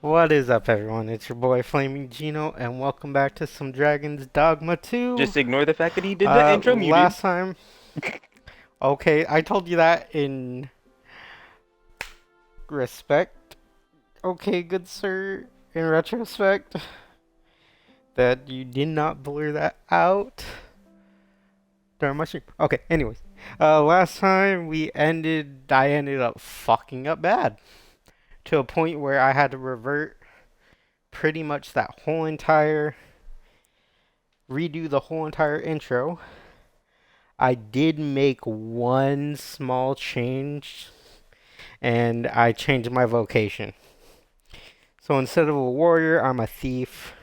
What is up, everyone? It's your boy Flaming Gino, and welcome back to some Dragon's Dogma 2. Just ignore the fact that he did the intro muted. Last time, okay, I told you that in respect. Okay, good sir, in retrospect, that you did not blur that out. Darn my stream. Okay, anyways, last time I ended up fucking up bad to a point where I had to revert pretty much redo the whole entire intro. I did make one small change, and I changed my vocation. So instead of a warrior, I'm a thief.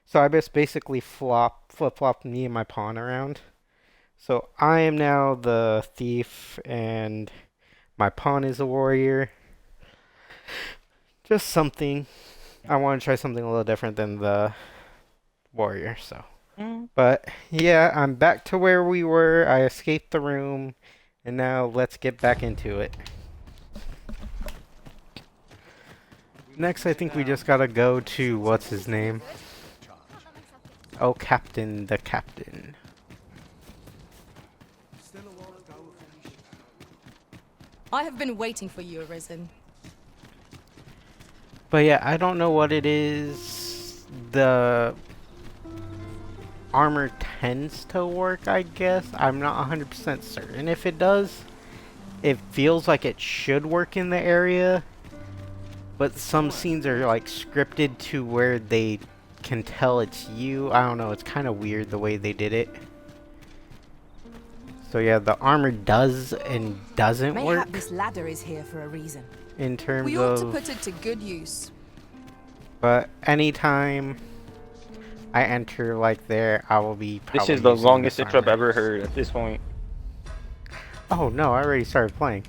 So I just basically flip-flop me and my pawn around. So I am now the thief, and my pawn is a warrior. Just something. I want to try something a little different than the warrior, so. But yeah, I'm back to where we were. I escaped the room, and now let's get back into it. Next, I think we just gotta go to what's his name? Oh, Captain, the Captain. I have been waiting for you, Arisen. But yeah, I don't know what it is. The armor tends to work, I guess. I'm not 100% certain if it does. It feels like it should work in the area, but some scenes are like scripted to where they can tell it's you. I don't know, it's kind of weird the way they did it. So yeah, the armor does and doesn't work. Mayhap this ladder is here for a reason. In terms We ought to of, put it to good use. but anytime I enter like there, I will be probably This is the using longest this intro I've armor. ever heard at this point. Oh no, I already started playing.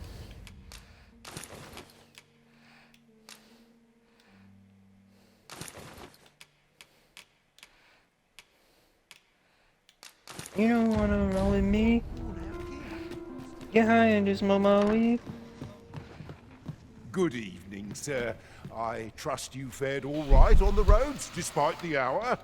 You don't wanna roll with me? Get high and just momo weed. Good evening, sir. I trust you fared all right on the roads, despite the hour.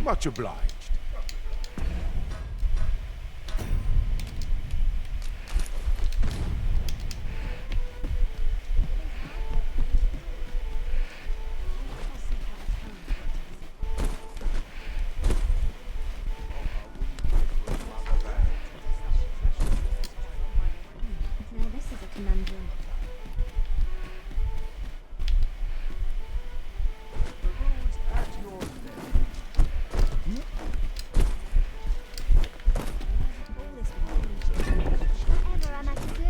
Much obliged. Now this is a conundrum. All this whatever am I to do?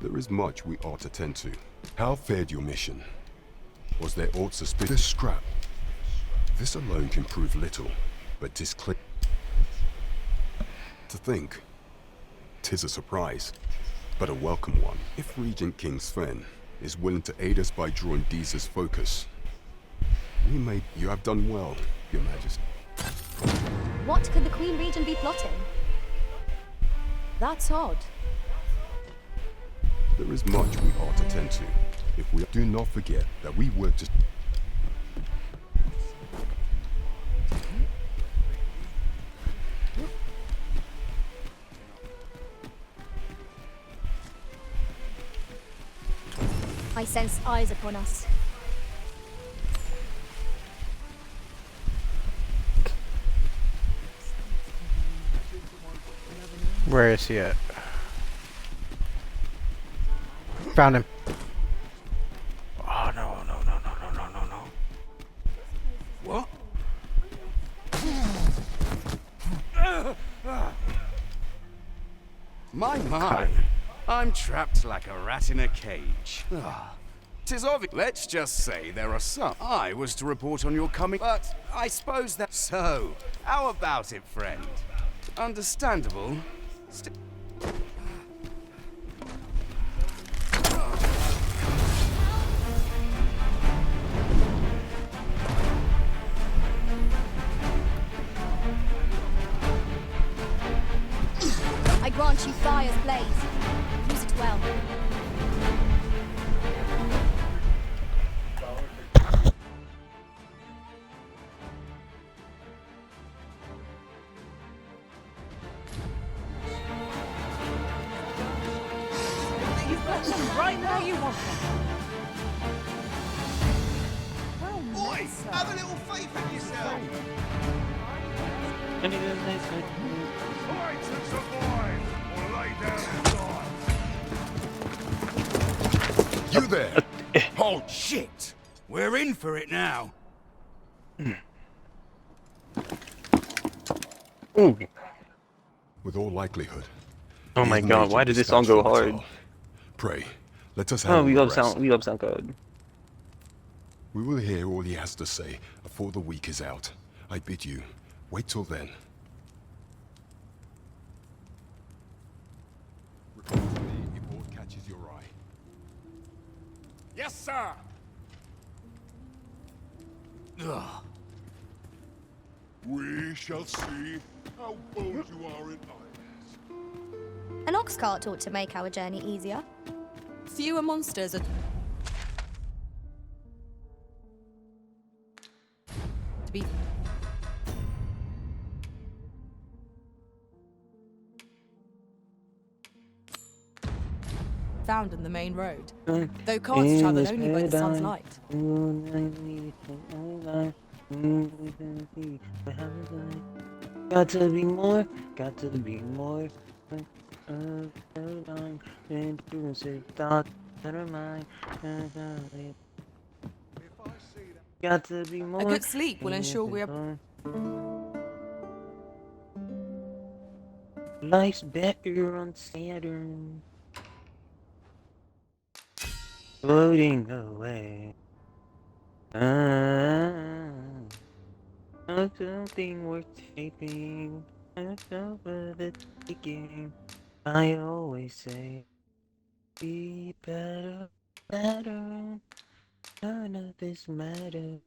There is much we ought to tend to. How fared your mission? Was there aught suspicious? This scrap. This alone can prove little, but 'tis clear. To think, 'tis a surprise, but a welcome one. If Regent King Sven is willing to aid us by drawing Deez's focus, we may. You have done well, Your Majesty. What could the Queen Regent be plotting? That's odd. There is much we ought to tend to. If we do not forget that we work to. I sense eyes upon us. Where is he at? Found him. Oh no, no, no, no, no, no, no, no. What? My, I'm trapped like a rat in a cage. Tis obvious. Let's just say there are some. I was to report on your coming, but I suppose that. So, how about it, friend? understandable. I grant you fire's blaze. Use it well. You've got them right where you want them. Boy, have a little faith in yourself. And it is nice. Fight and survive, or lay down and die. You there? Oh, shit! We're in for it now. Ooh. With all likelihood. Oh he my is an god, agent why did this song dispatched go from hard? Natal. Pray, let us Oh, handle we the love rest. sound. We love SoundCloud. We will hear all he has to say before the week is out. I bid you, wait till then. Report to me if aught catches your eye. Yes, sir. Ugh. We shall see how bold you are in eyes. An ox cart ought to make our journey easier. Fewer monsters are... to be... found in the main road. Though carts travel only by the sun's light. Got to be more, got to be more. Thoughts that are mine. Got to be more. A good sleep will ensure we are... Life's better on Saturn. Floating away. Something worth shaping. Over the taking. I always say, be better, better. None of this matters.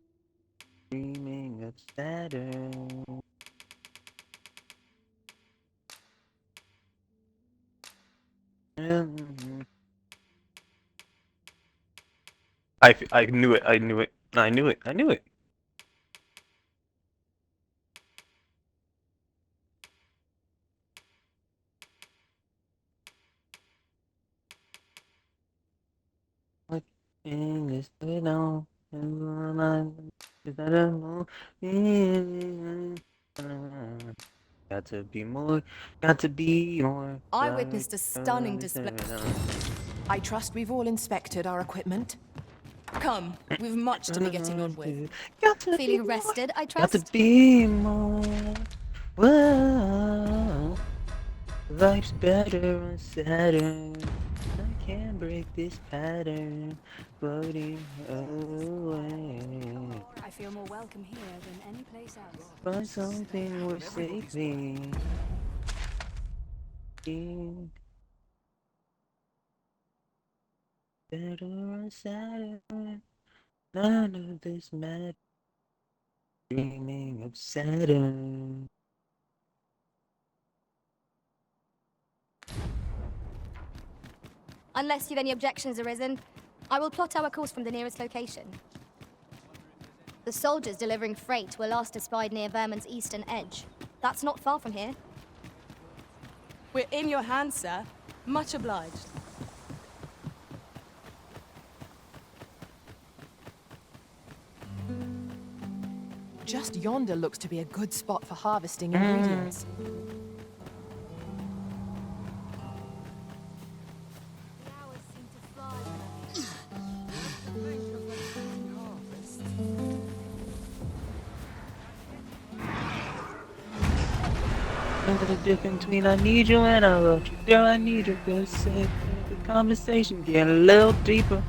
Dreaming of Saturn. I knew it. I knew it. I knew it. I knew it. What in this now? Got to be more. Got to be more. I witnessed a stunning display. I trust we've all inspected our equipment. Come, we've much to be getting on with. Got to be Feeling more. rested, I Got to trust. be more. Whoa. Life's better on Saturn. I can't break this pattern. Floating away. I feel more welcome here than any place else. Find something worth saving. Better on Saturn. None of this matters. Dreaming of Saturn. Unless you've any objections arisen, I will plot our course from the nearest location. The soldiers delivering freight were last espied near Vermon's eastern edge. That's not far from here. We're in your hands, sir. Much obliged. Just yonder looks to be a good spot for harvesting ingredients. The hours seem to fly. Remember the difference between I need you and I love you. Girl, I need you. Good say the conversation get a little deeper.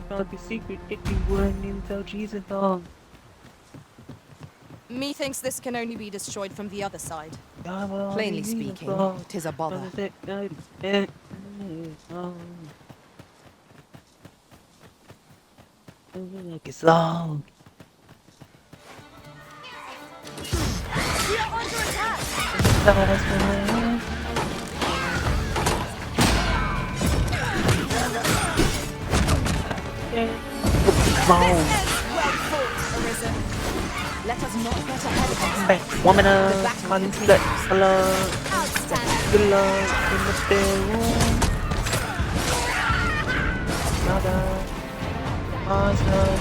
About the secret if you wouldn't even tell Jesus all. Methinks this can only be destroyed from the other side. Plainly speaking, 'tis a bother. It's long. We are under attack! Boom. Well fought, Arisen. Let us not get ahead of them. Back, woman up, The battle man, continues. flex, love, Outstanding. good love in the spare room. Nada, awesome.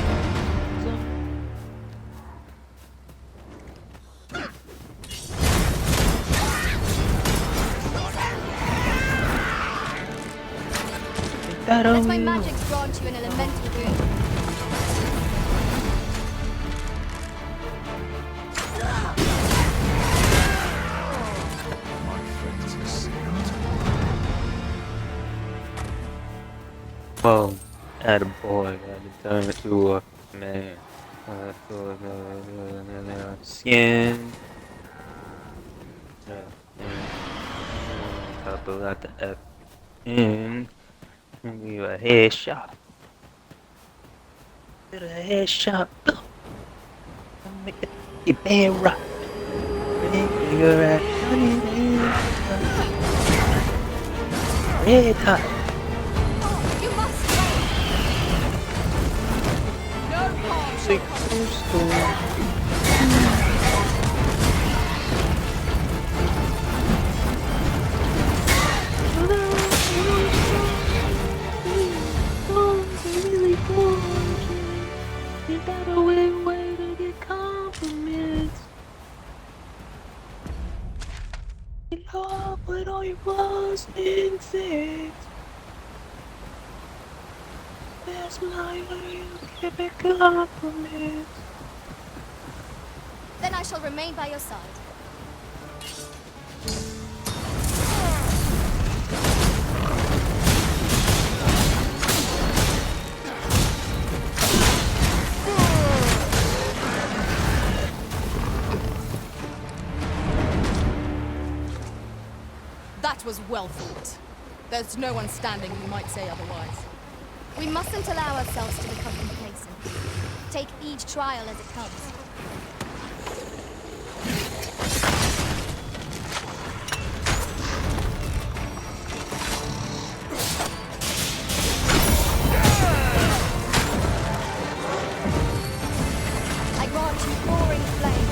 Let my magic grant you an elemental boon. Whoa, attaboy, gotta turn it to a man. Skin. Couple at the F in. Give you a headshot. Get a headshot. Make it bad rock. You're at red hot. You must wait. No harm shall come. You got a weird way to get compliments. You love with all your flaws and things. That's my way to give me compliments. Then I shall remain by your side. That was well fought. There's no one standing who might say otherwise. We mustn't allow ourselves to become complacent. Take each trial as it comes. I grant you roaring flame.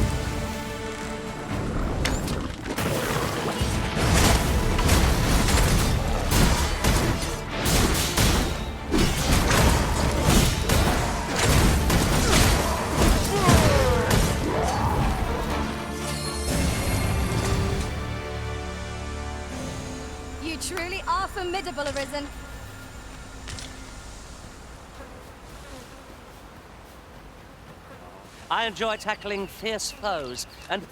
You truly are formidable, Arisen. I enjoy tackling fierce foes and...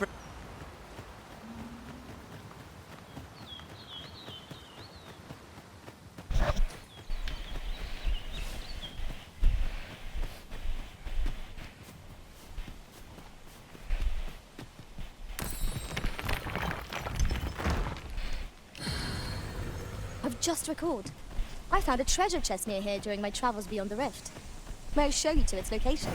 I've just recalled. I found a treasure chest near here during my travels beyond the rift. May I show you to its location?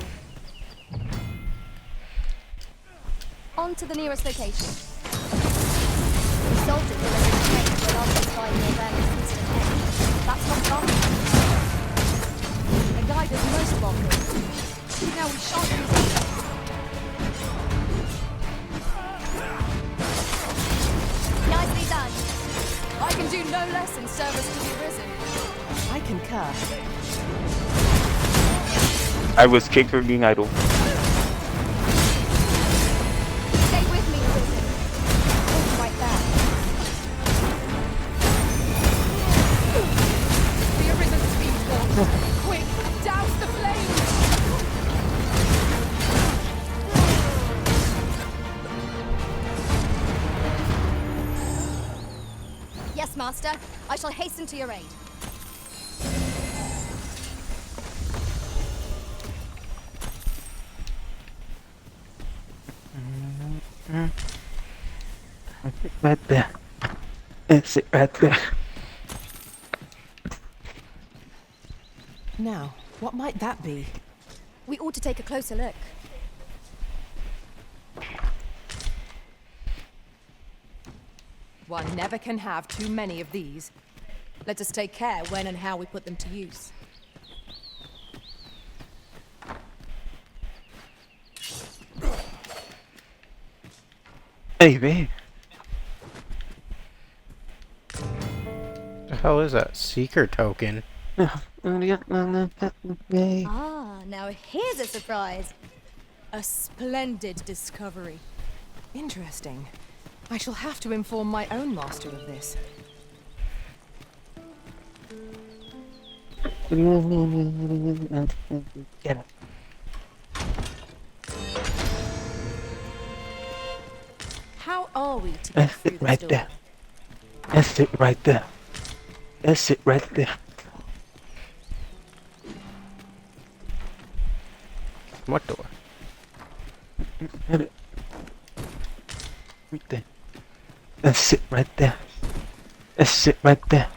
On to the nearest location. The soldiers delivered a train to a large spy near Vermon's eastern edge. That's not far. A guide is most welcome. Now we shan't lose it. Nicely done. I can do no less in service to the Arisen. I concur. I was kicked for being idle. Stay with me, Arisen. Hold right there. The Arisen's speed form. Quick, douse the flames! Yes, Master. I shall hasten to your aid. Right there. That's it right there. Now, what might that be? We ought to take a closer look. One never can have too many of these. Let us take care when and how we put them to use. Hey, man. The hell is that? Seeker token. Ah, now here's a surprise. A splendid discovery. Interesting. I shall have to inform my own master of this. Get it. How are we to get That's through it this right door? there. That's it right there. That's it right there. What door? Hit it. Right there. That's it right there. That's it right there.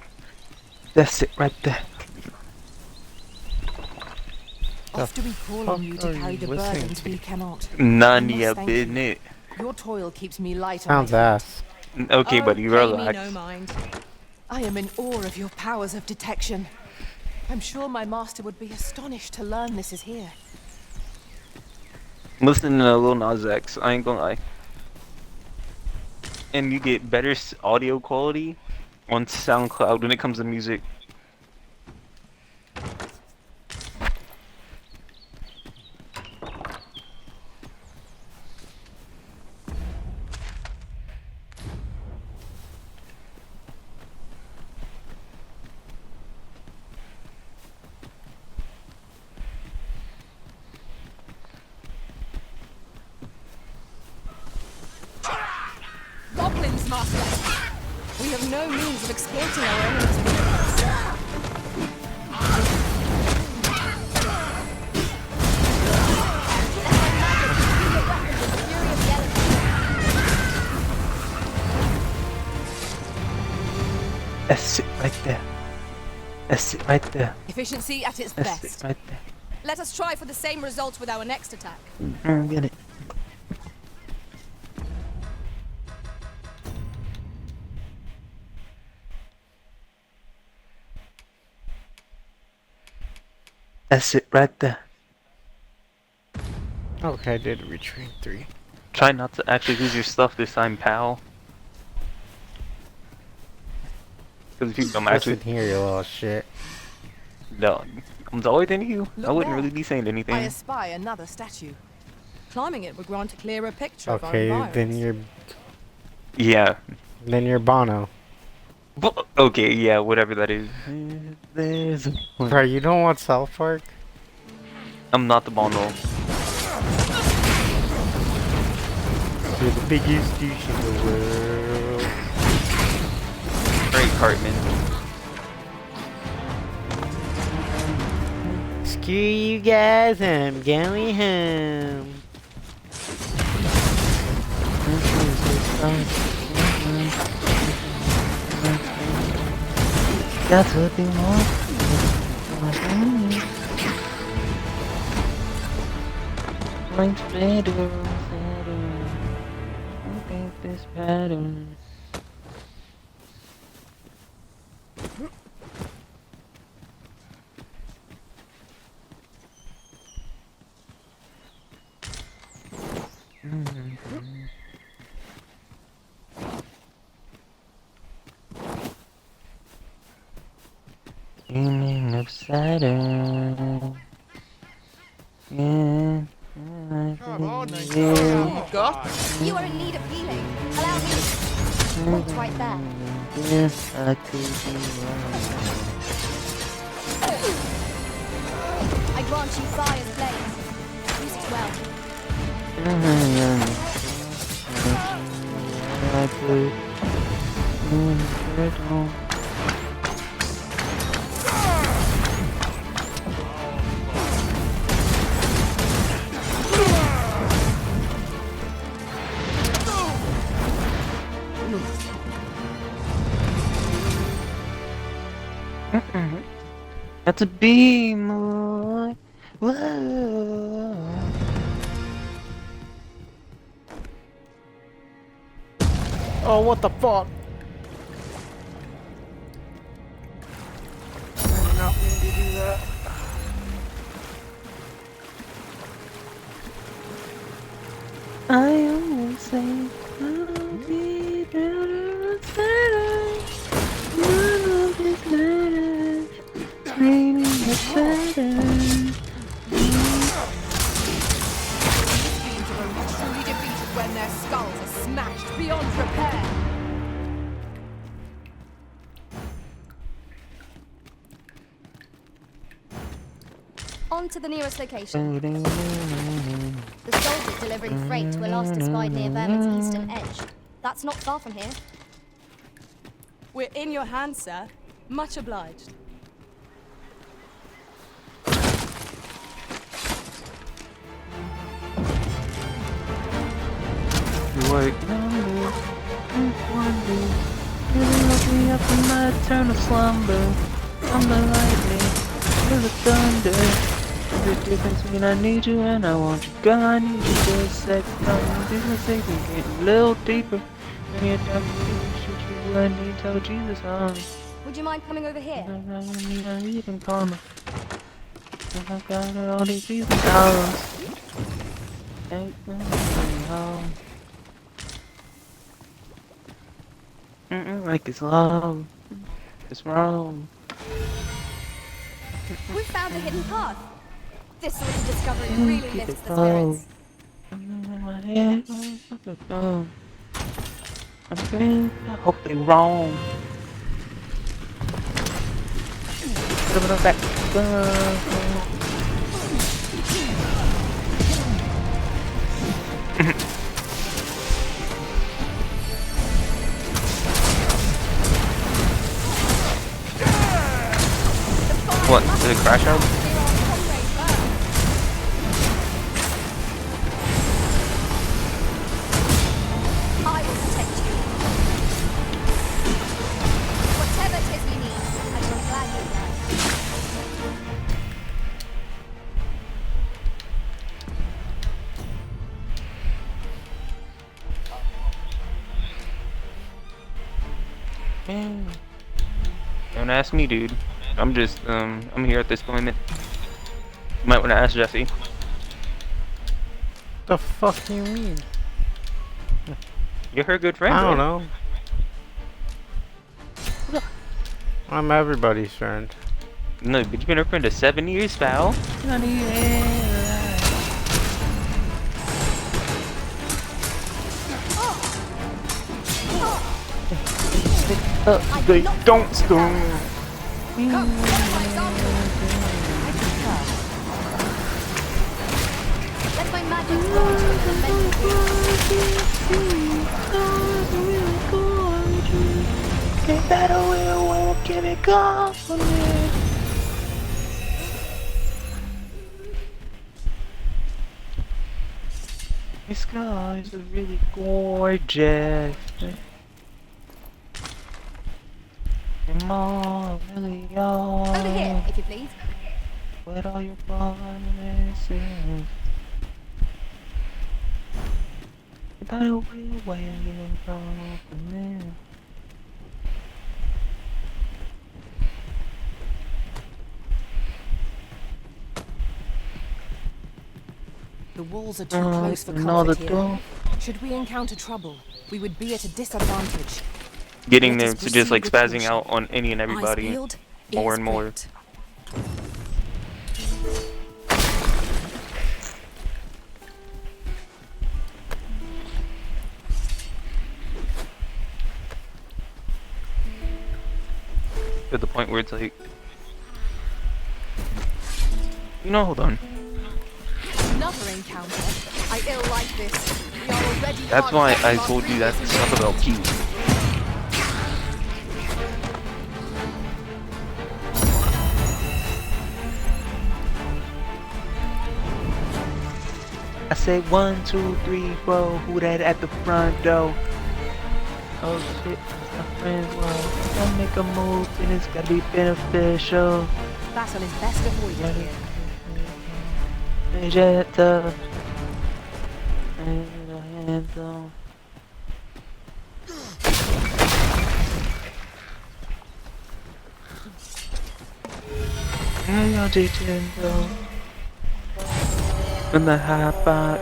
That's it right there. After we call on you to fuck are carry you the listening burdens to? we cannot. None I must of thank your you. business. Your toil keeps me light Sounds on my feet. ass. Okay, Oh, buddy, pay relax. me no mind. I am in awe of your powers of detection. I'm sure my master would be astonished to learn this is here. Listen to Lil Nas X, I ain't gonna lie. And you get better audio quality on SoundCloud when it comes to music. Goblins, Master! We have no means of exploiting our enemy's weakness. That's it right there. That's it right there. Efficiency at its That's best. it right there. Let us try for the same results with our next attack. Get it. That's it right there. Okay, I did retrain 3. Try not to actually lose your stuff this time, pal. Because if you don't actually... Listen here, you little shit. No, I'm taller than you. I Look wouldn't there. really be saying I anything. espy another statue. Climbing it would grant a clearer picture of our Okay, environment. Yeah. then you're Bono. But, okay, yeah, whatever that is. There's a point. Bro, you don't want South Park? I'm not the Bono. You're the biggest douche in the world. Great Cartman. Screw you guys, I'm going home. That's what they want. Life's better, I think this pattern. Dreaming of Saturn. Yeah. Come on, You got You are in need of healing. Allow me. Wait right there. Yes, I could be wrong. I grant you fire's blaze. Use it well. I could. That's a be more. Whoa. Oh, what the fuck? I'm not going to do that. I always say I'll be better better. None of this matters. Maybe it's better. Beings are only truly defeated when their skulls are smashed beyond repair. On to the nearest location. The soldiers delivering freight were last espied near Vermon's eastern edge. That's not far from here. We're in your hands, sir. Much obliged. Wait, one day, you woke me up from my eternal slumber. I'm the lightning, you're the thunder. The difference between I need you and I want you. God, I need you for a second. This is getting a little deeper. When you're down to shoot you, I need to tell Jesus on. Would you mind coming over here? I even call me. I got all these reasons. Take me home. Like it's love. It's wrong. We found a hidden path. This sort of discovery really lifts the spirits. I hope they're wrong. Put them back. What? Did it crash out? I will protect you. Whatever it is you need, I shall gladly oblige. Man. Don't ask me, dude. I'm just, I'm here at this point. You might want to ask Jesse. The fuck do you mean? You're her good friend, I don't right? know. I'm everybody's friend. No, but you've been her friend for 7 years, pal. They don't stop. Come, follow my example. Let my magic launch into the mental Get better with give it compliment. The skies are really gorgeous. Them all really are. Over here, if you please. With all your promises. But I will wait your compliment. The walls are too close for comfort here. Door. Should we encounter trouble, we would be at a disadvantage. Getting Let them us to just like proceed with spazzing out on any and Eyes everybody peeled, more ears and more. pricked. To the point where it's like, you know, hold on. Another encounter. I ill like this. We are already That's why I on told you that stuff about Q. I say 1, 2, 3, 4. Who that at the front door? Oh shit. friends well. Gotta make a move and it's gotta be beneficial. Battle is best avoided here. Vegeta. Hands on. Hey, yo, Nintendo. In the hot box.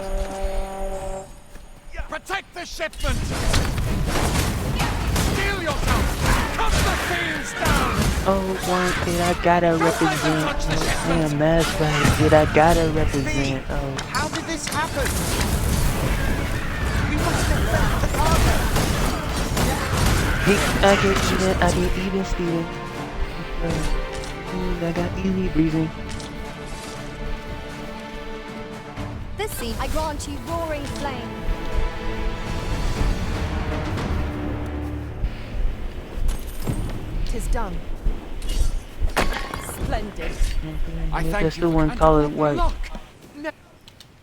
Protect the shipment! Steel yourself! Cut the fiends down! Oh, one kid, I gotta represent. Oh, damn, that's right, kid, I gotta represent. Oh, How did this happen? hey, I get even, Steven. I got easy breathing. This siege, I grant you roaring flame. Tis done. Splendid. I thank That's you. the one, call it work. Look!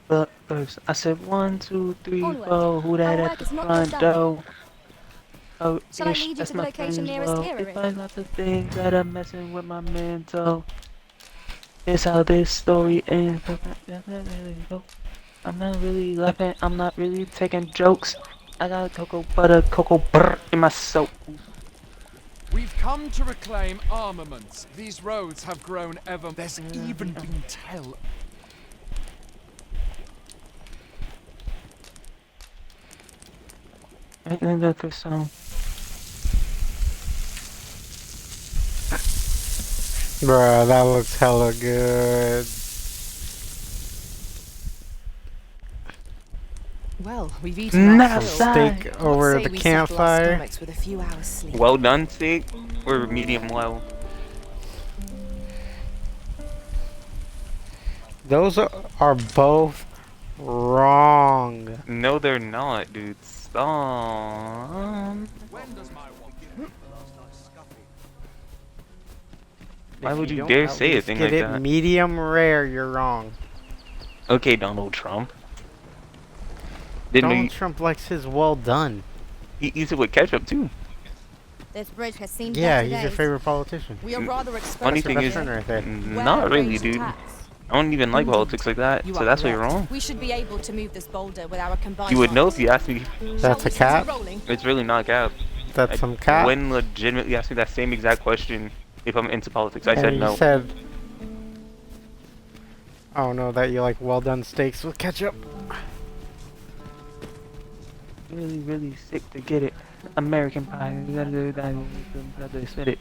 But first, I said 1, 2, 3, Onward. 4. Who that Our at work the is not front yet done. door? Oh, Shall I ish, lead you that's to the my location friend's nearest well. here, If I Arisen? not the things that are messing with my mental. It's how this story ends. I'm not really laughing. I'm not really taking jokes. I got cocoa butter in my soap. We've come to reclaim armaments. These roads have grown ever. There's even been tell. I think that's the song. Bruh, that looks hella good. Well, we've eaten our Nice. fill. Steak What over say the we settle our campfire. stomachs with a few hours sleep? Well done, steak, or medium well? Those are both wrong. No, they're not, dude. Stop. Why If would you don't dare at say a least thing get like it that? medium rare, you're wrong. Okay, Donald Trump. Didn't Donald Trump likes his well done. he eats it with ketchup too? This bridge has seen Yeah, better he's your days. favorite politician. We are rather exposed Funny to thing That's is, right there. not really, ranged dude. attacks. I don't even like politics like that, You so are that's why you're correct. wrong. We should be able to move this boulder with our combined You would know if might. you asked me. That's a cap. It's really not cap. That's some cap. When legitimately asked me that same exact question, if I'm into politics, I And said you no. said, oh no, that you like well done steaks with ketchup. Really, really sick to get it. American pie. You gotta do that. You gotta spit it.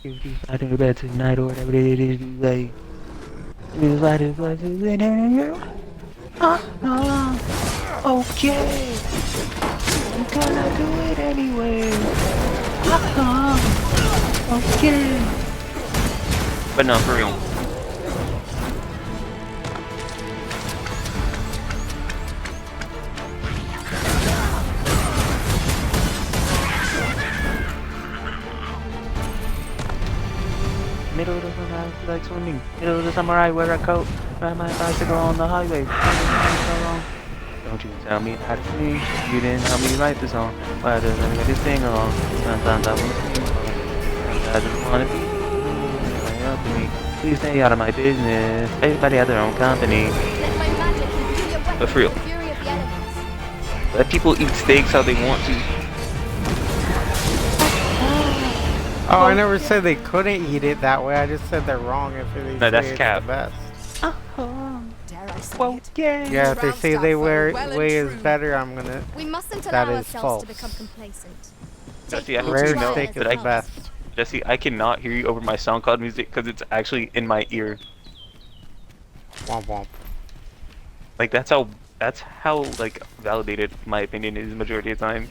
You I do bed tonight or whatever it is. Like, you like it, like it. Okay. I'm gonna do it anyway. Okay. But no, for real. Middle of the night, like swimming. Middle of the samurai, wear a coat. Ride my bicycle on the highway. So long. Don't you tell me how to sing. You didn't help me write the song. Why does everybody sing along? Sometimes I wanna sing along. I just wanna be. Help me. Please stay out of my business. Everybody has their own company. Let my magic imbue your weapon But for real. with the fury of the elements. Let people eat steaks how they want to. Oh, I never said they couldn't eat it that way. I just said they're wrong if they No, say that's it's cap. the best. Dare I say Well, it? yeah. Yeah, if they say they wear well and way is true. better, I'm gonna. We mustn't That allow is ourselves false. to become complacent. Jesse, I hope Rare you know steak is that the I best. Jesse, I cannot hear you over my SoundCloud music because it's actually in my ear. Womp womp. Like that's how like validated my opinion is majority of the time.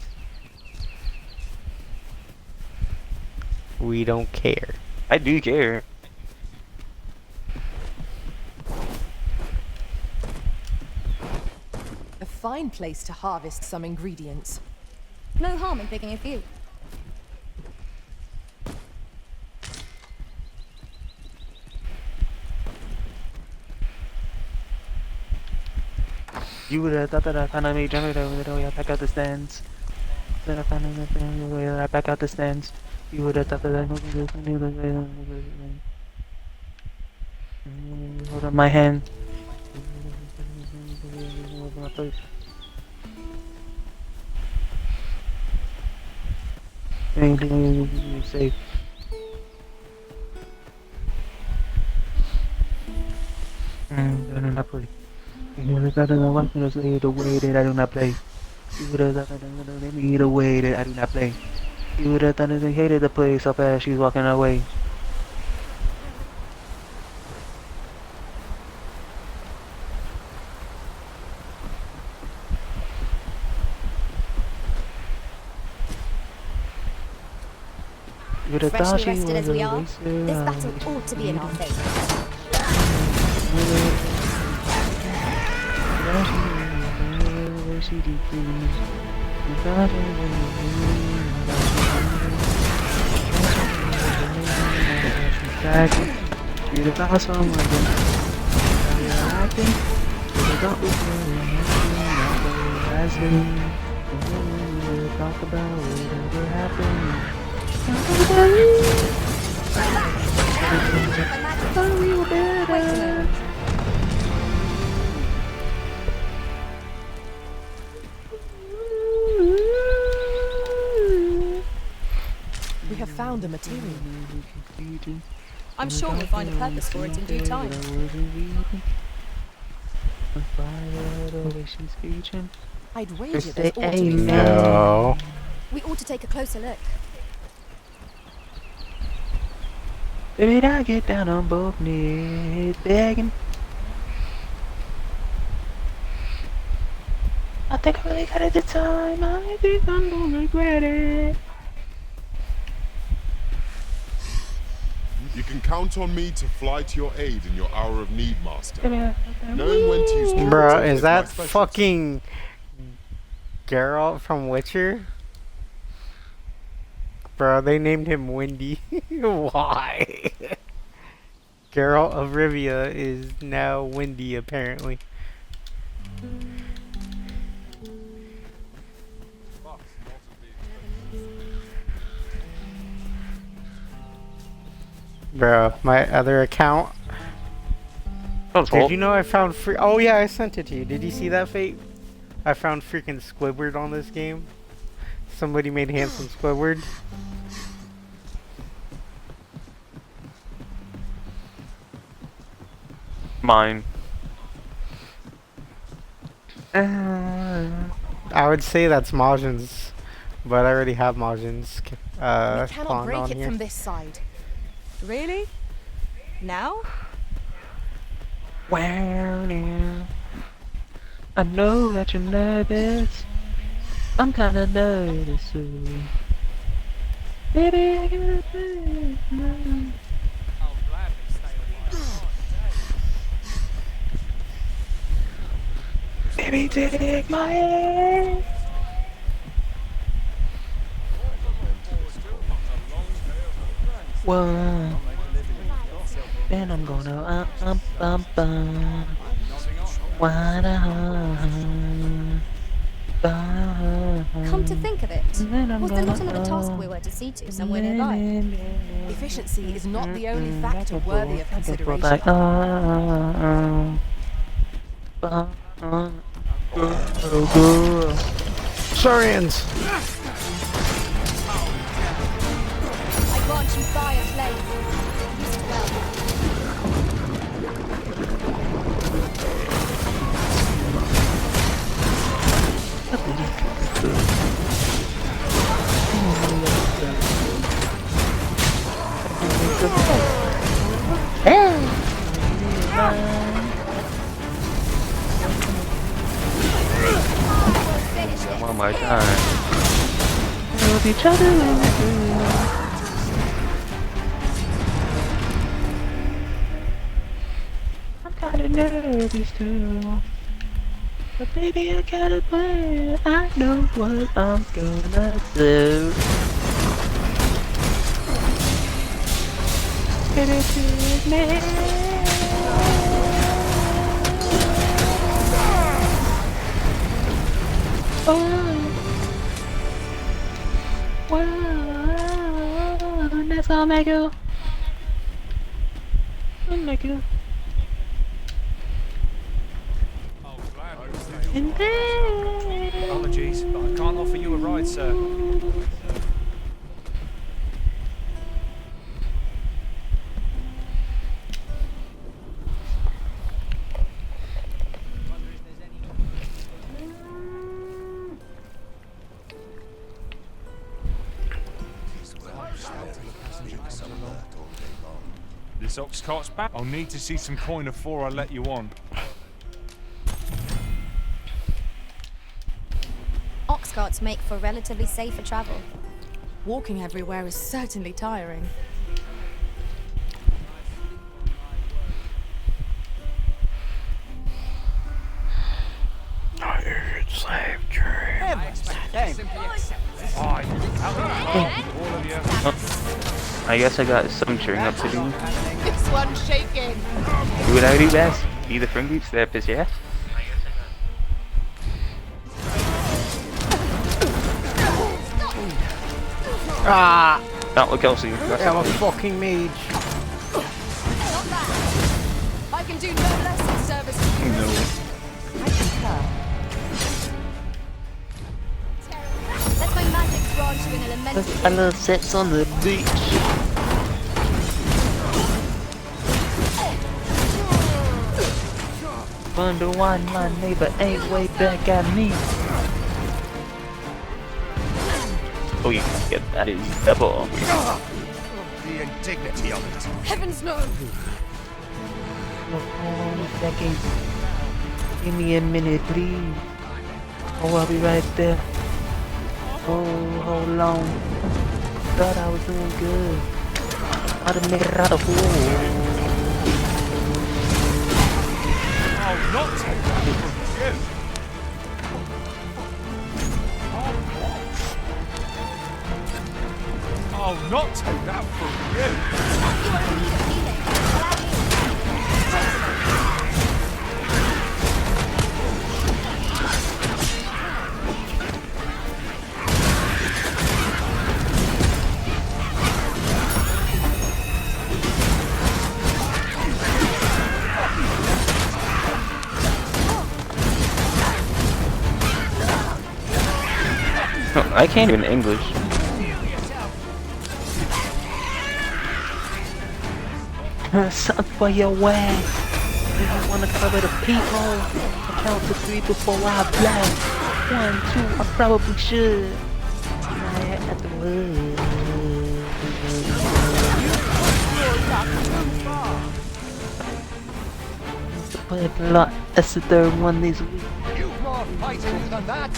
We don't care. I do care. A fine place to harvest some ingredients. No harm in picking a few. You would have thought that I finally made jump over the way I pack out the stands. that I found in the way that I back out the stands. You would have thought that I knew the way. Hold on my hand. My face. Safe. I do not play. You would have thought that I was going to say the way that I do not play. You would have thought that I me the way that I do not play. You would have thought that they hated the play so fast she's walking away. You would have thought Freshly she rested was as a we are, racer. this battle ought to be in our favour. You'd have thought someone acting. Talk about whatever happened. Wait a moment. We have found a material. I'm sure we'll find a purpose for it in due time. I'd wager Just there's say ought to be amen. No. We ought to take a closer look. Baby, I get down on both knees, begging. I think I really got it this time. I think I'm gonna regret it. You can count on me to fly to your aid in your hour of need, Master. Baby, Knowing when to use Bruh, turtle is my that specialty. fucking Geralt from Witcher? Bro, they named him Windy. Why? Geralt of Rivia is now Windy, apparently. Bro, my other account. Did you know I found free? Oh yeah, I sent it to you. Did you see that, Fate? I found freaking Squidward on this game. Somebody made handsome Squidward. Mine. I would say that's Majin's, but I already have Majin's We cannot spawned break on it here. from this side. Really? Now? Wow, now. I know that you're nervous. I'm kinda nervous too. Baby, I gotta play. Baby, take my hand. One. Then I'm gonna Come to think of it, Then I'm was there not gonna another task we were to see to somewhere nearby? Efficiency is not the only factor worthy of Like, consideration. Saurians! I grant you fire flame. Used well. Finish it. One more time. Love each other. I'm kinda nervous too. But baby, I got a plan. I know what I'm gonna do. Baby, take me. Oh. Whoa, that's all, Michael. Michael. And then... Apologies, but I can't offer you a ride, sir. This ox cart's back. I'll need to see some coin before I let you on. Ox carts make for relatively safer travel. Walking everywhere is certainly tiring. Slave trade. I guess I got some cheering up to do. This one's shaking. Do what I do best. Be the friendly therapist, yeah? Ah! Don't look, Kelsey. I'm a fucking mage. I can do no less in service to you. No. Let my magic branch you in elemental. I love sex on the beach. Wonder why my neighbor ain't way back at me. Oh, you can get that is double. The indignity of it. Heavens no! Oh, second. Give me a minute, please. Oh, I'll be right there. Oh, hold on. Thought I was doing good. I'd have made it out of hole. I'll not take that from you. I'll not take that from you. You are in need of healing. Allow me. I can't even English. Something for your way. Do you wanna cover the peephole? I count to 3 before I blow. 1, 2, I probably should. Tonight at the wood. Play a lot. That's the third one this week. You've more fighting than that.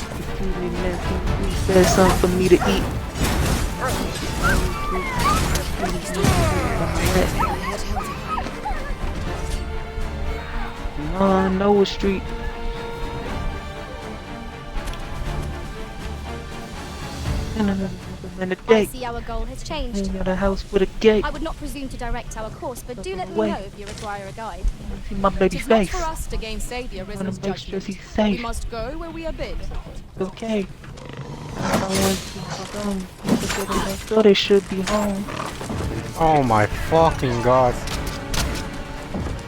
There's something for me to eat. On Noah Street. And a I date. see our goal has changed. Got a house with a gate. I would not presume to direct our course, but do let me know if you require a guide. See my baby It is not face. for us to gainsay the I wanna Arisen's make sure judgment. he's We safe. must go where we are bid. Okay. I want to go. I thought they should be home. Oh my fucking god.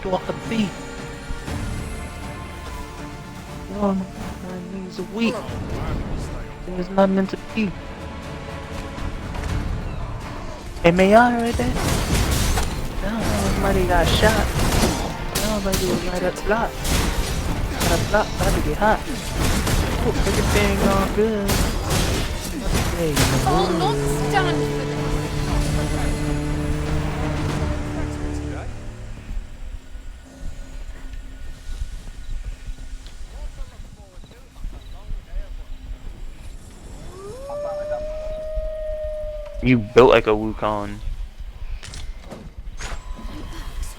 Do I could be? One, my knees are weak. It's not meant to be. MAI right there? No, somebody got shot. Nobody was right at the block. Got a block, about to get hot. Oh, everything all good. I'll not stand for this. You built like a Wukong.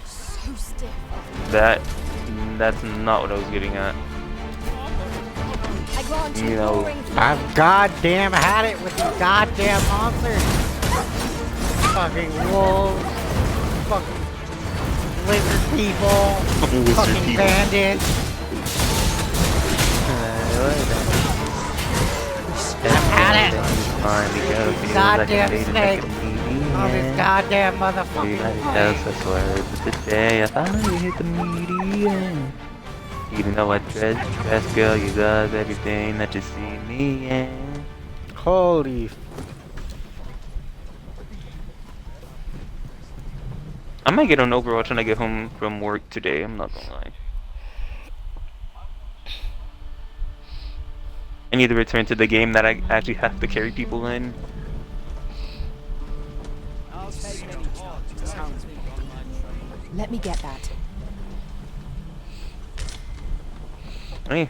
So stiff. That's not what I was getting at. I grant You you know, roaring I've goddamn had it with these goddamn monsters. Fucking wolves. Fucking lizard people. Fucking bandits. Goddamn snake! Oh, this goddamn motherfucker! Else I swear, but today I finally hit the median. Even though I dress girl, you got everything that you see me in. Holy. I might get on Overwatch when I get home from work today, I'm not gonna lie. I need to return to the game that I actually have to carry people in. Let me get that. Hey,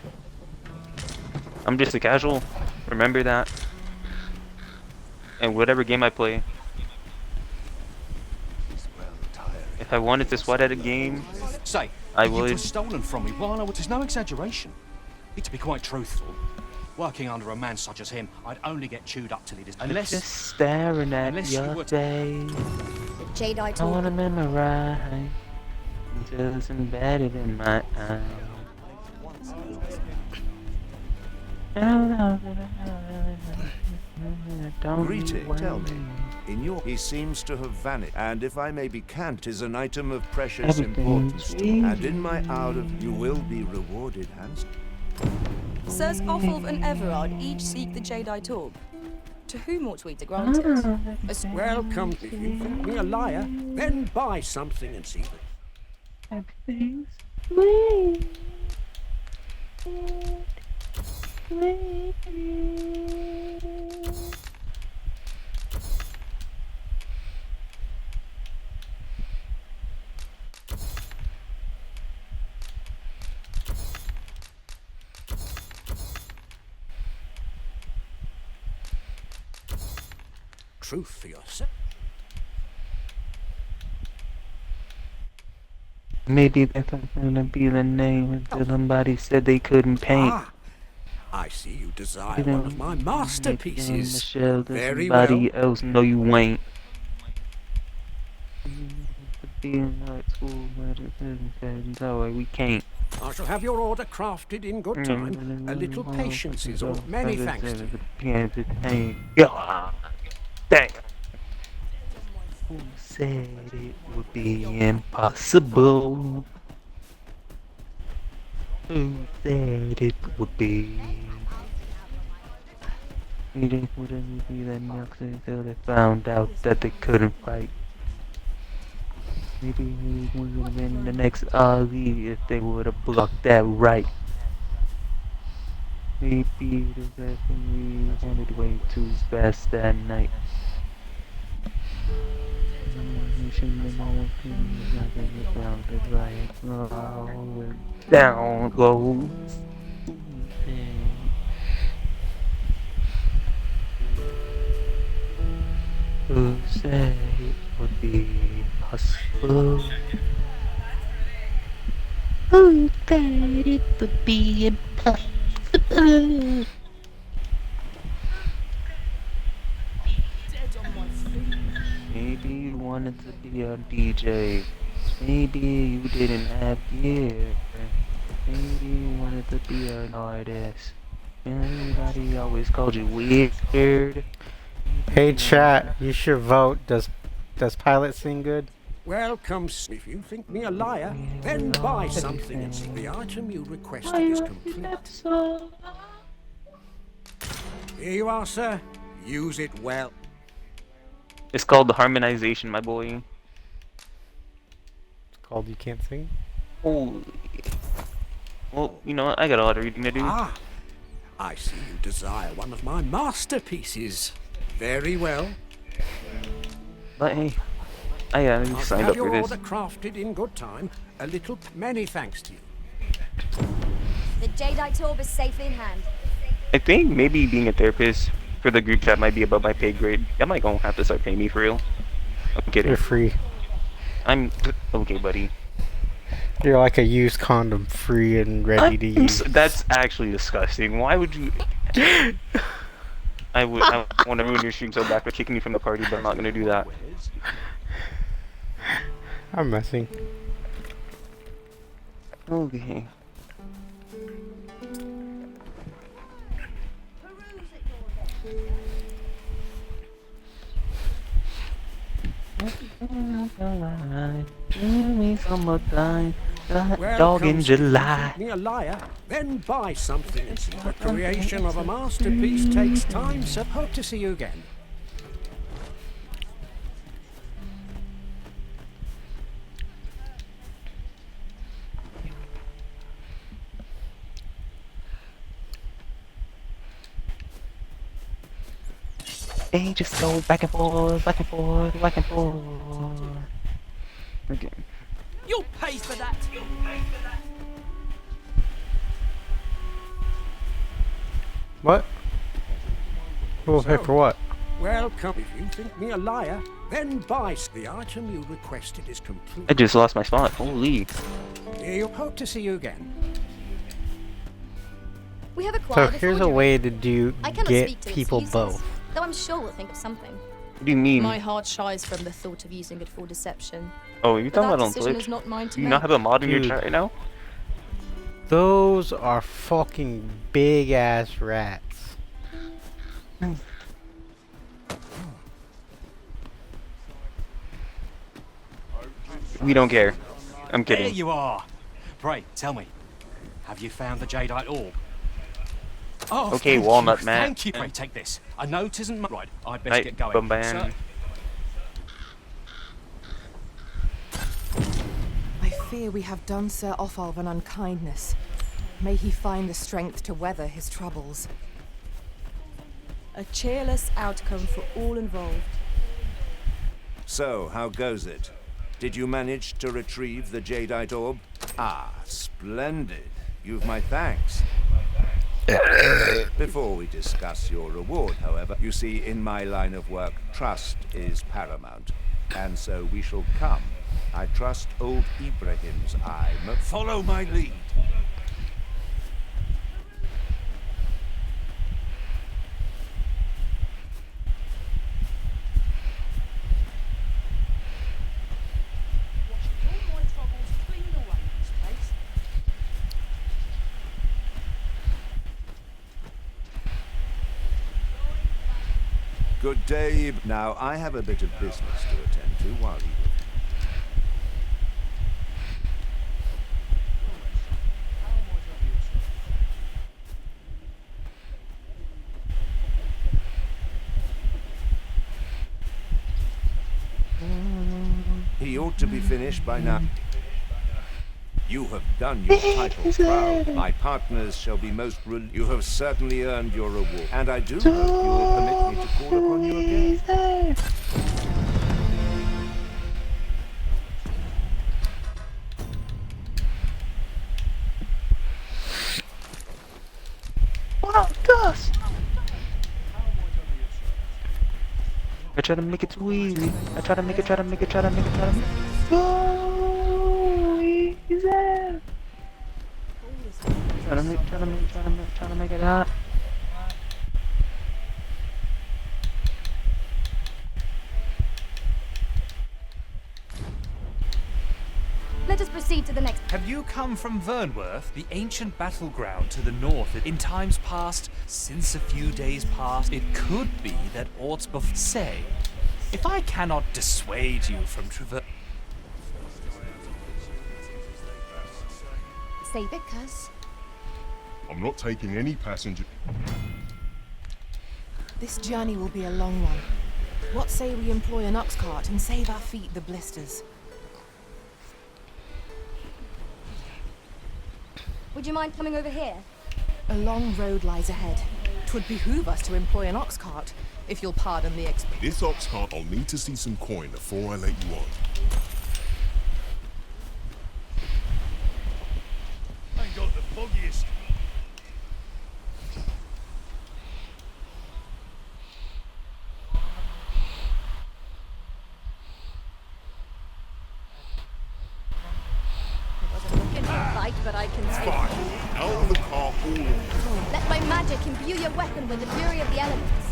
I'm just a casual. Remember that. And whatever game I play, if I wanted to sweat at a game, Say, I you would. was stolen from me while I was. There's no exaggeration. To be quite truthful, working under a man such as him, I'd only get chewed up till he does. Unless just staring at unless you your would. face. The Jedi I talk. wanna memorize just embedded in my eyes. Greeting, tell me. In your... He seems to have vanished, and if I may be candid, 'tis an item of precious importance to me. And in my hour of... You will be rewarded, Hans. Sirs Offulf and Everard each seek the Jedi Torb. To whom ought we to grant it? Welcome. If you think me a liar, then buy something and see them. Everything's Truth for yourself. Maybe that's gonna be the name until somebody said they couldn't paint. Ah, I see you desire one of my masterpieces. Michelle, Very somebody well. else know you ain't. Sorry, we can't. I shall have your order crafted in good time. A little patience is all. Many thanks to you. Yeah. Dang. Who said it would be impossible? Who said it would be? We wouldn't be that milk until they found out that they couldn't fight. Maybe we would have been the next Ali if they would have blocked that right. Maybe the referee wanted way too fast that night. Down goes. Who said it would be possible? Who said it would be impossible? Maybe you wanted to be a DJ. Maybe you didn't have gear. Maybe you wanted to be an artist. Everybody always called you weird. Hey chat, you should vote. Does Pilot sing good? Welcome. If you think me a liar, then buy something and see the item you requested is complete. Here you are, sir. Use it well. It's called the harmonization, my boy. It's called You Can't Sing? Holy. Well, you know what? I got a lot of reading to do. Ah, I see you desire one of my masterpieces. Very well. But hey, I signed up for your this. order crafted in good time. A little. Many thanks to you. The Jedi Torb is safely in hand. I think maybe being a therapist for the group chat might be above my pay grade. Y'all might gonna have to start paying me for real. I'm kidding. You're free. I'm okay, buddy. You're like a used condom, free and ready to use. That's actually disgusting. Why would you? I want to ruin your stream so bad for kicking you from the party, but I'm not gonna do that. I'm messing. Okay. Give me some more time. Well, Dog come in see, if you July. think me a liar, then buy something and see. The creation of a masterpiece takes time, so hope to see you again. They just go back and forth, back and forth, back and forth. Okay. You'll pay for that! What? Who will pay for what? Well, come, if you think me a liar, then buy. The item you requested is complete. I just lost my spot. Holy. You hope to see you again. We have So acquired a here's a forgery. way to I cannot get speak to people its uses, both. though I'm sure we'll think of something. What do you mean? My heart shies from the thought of using it for deception. Oh, you But talking that about on decision Twitch? is not mine to Do you not make. have a mod in your Dude. chat right now? Those are fucking big ass rats. We don't care. I'm There kidding. you are. Pray, tell me, have you found the jadeite orb? Oh, Okay, thank Walnut you, Man. Thank you. Pray, take this. I know it isn't right. I'd best Right, get going. Bumban. I fear we have done Sir Offalv an unkindness. May he find the strength to weather his troubles. A cheerless outcome for all involved. So, how goes it? Did you manage to retrieve the jadeite orb? Ah, splendid. You've my thanks. Before we discuss your reward, however, you see, in my line of work, trust is paramount. And so we shall come. I trust old Ibrahim's eye. Follow my lead. Good day. Now, I have a bit of business to attend to while you... He ought to be finished by now. You have done your title proud. My partners shall be most You have certainly earned your reward. And I do hope you will permit me to call upon you again. Wow, Gus! I try to make it too easy. I try to make it. Go easy. Trying to make it hot. Let us proceed to the next. Have you come from Vernworth, the ancient battleground to the north? In times past, since a few days past, it could be that aught's say, if I cannot dissuade you from Save it, Cuz. I'm not taking any passenger. This journey will be a long one. What say we employ an ox cart and save our feet the blisters? Would you mind coming over here? A long road lies ahead. 'Twould behoove us to employ an ox cart, if you'll pardon the expression. This ox cart, I'll need to see some coin before I let you on. I ain't got the foggiest. Looking for a fight, but I can see. Fine. Out of the car, all of you. Let my magic imbue your weapon with the fury of the elements.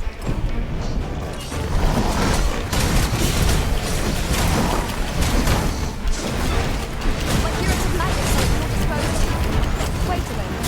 My curative magic is at your disposal. Wait a moment.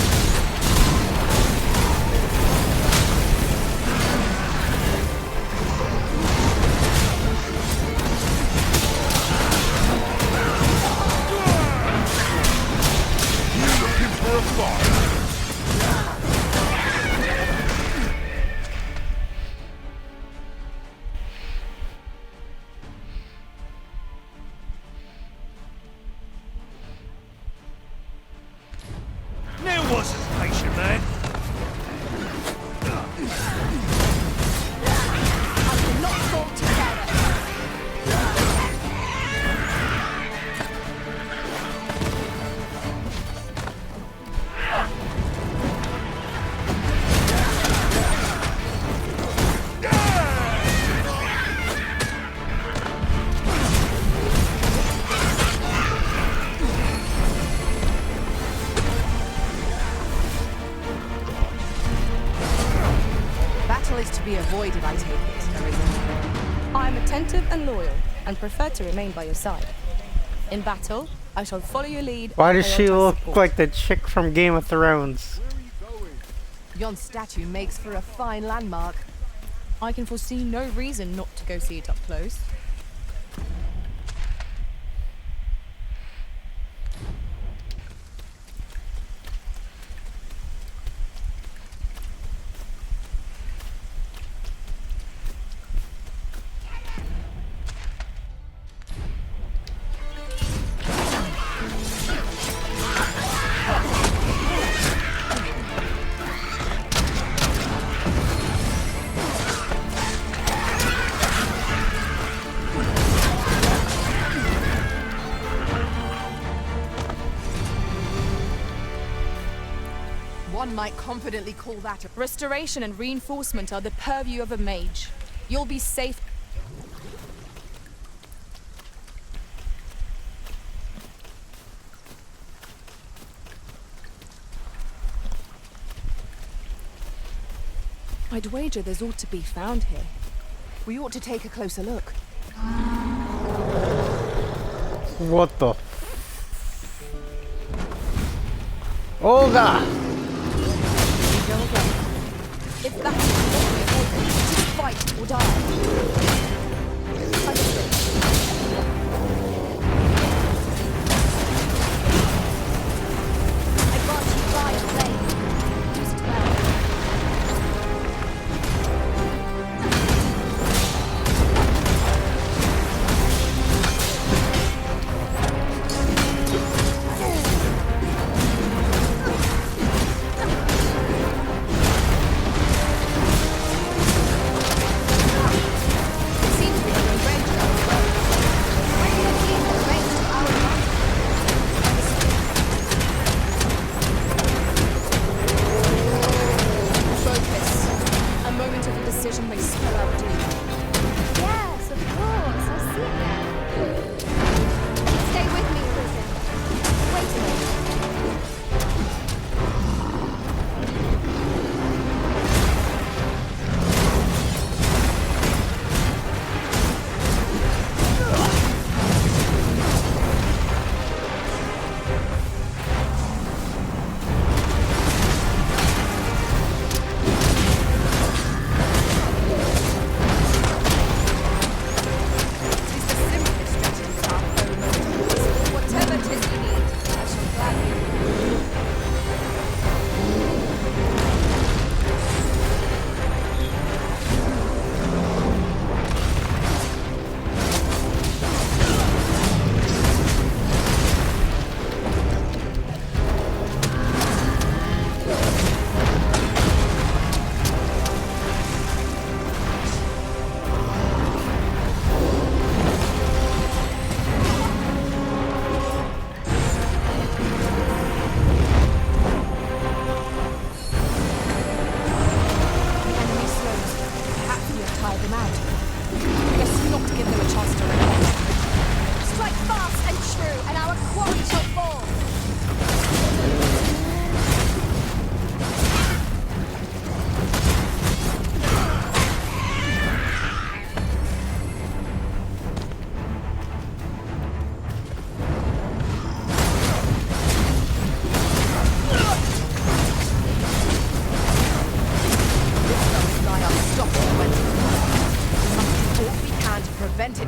be avoided, I take it, Arisen. I am attentive and loyal, and prefer to remain by your side. In battle, I shall follow your lead. Why and does she prioritize look support. like the chick from Game of Thrones? Yon statue makes for a fine landmark. I can foresee no reason not to go see it up close. One might confidently call that a... Restoration and reinforcement are the purview of a mage. You'll be safe. I'd wager there's ought to be found here. We ought to take a closer look. What the? Olga! If that is what we avoid, just fight or die. Understood. I grant you fire flame. Use it well.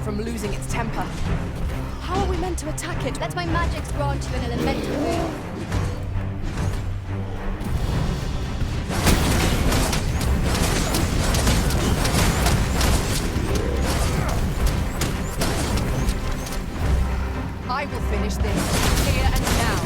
From losing its temper. How are we meant to attack it? Let my magics grant you an elemental boon. I will finish this here and now.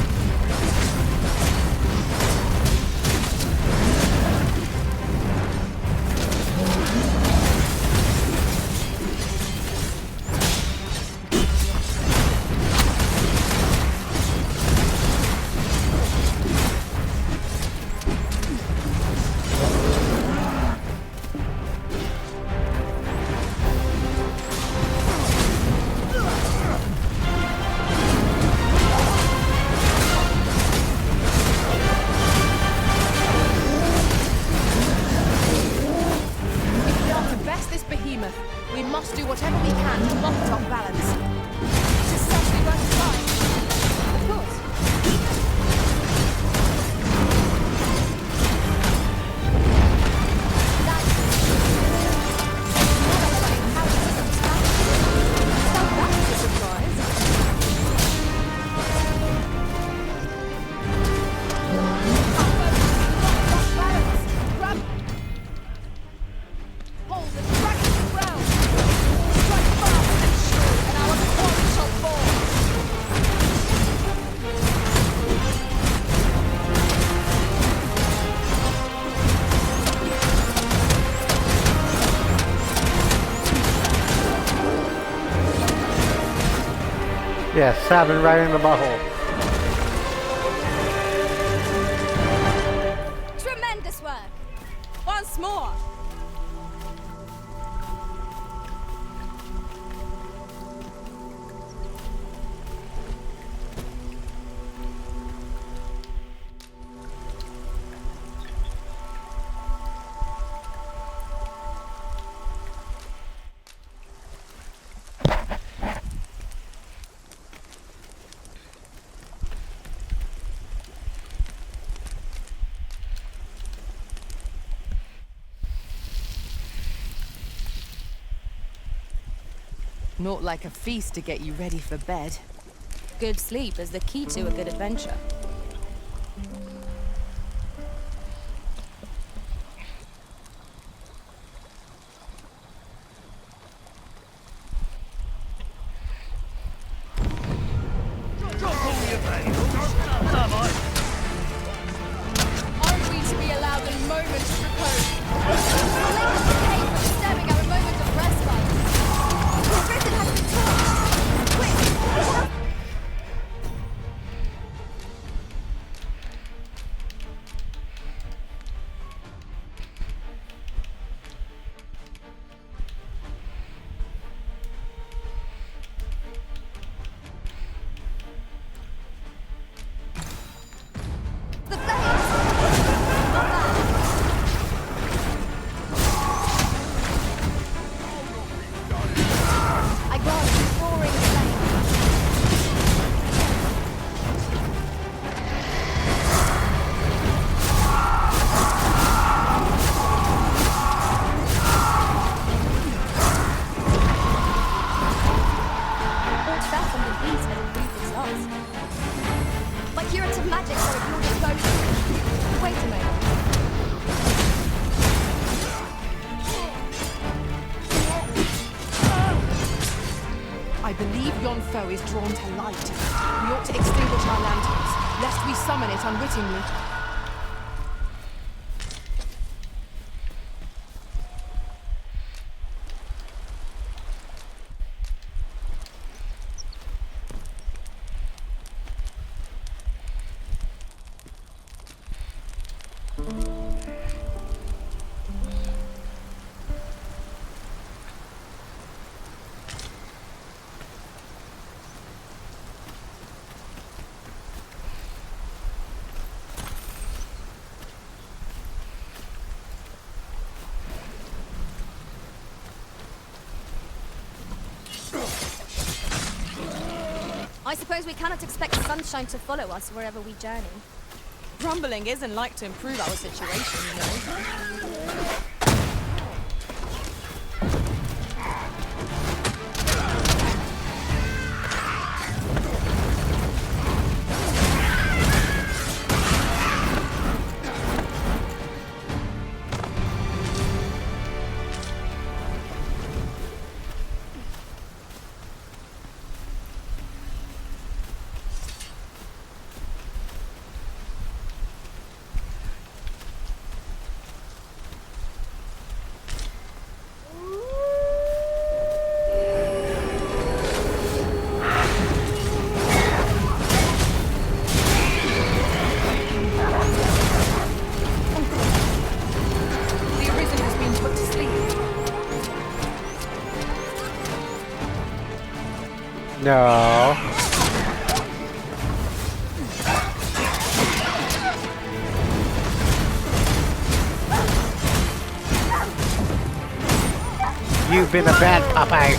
Yeah, stabbing right in the butthole. Tremendous work! Once more! Not like a feast to get you ready for bed. Good sleep is the key to a good adventure. Aren't we to be allowed a moment of repose? Lake of decay from disturbing our moment of respite. The prison has been torched! Quick! The flames! Not bad. I got a roaring flame. All fell from the beast has improved its loss. My curative magics are at your disposal. Wait a moment. I believe yon foe is drawn to light. We ought to extinguish our lanterns, lest we summon it unwittingly. I suppose we cannot expect sunshine to follow us wherever we journey. Grumbling isn't like to improve our situation, you know. The Arisen has been put to sleep. No. You've been a bad Popeye.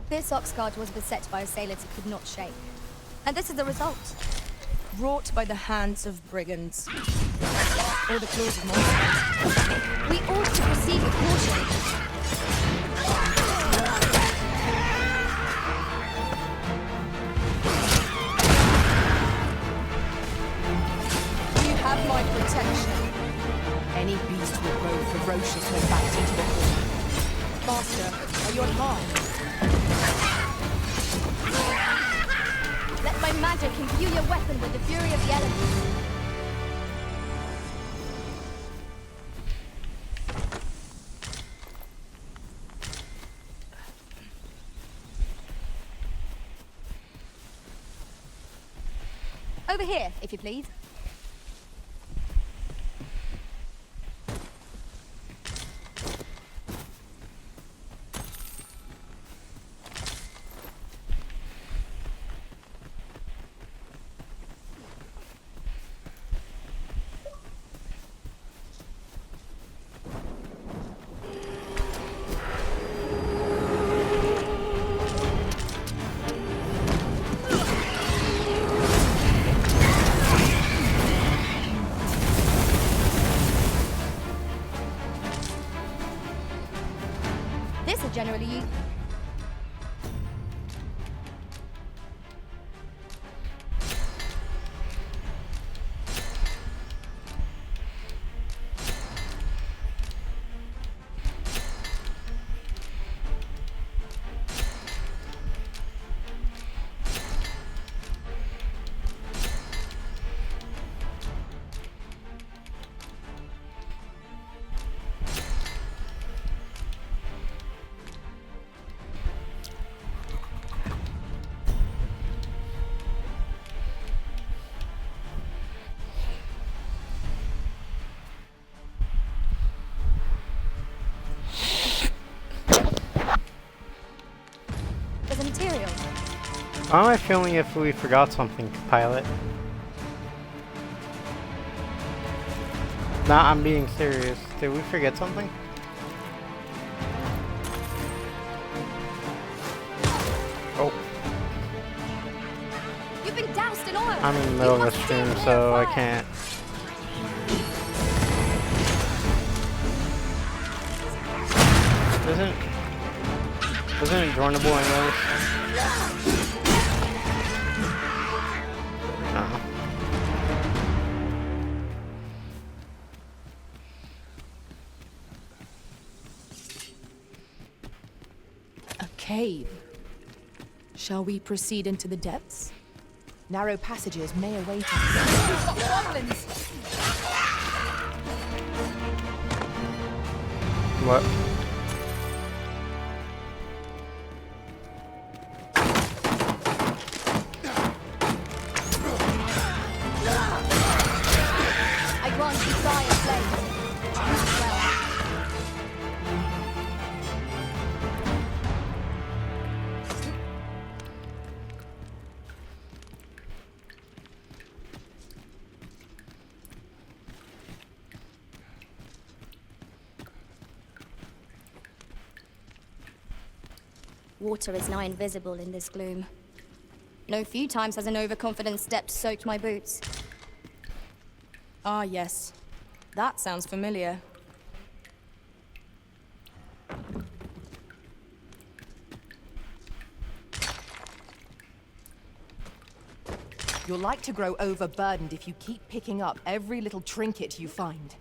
This Oxguard was beset by assailants it could not shake. And this is the result. Wrought by the hands of brigands. Or the claws of monsters. We ought to proceed ferocious when backed into the corner. Master, are you unharmed? Let my magic imbue your weapon with the fury of the elements. Over here, if you please. This is generally used. How am I feeling if we forgot something, pilot? Nah, I'm being serious. Did we forget something? Oh. You've been doused in oil. I'm in the middle of the stream, so I can't. Isn't it joinable anyways? A cave. Shall we proceed into the depths? Narrow passages may await us. We've got goblins! What? I grant you fire flame. Well. Water is now invisible in this gloom. No few times has an overconfident step soaked my boots. Ah, yes. That sounds familiar. You're like to grow overburdened if you keep picking up every little trinket you find.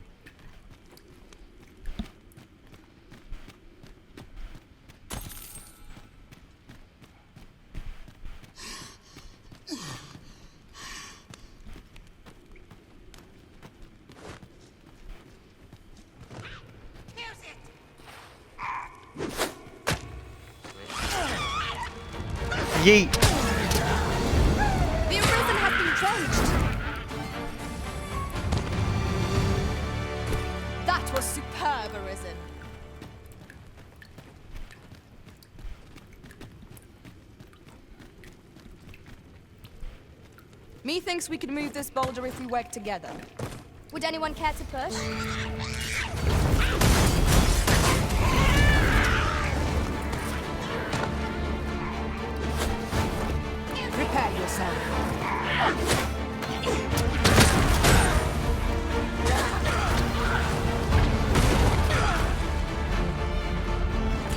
Yeet! The arisen has been changed! That was superb, Arisen. Methinks we could move this boulder if we work together. Would anyone care to push? Prepare yourself.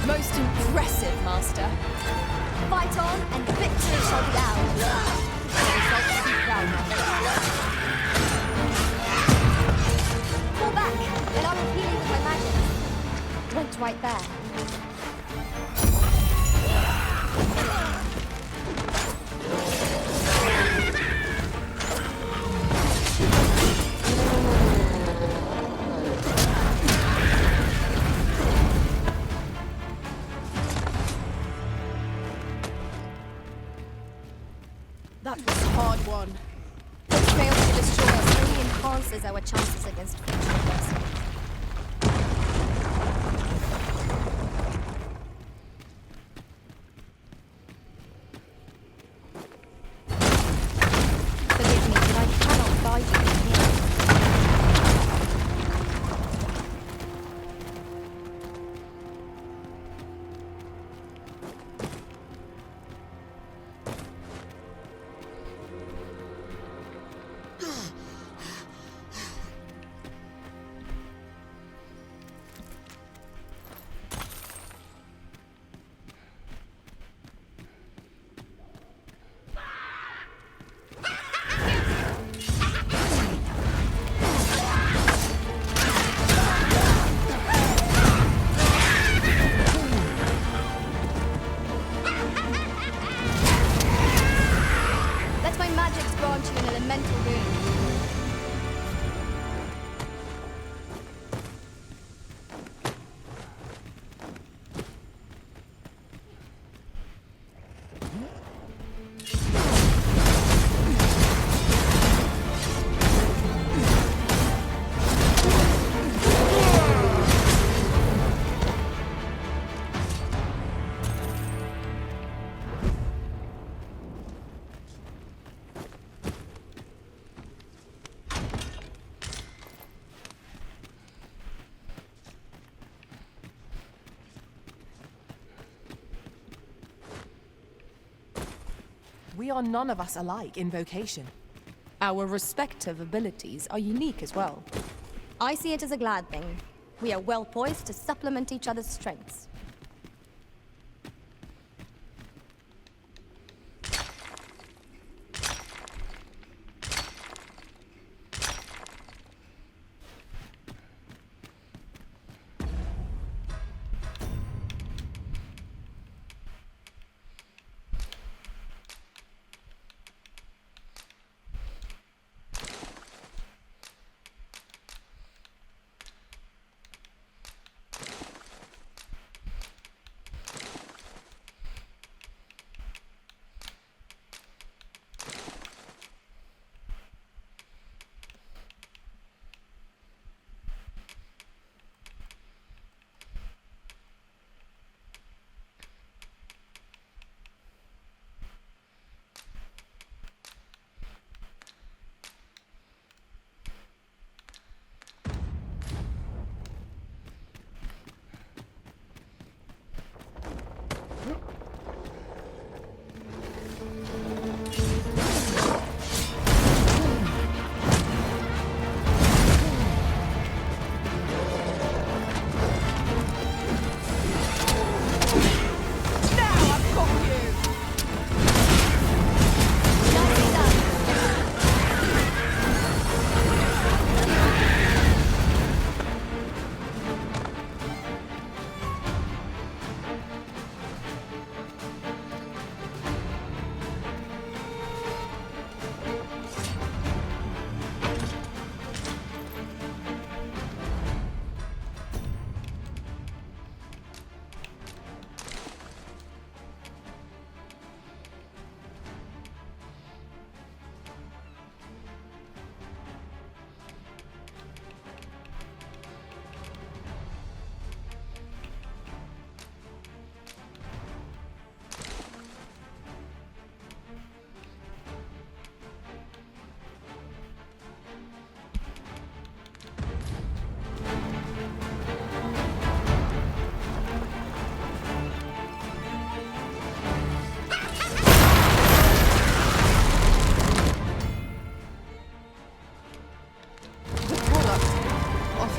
Most impressive, Master. Fight on, and victory shall be ours. The results be proud of. Fall back, and I will heal you with my magic. right there. That was a hard one. Failure to destroy us only enhances our chances against future adversity. Forgive me, but I cannot guide you from here. Let my magics grant you an elemental boon. We are none of us alike in vocation. Our respective abilities are unique as well. I see it as a glad thing. We are well poised to supplement each other's strengths.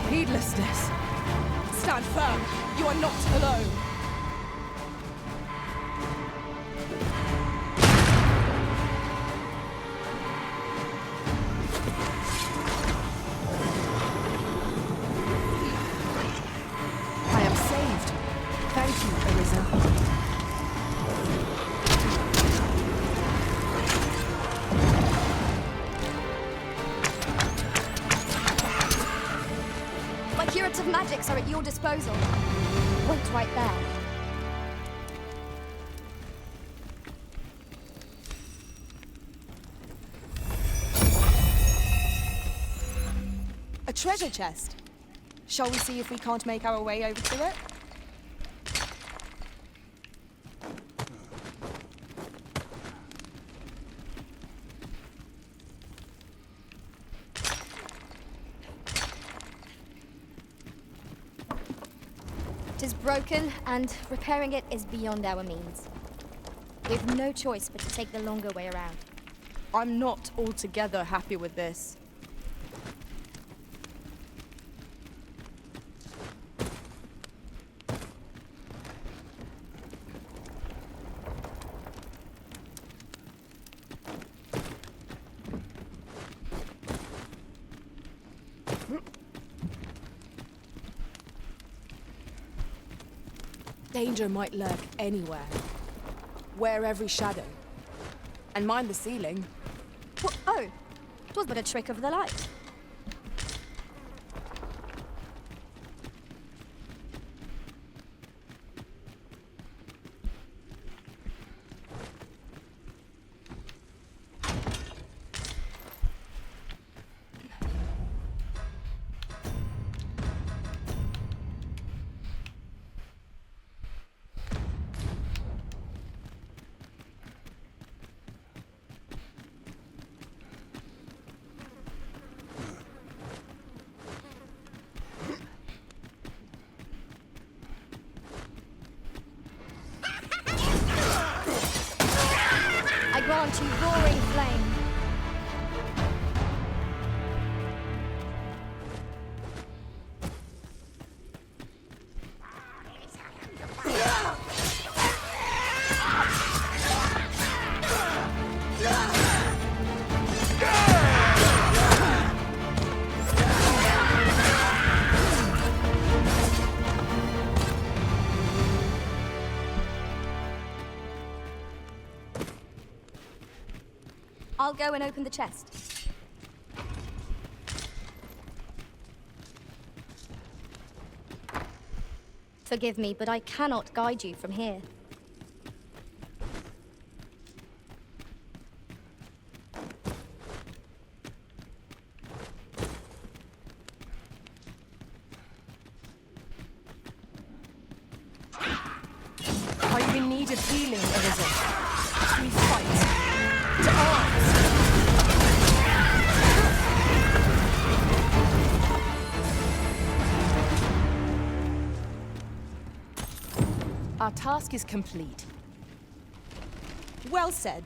Heedlessness. Stand firm. You are not alone. I am saved. Thank you, Arisen. My curative magics are at your disposal. Wait right there. A treasure chest. Shall we see if we can't make our way over to it? It is broken, and repairing it is beyond our means. We've no choice but to take the longer way around. I'm not altogether happy with this. Danger might lurk anywhere. Wear every shadow. And mind the ceiling. Oh, it was but a trick of the light. I grant you roaring flame. I'll go and open the chest. Forgive me, but I cannot guide you from here. Are you in need of healing, Arisen? Should we fight? To arms! Our task is complete. Well said.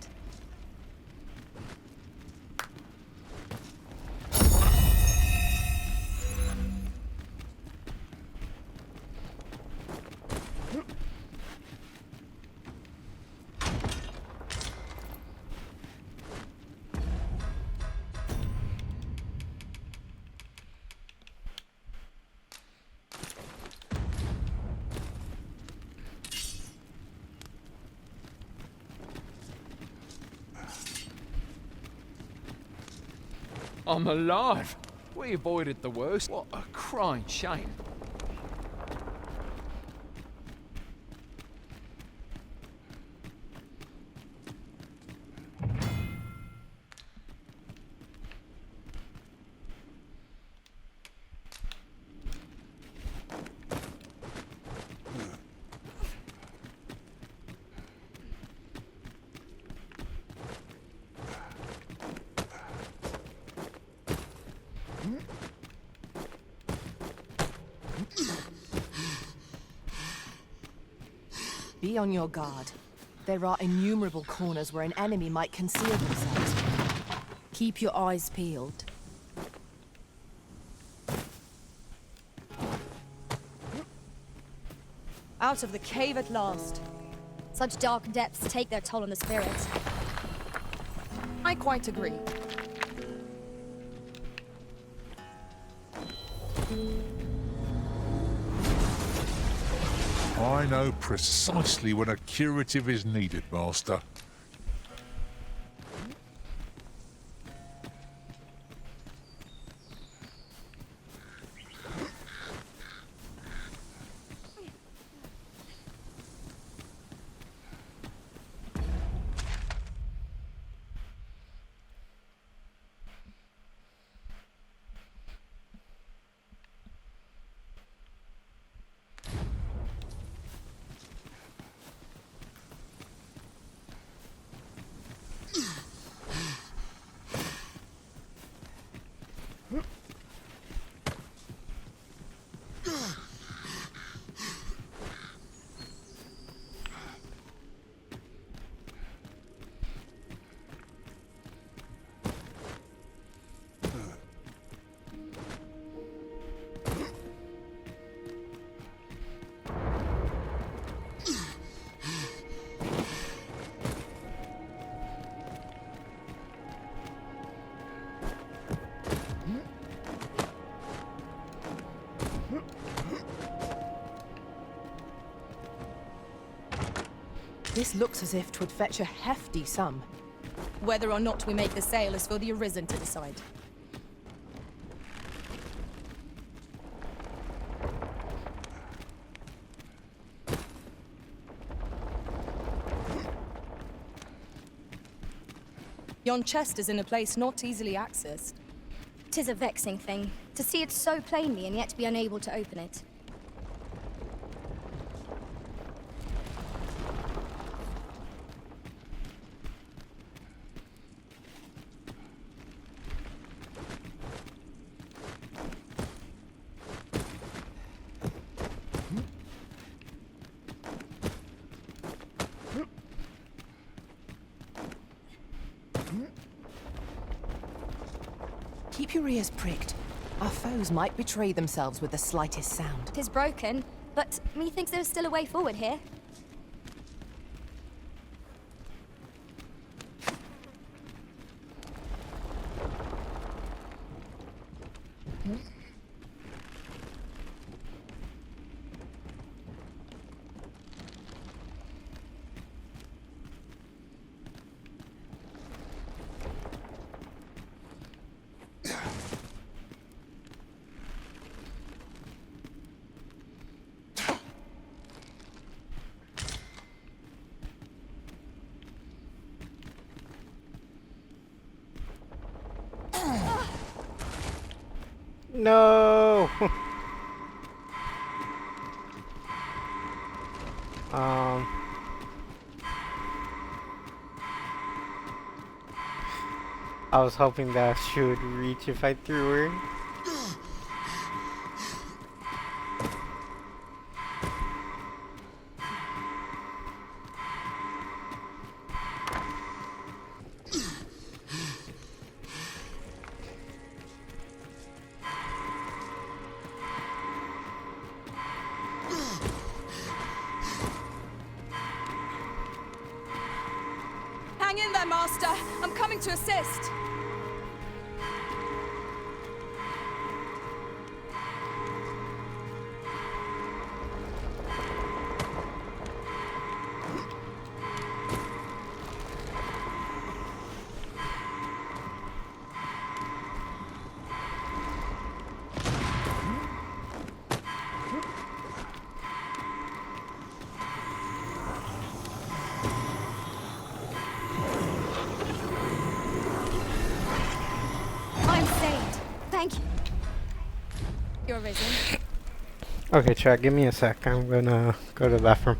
I'm alive! We avoided the worst. What a crying shame. Be on your guard. There are innumerable corners where an enemy might conceal themselves. Keep your eyes peeled. Out of the cave at last. Such dark depths take their toll on the spirit. I quite agree. I know precisely when a curative is needed, Master. This looks as if 'twould fetch a hefty sum. Whether or not we make the sale is for the Arisen to decide. Yon chest is in a place not easily accessed. 'Tis a vexing thing, to see it so plainly and yet be unable to open it. Keep your ears pricked. Our foes might betray themselves with the slightest sound. 'Tis broken, but methinks there is still a way forward here. No! I was hoping that she would reach if I threw her. Hang in there, Master. I'm coming to assist. I'm saved. Thank you. You're Arisen. Okay, chat, give me a sec. I'm gonna go to the bathroom.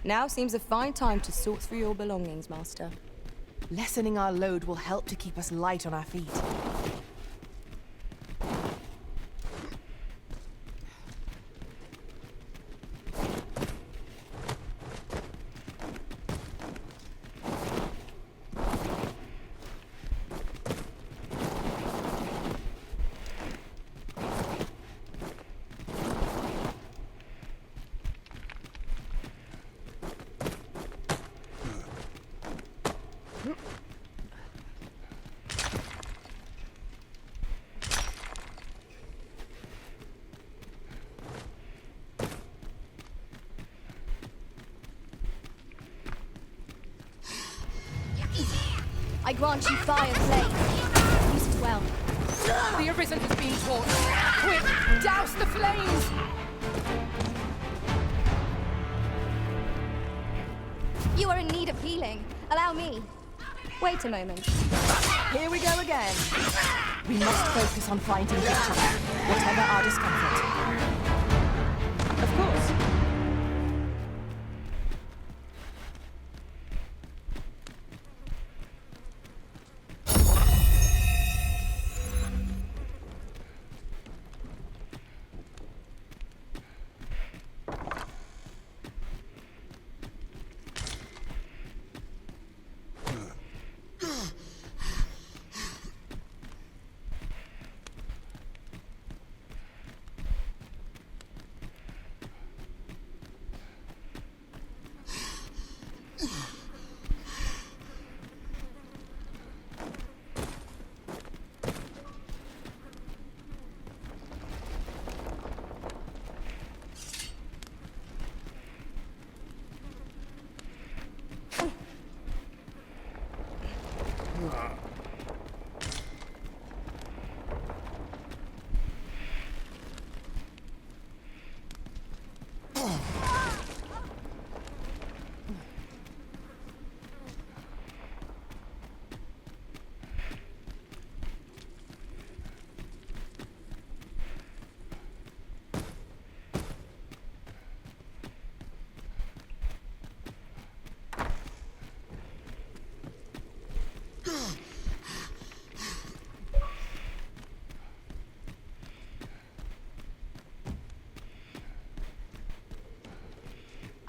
Now seems a fine time to sort through your belongings, Master. Lessening our load will help to keep us light on our feet. I grant you fire flame. Use it well. The Arisen has been torched. Quick, douse the flames! You are in need of healing. Allow me. Wait a moment. Here we go again. We must focus on finding victory, whatever our discomfort. Of course.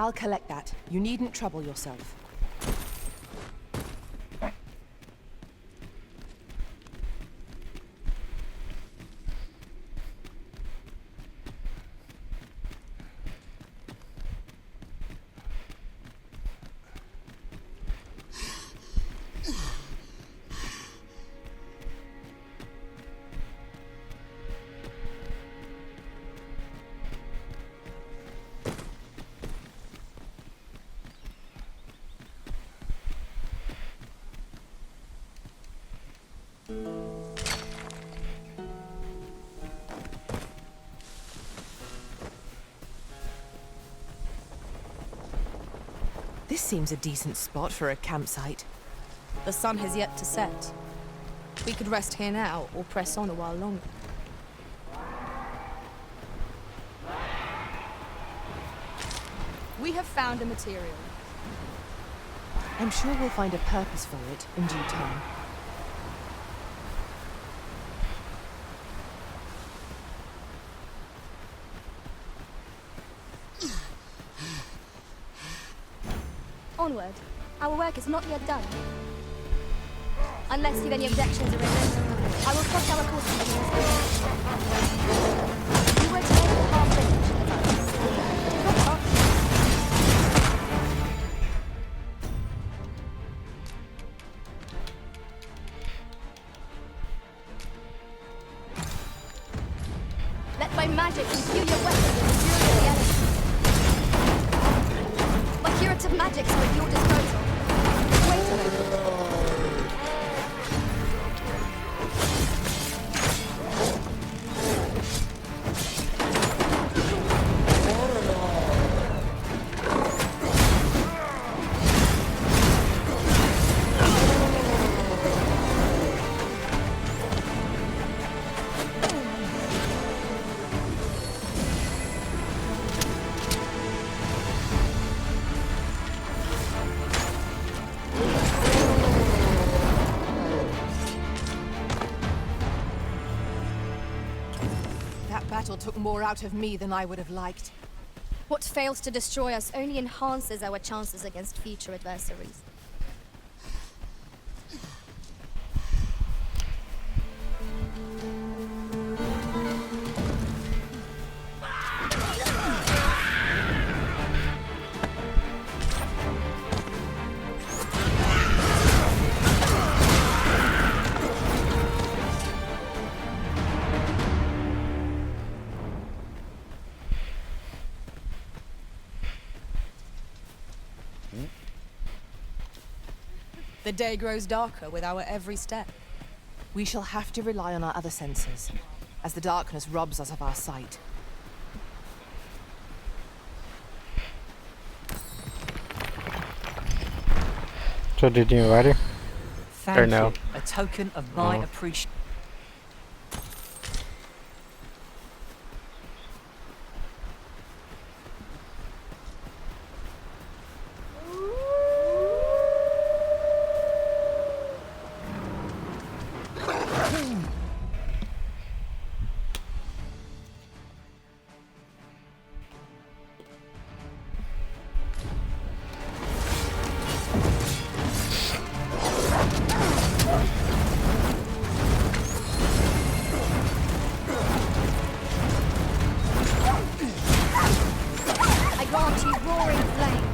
I'll collect that. You needn't trouble yourself. This seems a decent spot for a campsite. The sun has yet to set. We could rest here now, or press on a while longer. We have found a material. I'm sure we'll find a purpose for it in due time. Onward. Our work is not yet done. Unless you've any objections, Arisen, I will plot our course from the You were to make the half village. Let my magic imbue your weapons with the fury of the elements. My curative magics are at your disposal. Wait a moment. took more out of me than I would have liked. What fails to destroy us only enhances our chances against future adversaries. The day grows darker with our every step. We shall have to rely on our other senses, as the darkness robs us of our sight. So did you invite her? Thank Or no? you. A token of my Oh. appreciation. I grant you roaring flame.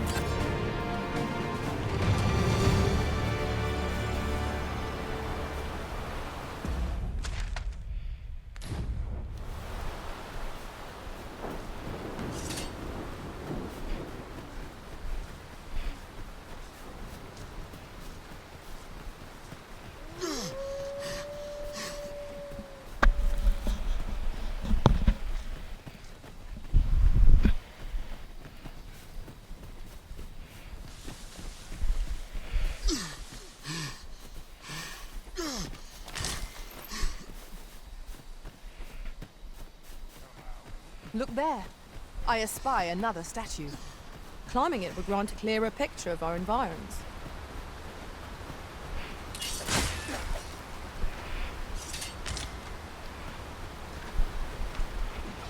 Look there. I espy another statue. Climbing it would grant a clearer picture of our environs.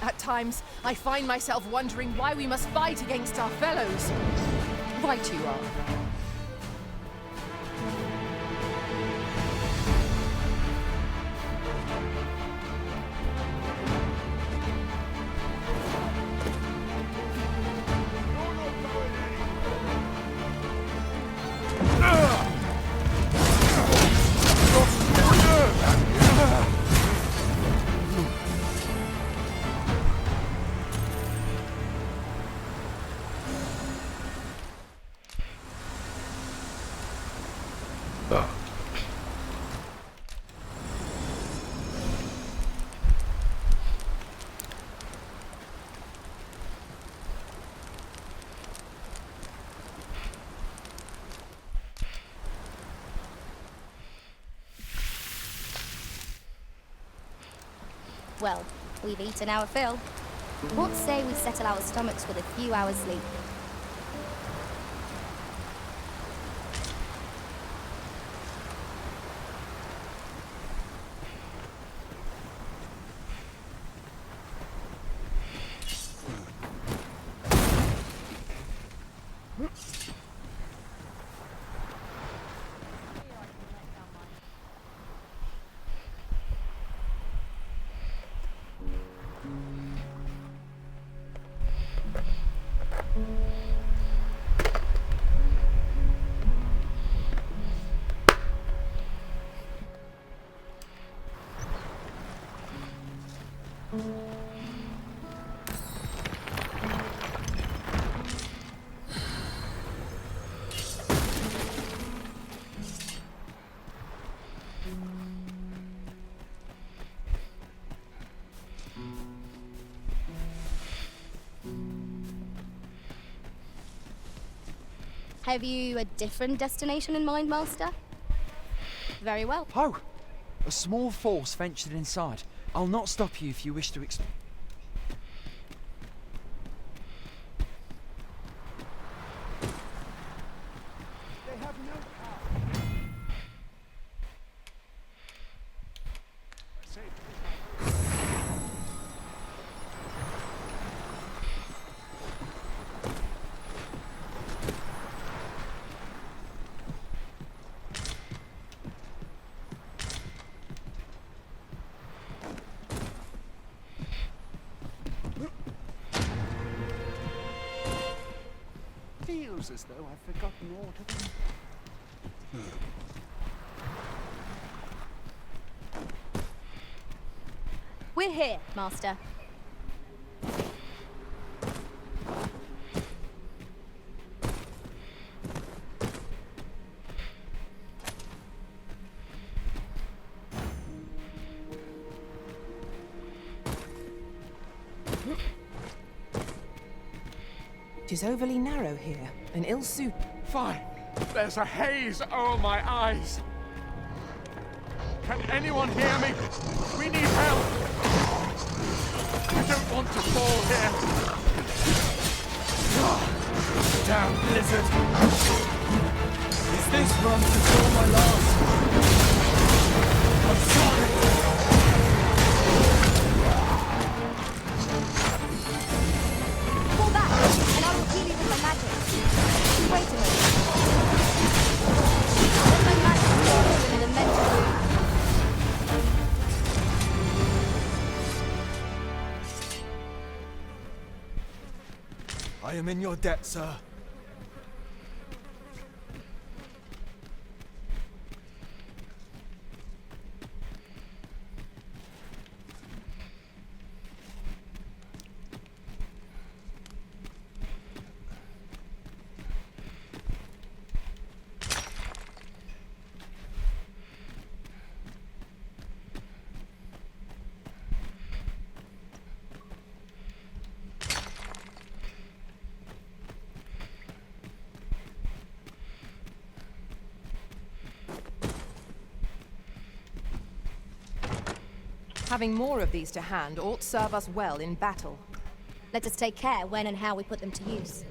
At times, I find myself wondering why we must fight against our fellows. Right you are. Well, we've eaten our fill. What say we settle our stomachs with a few hours sleep? Have you a different destination in mind, Master? Very well. Ho! A small force ventured inside. I'll not stop you if you wish to feels as though I've forgotten aught of them. We're here, Master. Tis overly narrow here, and ill-suited. Fine. There's a haze over my eyes. Can anyone hear me? We need help. I don't want to fall here. Damn blizzard. Is this run before my last? I'm sorry. Pull back, and I will heal you with my magic. Wait a minute. Let my magic heal you in an immense wound. I am in your debt, sir. Having more of these to hand ought serve us well in battle. Let us take care when and how we put them to use.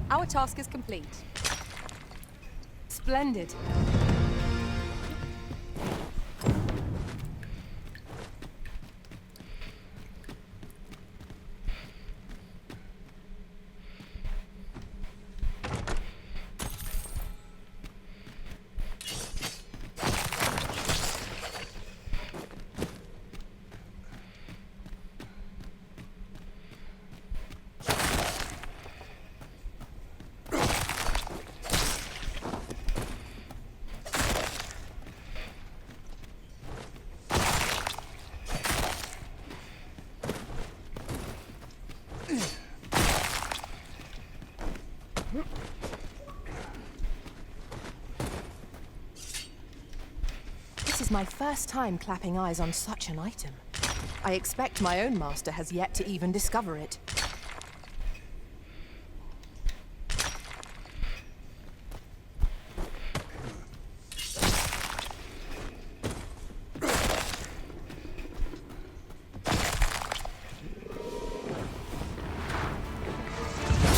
Our task is complete. Splendid. This is my first time clapping eyes on such an item. I expect my own master has yet to even discover it.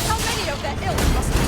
How many of their ilk must we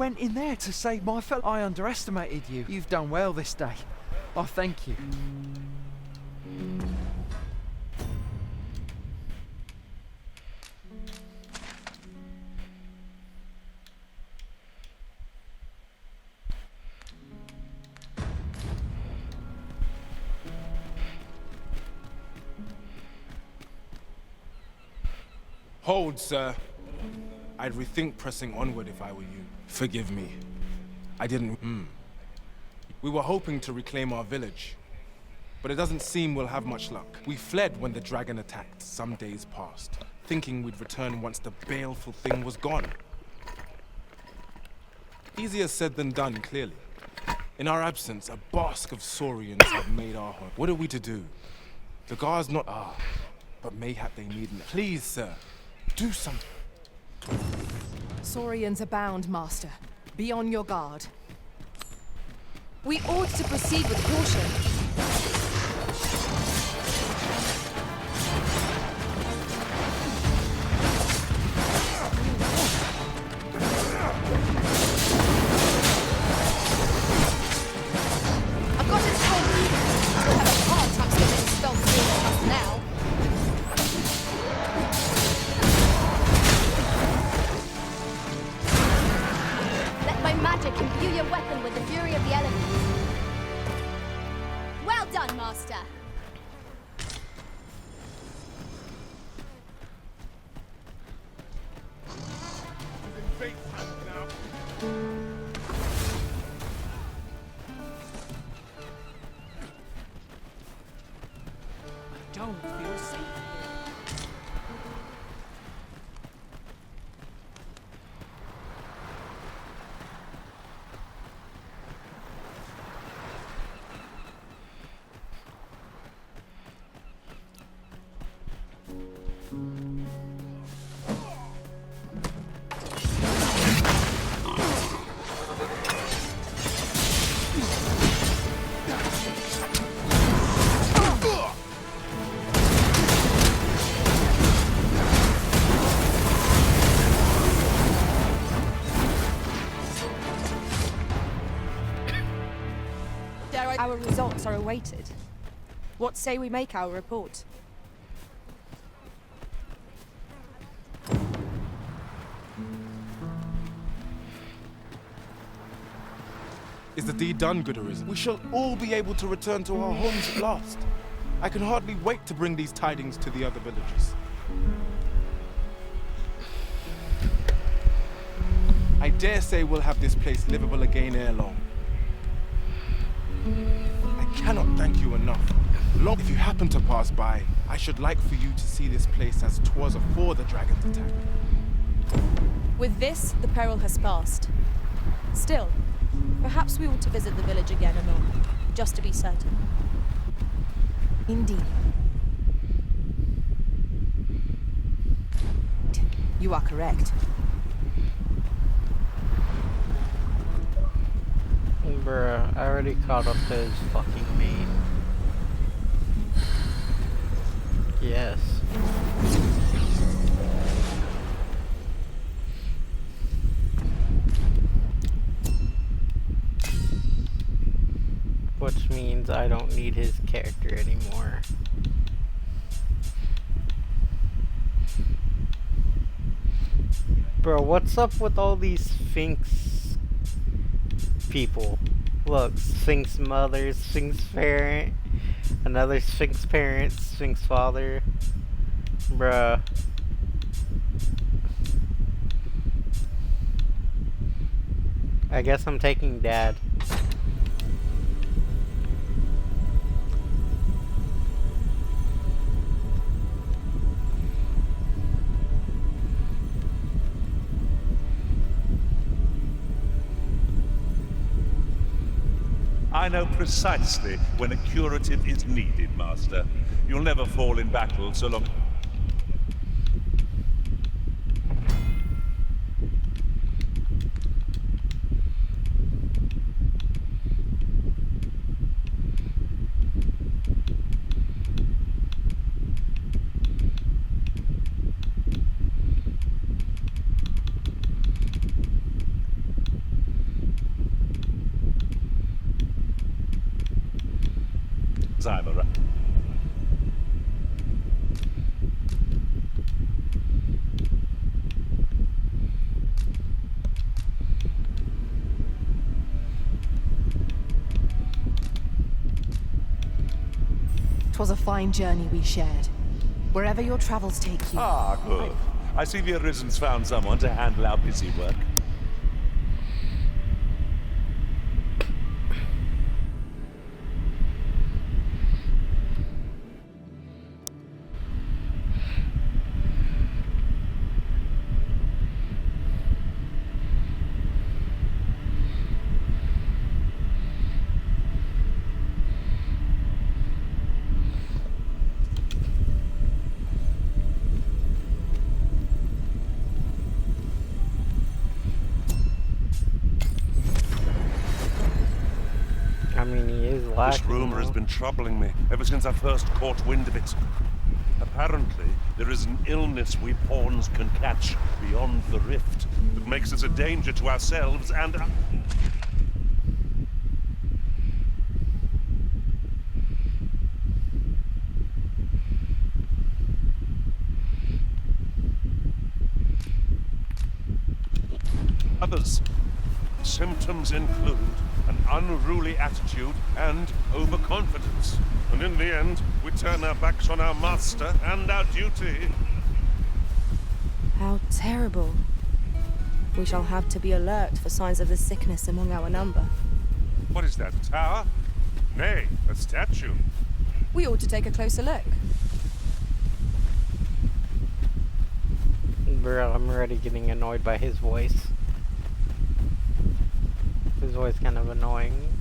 went in there to save my fellow. I underestimated you. You've done well this day. I thank you. Hold, sir. I'd rethink pressing onward if I were you. Forgive me. I didn't... We were hoping to reclaim our village, but it doesn't seem we'll have much luck. We fled when the dragon attacked some days past, thinking we'd return once the baleful thing was gone. Easier said than done, clearly. In our absence, a bask of Saurians have made our home. What are we to do? The guards not... but mayhap they needn't. Please, sir, do something. Saurians abound, Master. Be on your guard. We ought to proceed with caution. I've got its hold. We'll have a hard time getting stealth through us now. Let my magic imbue your weapon with the fury of the elements. Well done, Master. Don't feel safe. Our results are awaited. What say we make our report? Is the deed done, good arisen? We shall all be able to return to our homes at last. I can hardly wait to bring these tidings to the other villagers. I dare say we'll have this place livable again ere long. I cannot thank you enough. If you happen to pass by, I should like for you to see this place as 'twas afore the dragon's attack. With this, the peril has passed. Still, perhaps we ought to visit the village again anon, just to be certain. Indeed. You are correct. Bruh, I already caught up to his fucking mate. Yes. Which means I don't need his character anymore. Bro, what's up with all these Sphinx people? Look, Sphinx mother, Sphinx parent, another Sphinx parent, Sphinx father. Bruh. I guess I'm taking dad. I know precisely when a curative is needed, Master. You'll never fall in battle so long... seems I'm around. 'Twas a fine journey we shared. Wherever your travels take you. Ah, good. I see the Arisen's found someone to handle our busy work. I mean, he is lacking. This rumor has been troubling me ever since I first caught wind of it. Apparently, there is an illness we pawns can catch beyond the rift that makes us a danger to ourselves and... others. Symptoms include an unruly attitude and overconfidence. And in the end, we turn our backs on our master and our duty. How terrible. We shall have to be alert for signs of the sickness among our number. What is that, a tower? Nay, a statue. We ought to take a closer look. Bro, I'm already getting annoyed by his voice. His voice kind of annoying.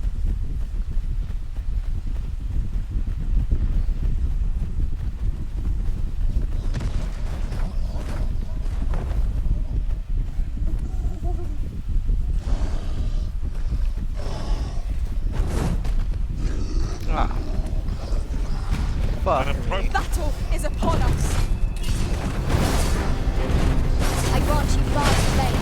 Ah. Fuck. Battle is upon us. I grant you large flame.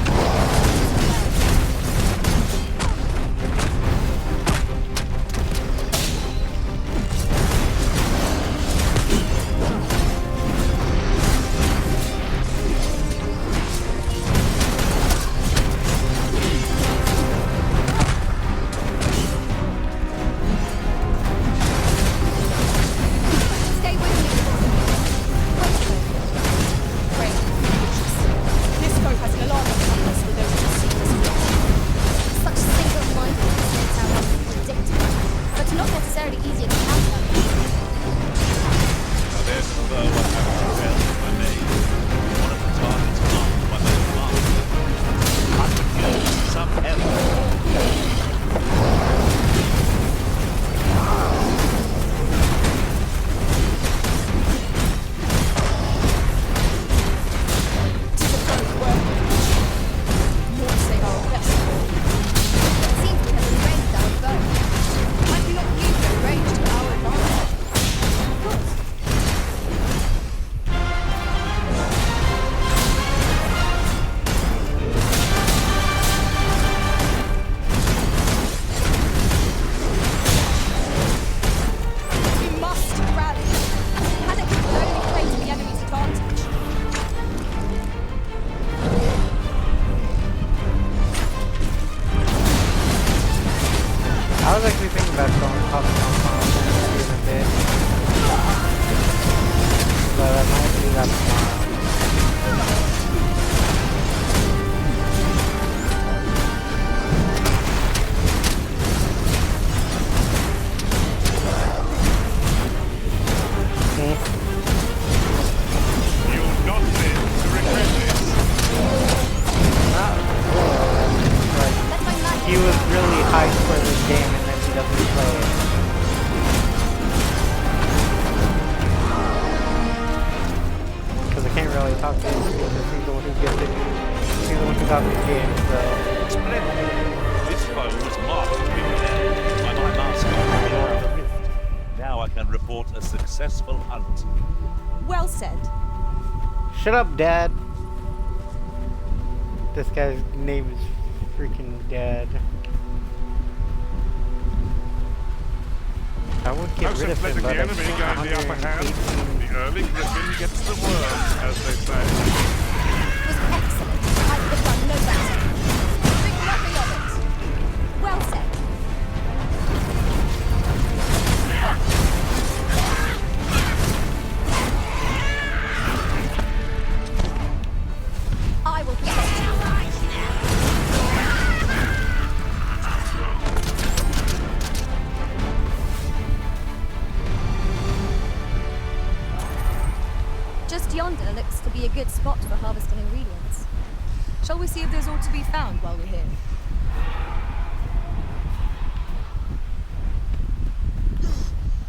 I was actually thinking about going pop in a bit. But I might do that tomorrow. You'll not live to regret this. Like, he was really hyped for this game and then he doesn't play it. Because I can't really talk to him because he's the one who gets it. He's the one who got the game, so... Splendid. This phone was marked to be prepared by my master beyond the rift. Now I can report a successful hunt. Well said. Shut up, Dad. This guy's name is freaking Dad. I would get How's rid it of him, letting but the I enemy spent gain the upper hand? 118. The early griffin gets the worm, as they say. It was excellent. I could have done no better. Think nothing of it. Well said. I will protect you. Just yonder looks to be a good spot for harvesting ingredients. Shall we see if there's aught to be found while we're here?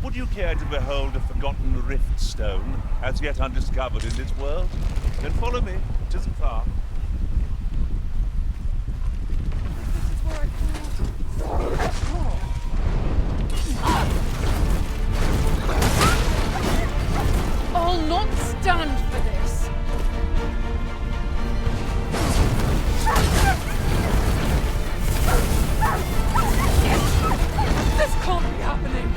Would you care to behold a forgotten rift stone, as yet undiscovered in this world? Then follow me. 'Tisn't far. I'll not stand for this. This can't be happening.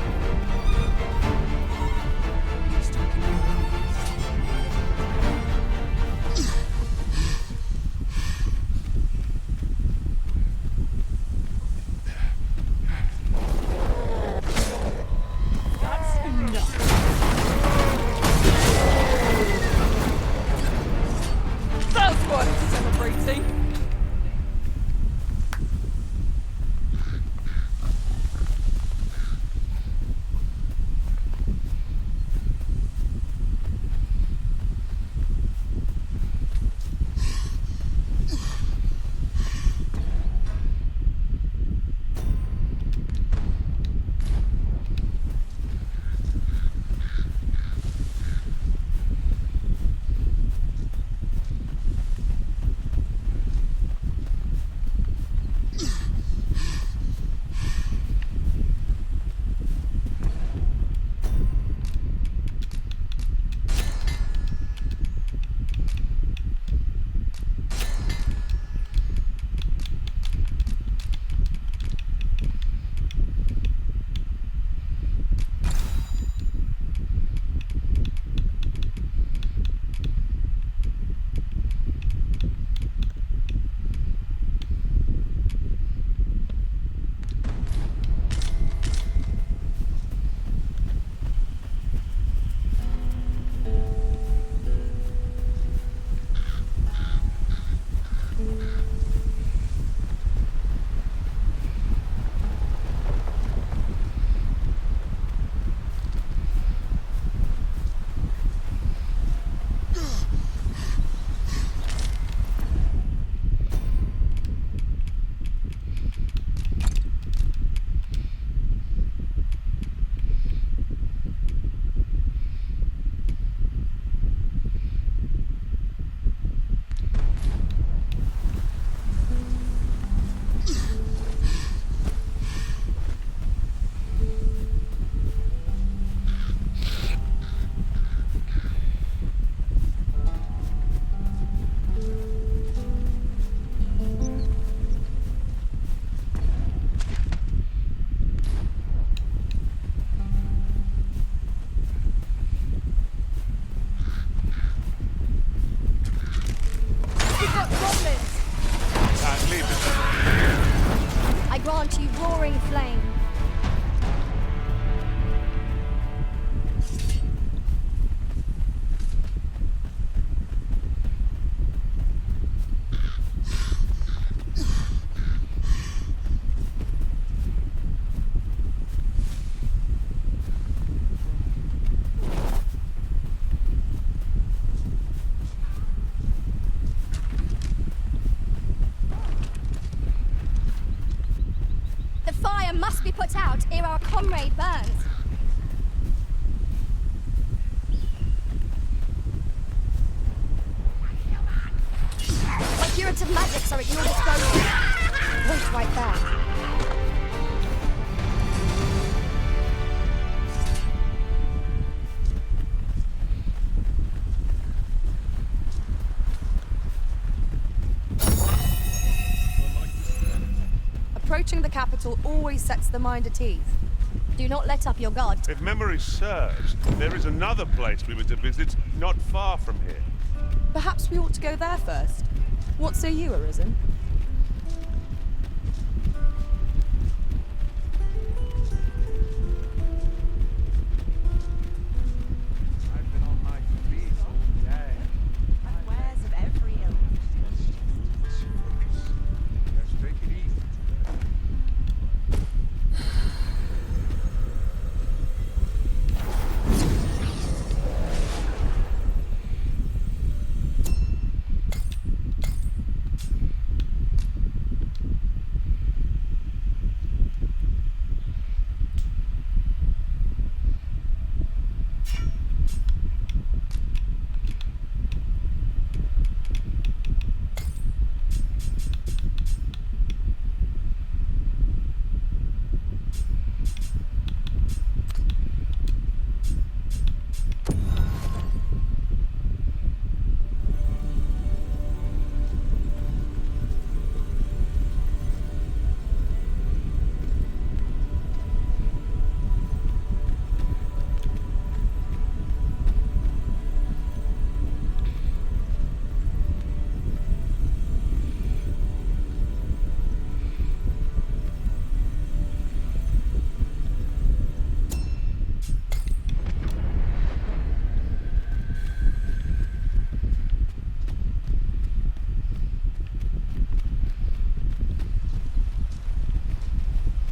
That's enough. That's worth celebrating. We've got goblins. Leave it. I grant you roaring flame. The fire must be put out ere our comrade burns. My curative magics are at your disposal. Wait right there. Approaching the capital always sets the mind at ease. Do not let up your guard. If memory serves, there is another place we were to visit not far from here. Perhaps we ought to go there first. What say you, Arisen?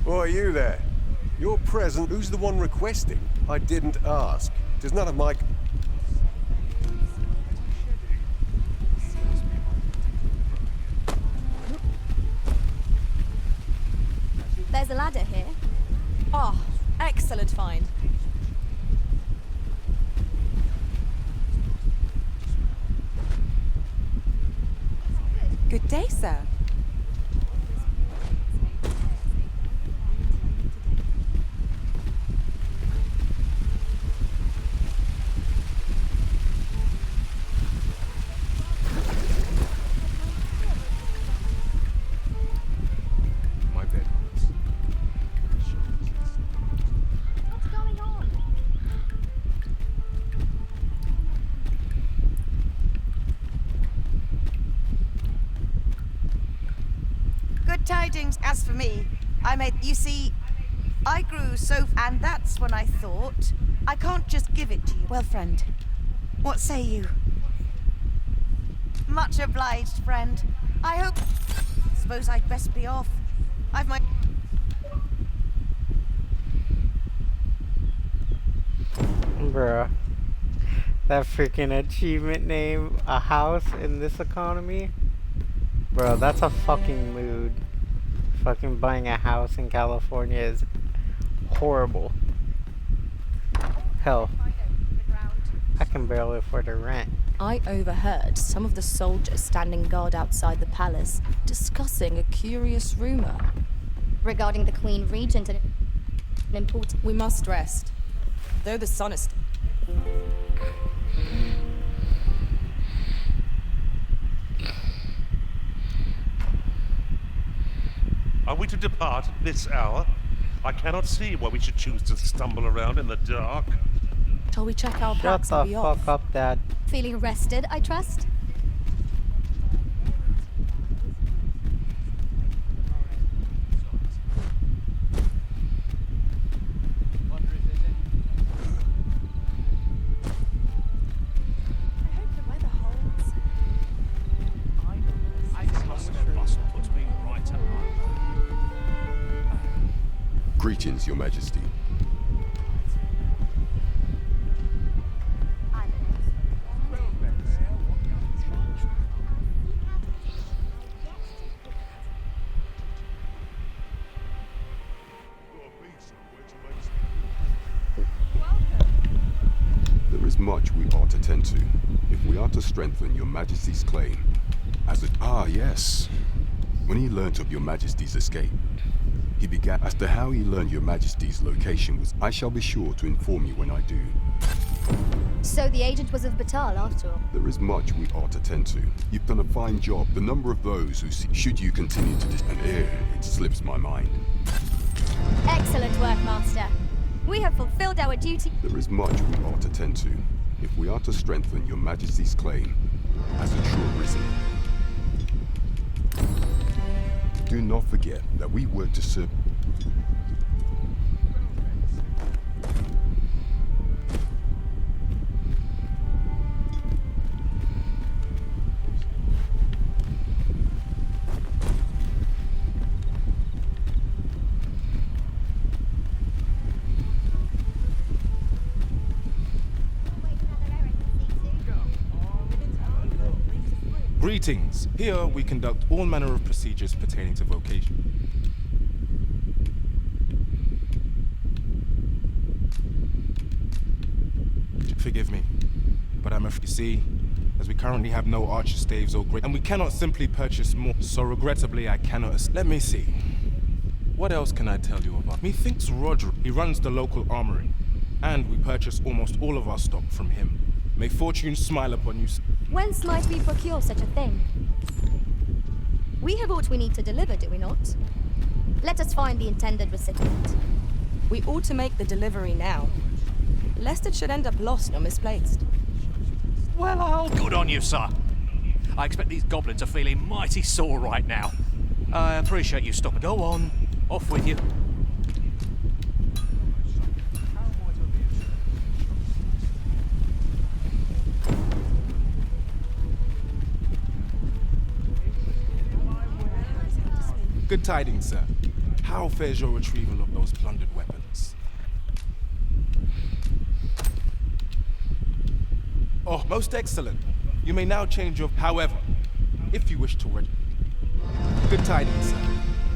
Oh, are you there? You're present. Who's the one requesting? I didn't ask. There's none of my... There's a ladder here. Ah, excellent find. Good day, sir. Tidings. As for me, you see, I grew so, and that's when I thought, I can't just give it to you. Well, friend, what say you? Much obliged, friend. I hope... Suppose I'd best be off. I've my... Bruh. That freaking achievement name, a house in this economy? Bro, that's a fucking mood. Fucking buying a house in California is horrible. Hell, I can barely afford the rent. I overheard some of the soldiers standing guard outside the palace discussing a curious rumor. Regarding the Queen Regent and an important... We must rest. Though the sun is... Are we to depart at this hour? I cannot see why we should choose to stumble around in the dark. Shall we check our Shut packs the and be off? fuck up, Dad. Feeling rested, I trust? Greetings, Your Majesty. There is much we ought to tend to, if we are to strengthen Your Majesty's claim. Yes. When he learnt of Your Majesty's escape, he began as to how he learned Your Majesty's location was. I shall be sure to inform you when I do. So the agent was of Batal, after all. There is much we ought to tend to. You've done a fine job. The number of those who see... Should you continue to... it slips my mind. Excellent work, Master. We have fulfilled our duty. There is much we ought to tend to if we are to strengthen your majesty's claim as a true risen. Do not forget that we work to serve. Greetings. Here we conduct all manner of procedures pertaining to vocation. Forgive me, but I'm afraid, you see, as we currently have no archer staves or great, and we cannot simply purchase more, so regrettably I cannot. Let me see. What else can I tell you about? Methinks Roger, he runs the local armory, and we purchase almost all of our stock from him. May fortune smile upon you. Whence might we procure such a thing? We have aught we need to deliver, do we not? Let us find the intended recipient. We ought to make the delivery now, lest it should end up lost or misplaced. Well, good on you, sir. I expect these goblins are feeling mighty sore right now. I appreciate you stopping. Go on, off with you. Good tidings, sir. How fares your retrieval of those plundered weapons? Oh, most excellent. You may now change your... However, if you wish to... Good tidings, sir.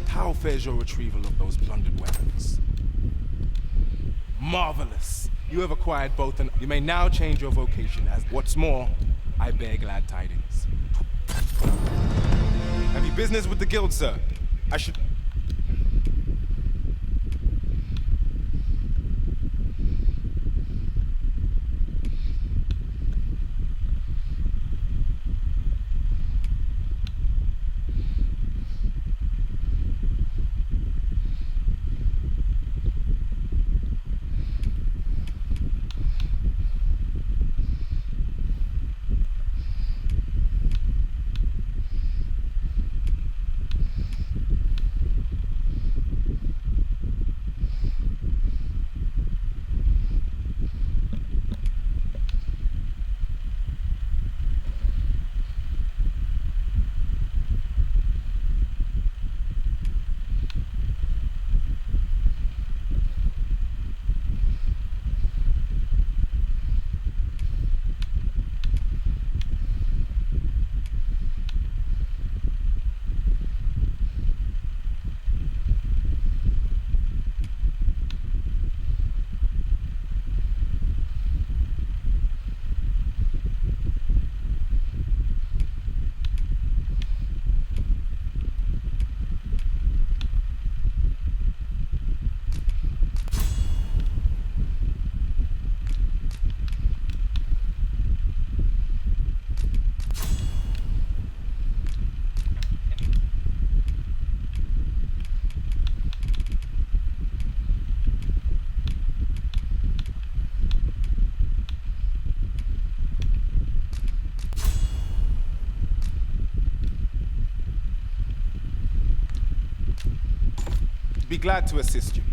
How fares your retrieval of those plundered weapons? Marvelous. You have acquired both and... You may now change your vocation as... What's more, I bear glad tidings. Have you business with the guild, sir? I should... Be glad to assist you.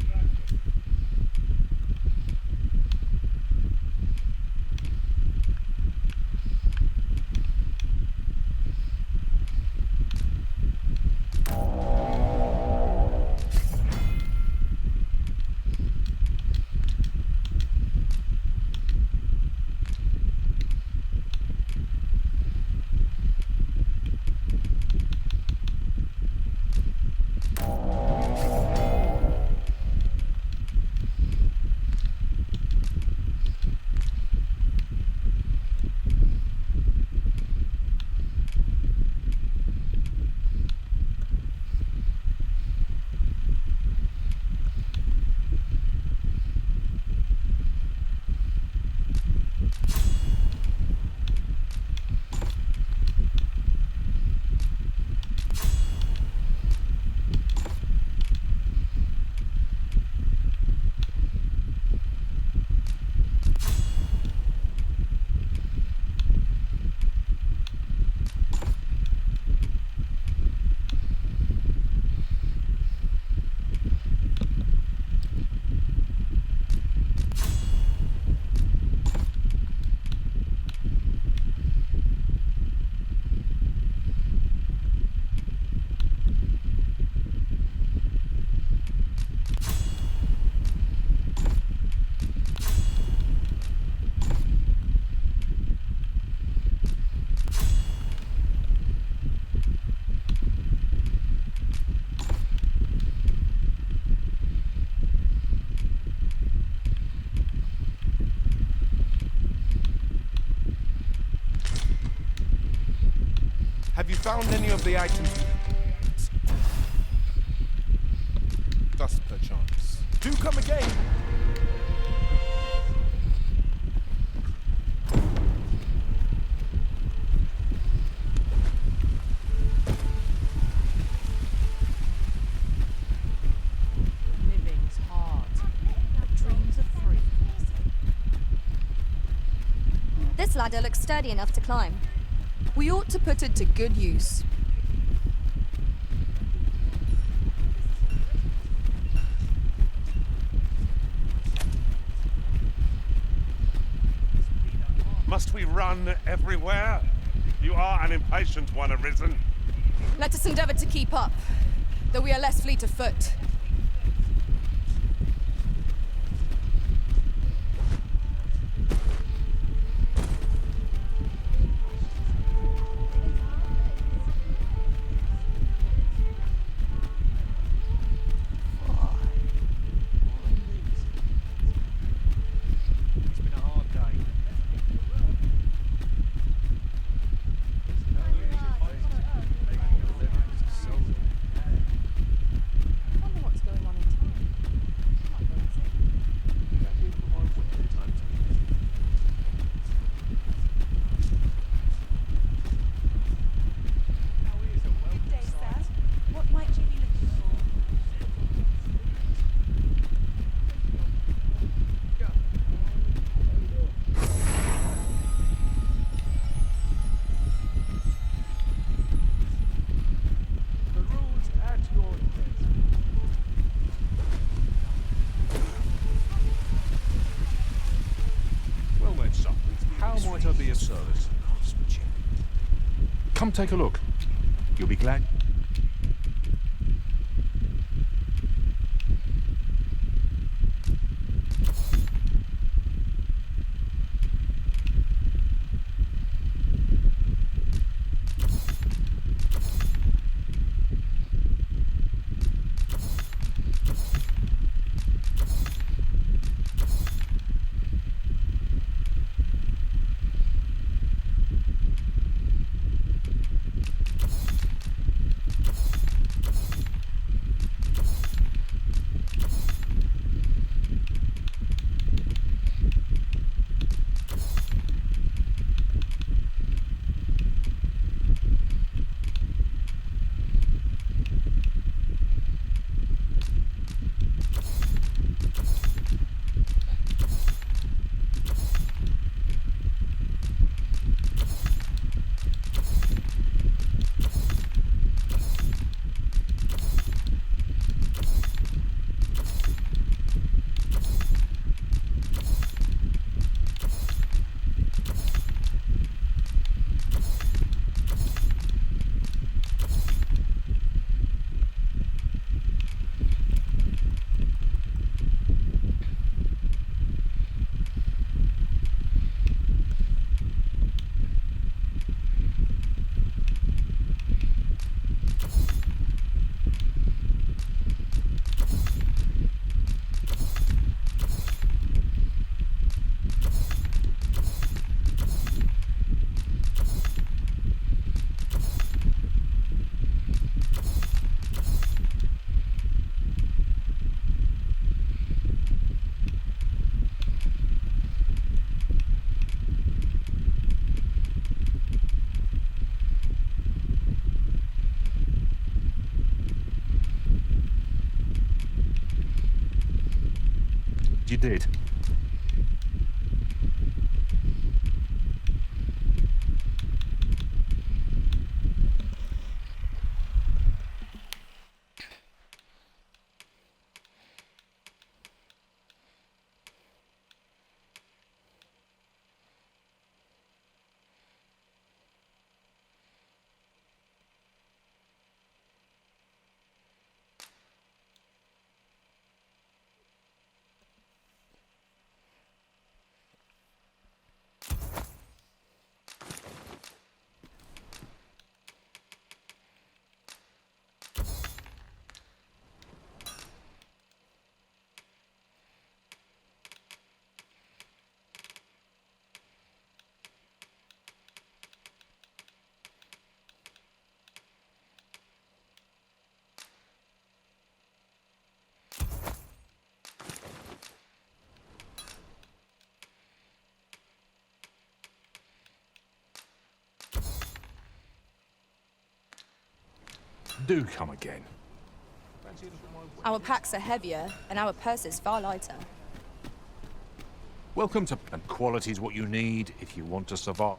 Have you found any of the items? Dust perchance. Do come again. Living's hard, but dreams are free. This ladder looks sturdy enough to climb. We ought to put it to good use. Must we run everywhere? You are an impatient one, Arisen. Let us endeavor to keep up, though we are less fleet of foot. It's been a hard day. Wonder what's going on in town. Good day, sir. What might you be looking for? The rules at your desk. Well then, son, how might I be of service? Come take a look. You'll be glad. You did. Do come again. Our packs are heavier, and our purses far lighter. Welcome to... And quality's what you need if you want to survive.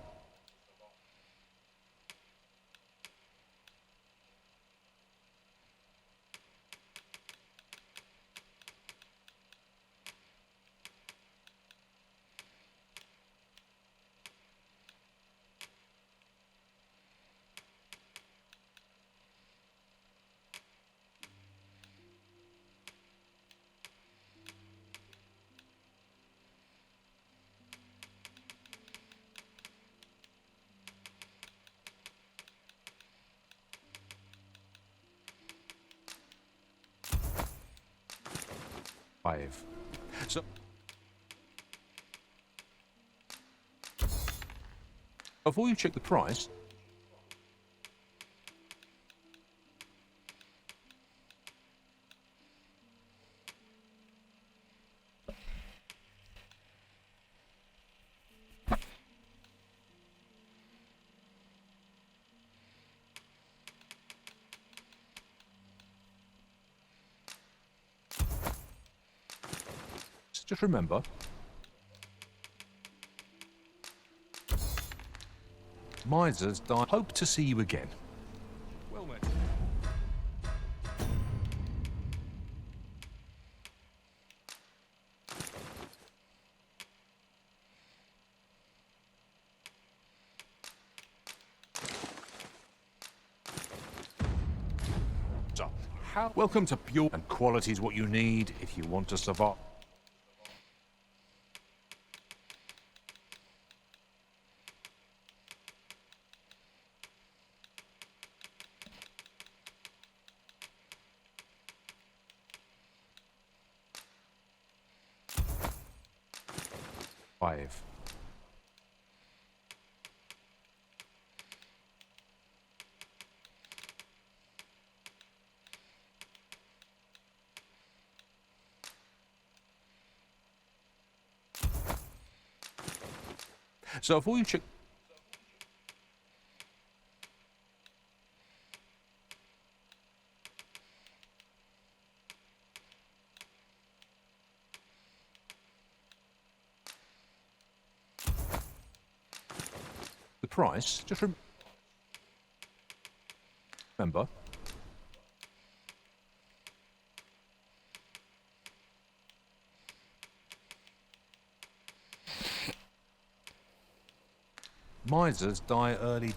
So, before you check the price, just remember, misers die. Hope to see you again. Well met. So, welcome to pure and quality is what you need if you want to survive. Five. So before you check the price, just remember misers die early.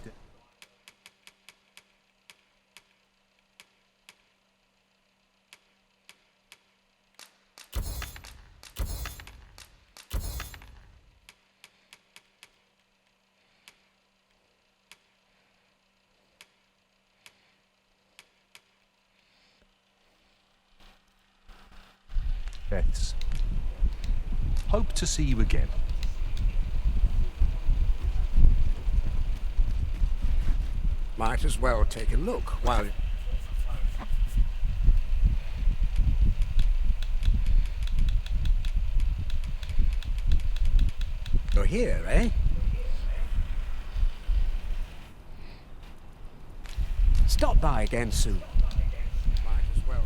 Deaths. Hope to see you again. Might as well take a look while... You're here, eh? Stop by again soon. Might as well.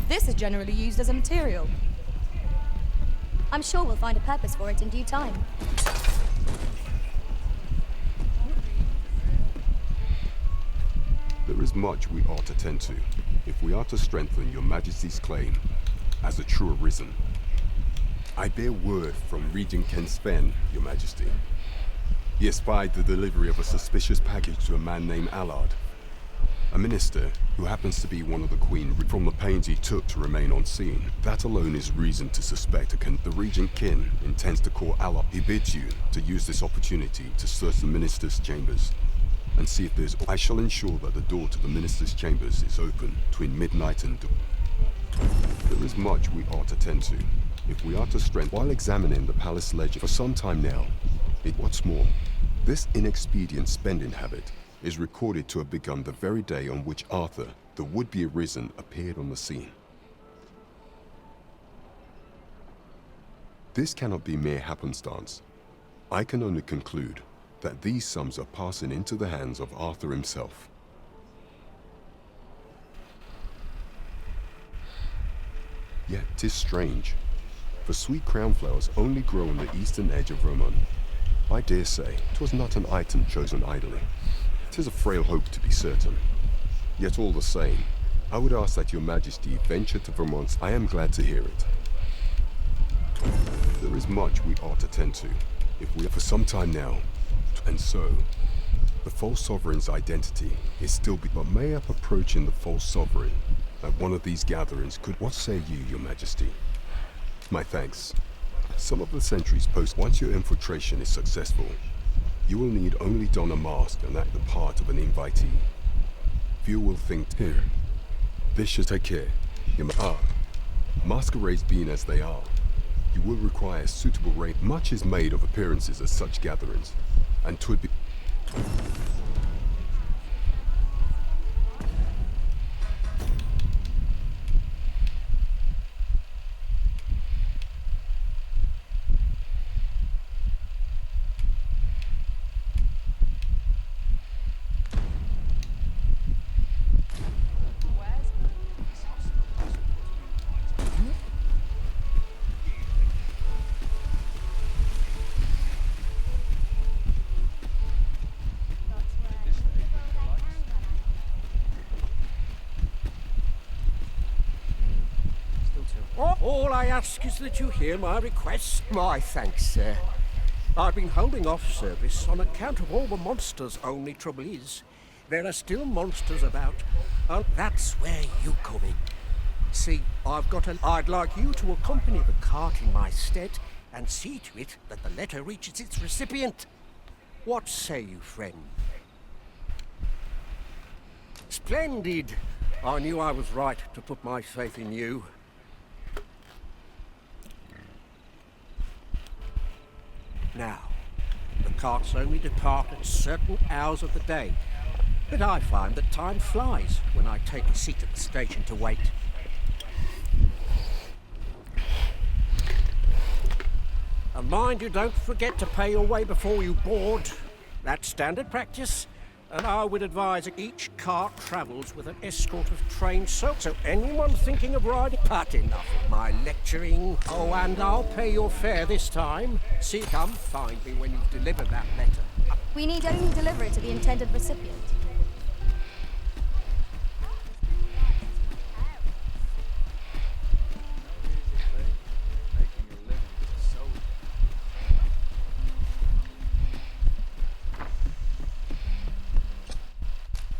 This is generally used as a material. I'm sure we'll find a purpose for it in due time. There is much we ought to tend to, if we are to strengthen your Majesty's claim as a true arisen. I bear word from Regent Ken Sven, your Majesty. He espied the delivery of a suspicious package to a man named Allard, a minister who happens to be one of the Queen from the pains he took to remain on scene. That alone is reason to suspect the Regent Kin intends to call Allard. He bids you to use this opportunity to search the minister's chambers. and see if there's... I shall ensure that the door to the minister's chambers is open between midnight and... There is much we ought to tend to, if we are to strengthen... While examining the palace ledger for some time now, what's more, this inexpedient spending habit is recorded to have begun the very day on which Arthur, the would-be arisen, appeared on the scene. This cannot be mere happenstance. I can only conclude that these sums are passing into the hands of Arthur himself. Yet 'tis strange, for sweet crownflowers only grow on the eastern edge of Vermont. I dare say 'twas not an item chosen idly. 'Tis a frail hope to be certain. Yet all the same, I would ask that your majesty venture to Vermont. I am glad to hear it. There is much we ought to tend to, if we are for some time now. And so, the false sovereign's identity is still but may up approaching the false sovereign at one of these gatherings could... What say you, your majesty? My thanks. Some of the sentries post... Once your infiltration is successful, you will need only don a mask and act the part of an invitee. Few will think... Here. This should take care. Masquerades being as they are, you will require a suitable rate. Much is made of appearances at such gatherings, and 'twould be... All I ask is that you hear my request. My thanks, sir. I've been holding off service on account of all the monsters. Only trouble is, there are still monsters about, and that's where you come in. See, I'd like you to accompany the cart in my stead and see to it that the letter reaches its recipient. What say you, friend? Splendid! I knew I was right to put my faith in you. Now, the carts only depart at certain hours of the day, but I find that time flies when I take a seat at the station to wait. And mind you don't forget to pay your way before you board. That's standard practice, and I would advise that each cart travels with an escort of trained so anyone thinking of riding... But enough of my lecturing. Oh, and I'll pay your fare this time. See, come find me when you've delivered that letter. We need only deliver it to the intended recipient.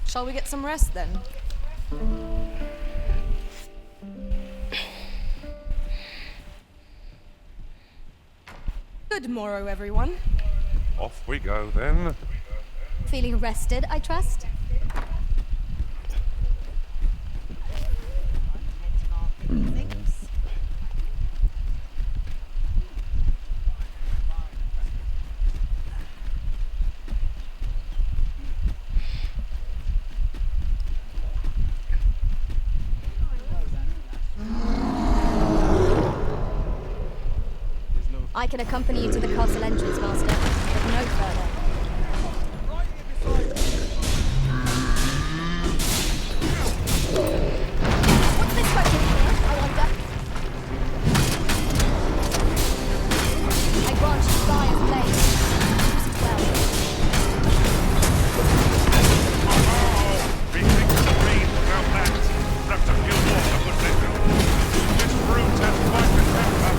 Shall we get some rest then? Good morrow, everyone. Off we go then. Feeling rested, I trust? I can accompany you to the castle entrance, Master, but no further. What's this question here, I wonder? I grant you fire's blade. Use it well. We think the rain without that. Perhaps a few water would let them. This brute has quite the temper.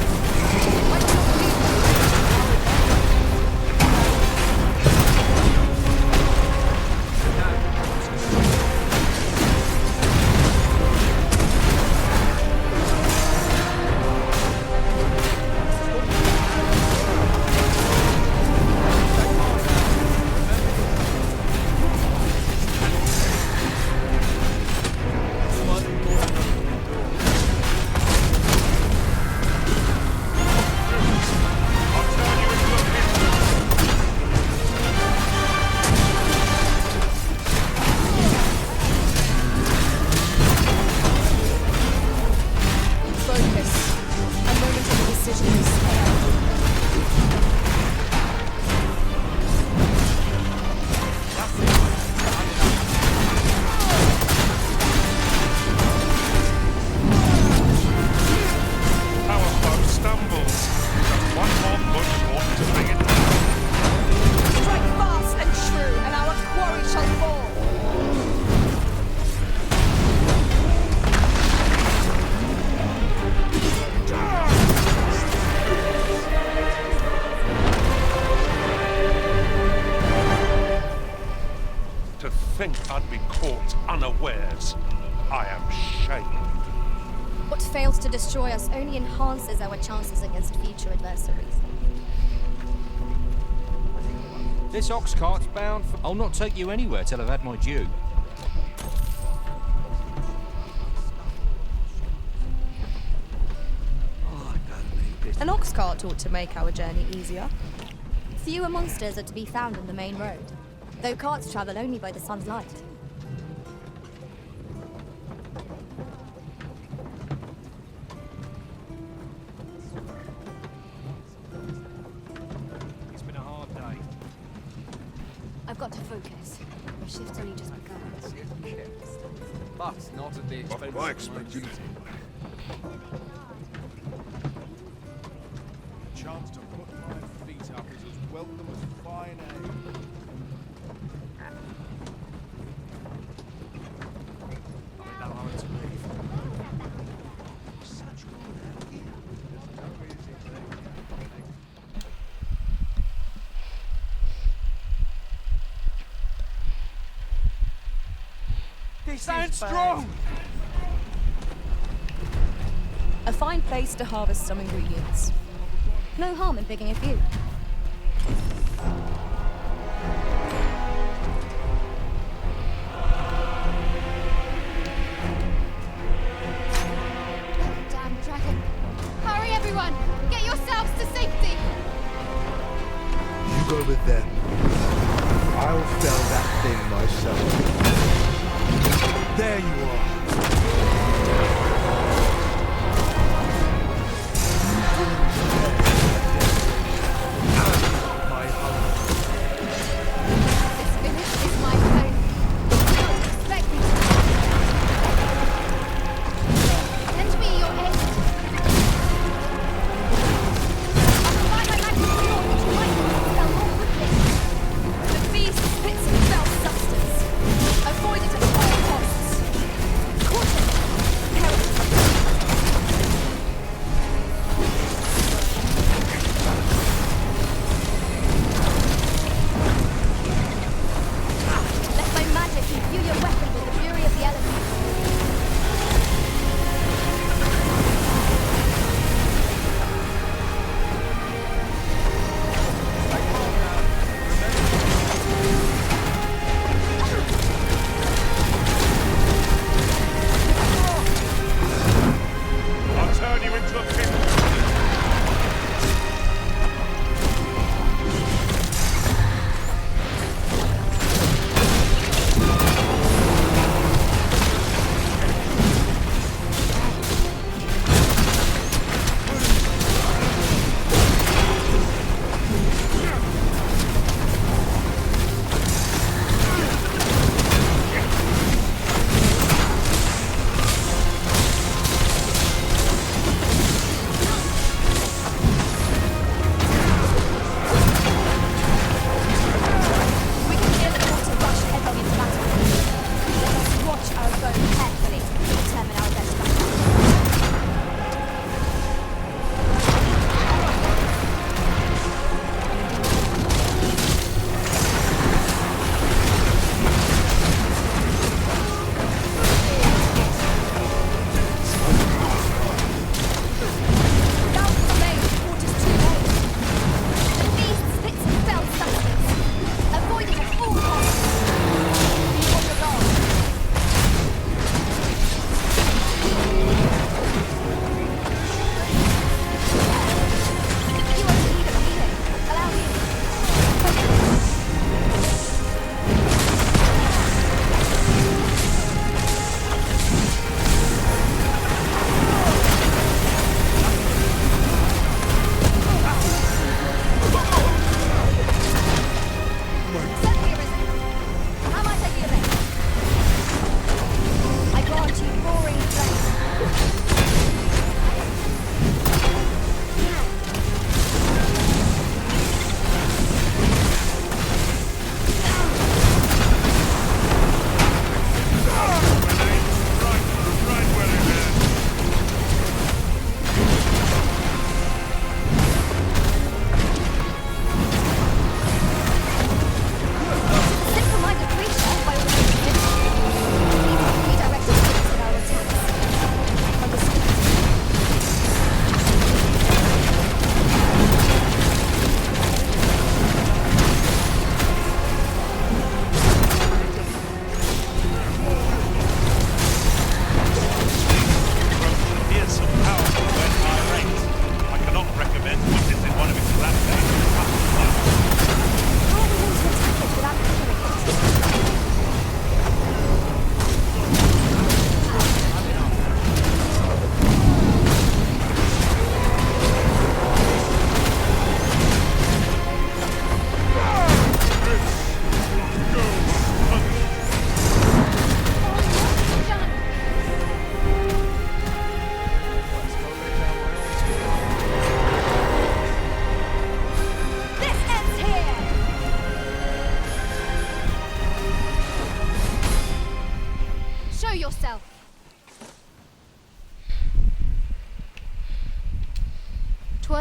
think I'd be caught unawares. I am shamed. What fails to destroy us only enhances our chances against future adversaries. This ox cart's bound for... I'll not take you anywhere till I've had my due. An ox cart ought to make our journey easier. Fewer monsters are to be found on the main road, though carts travel only by the sun's light. It's been a hard day. I've got to focus. My shift's only just begun. But not at the expense I of expected. The chance to put my feet up is as welcome as fine ale. I'm in no hurry to leave. Such good idea. Stand strong! A fine place to harvest some ingredients. No harm in picking a few. Damn dragon. Hurry, everyone! Get yourselves to safety! You go with them. I'll fell that thing myself. There you are. My home. This village is my home. You don't expect me to. Lend me your aid. I'll provide my magic cure which might sell more quickly. The beast spits and spells substance. Avoid it at all costs. Caution!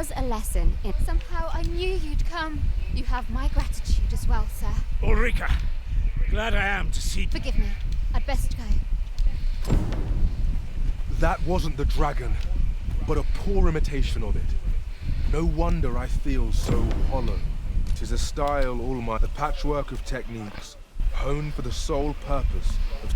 was a lesson in... Somehow I knew you'd come. You have my gratitude as well, sir. Ulrika, glad I am to see... Forgive me. I'd best go. That wasn't the dragon, but a poor imitation of it. No wonder I feel so hollow. 'Tis a style all my... the patchwork of techniques, honed for the sole purpose of...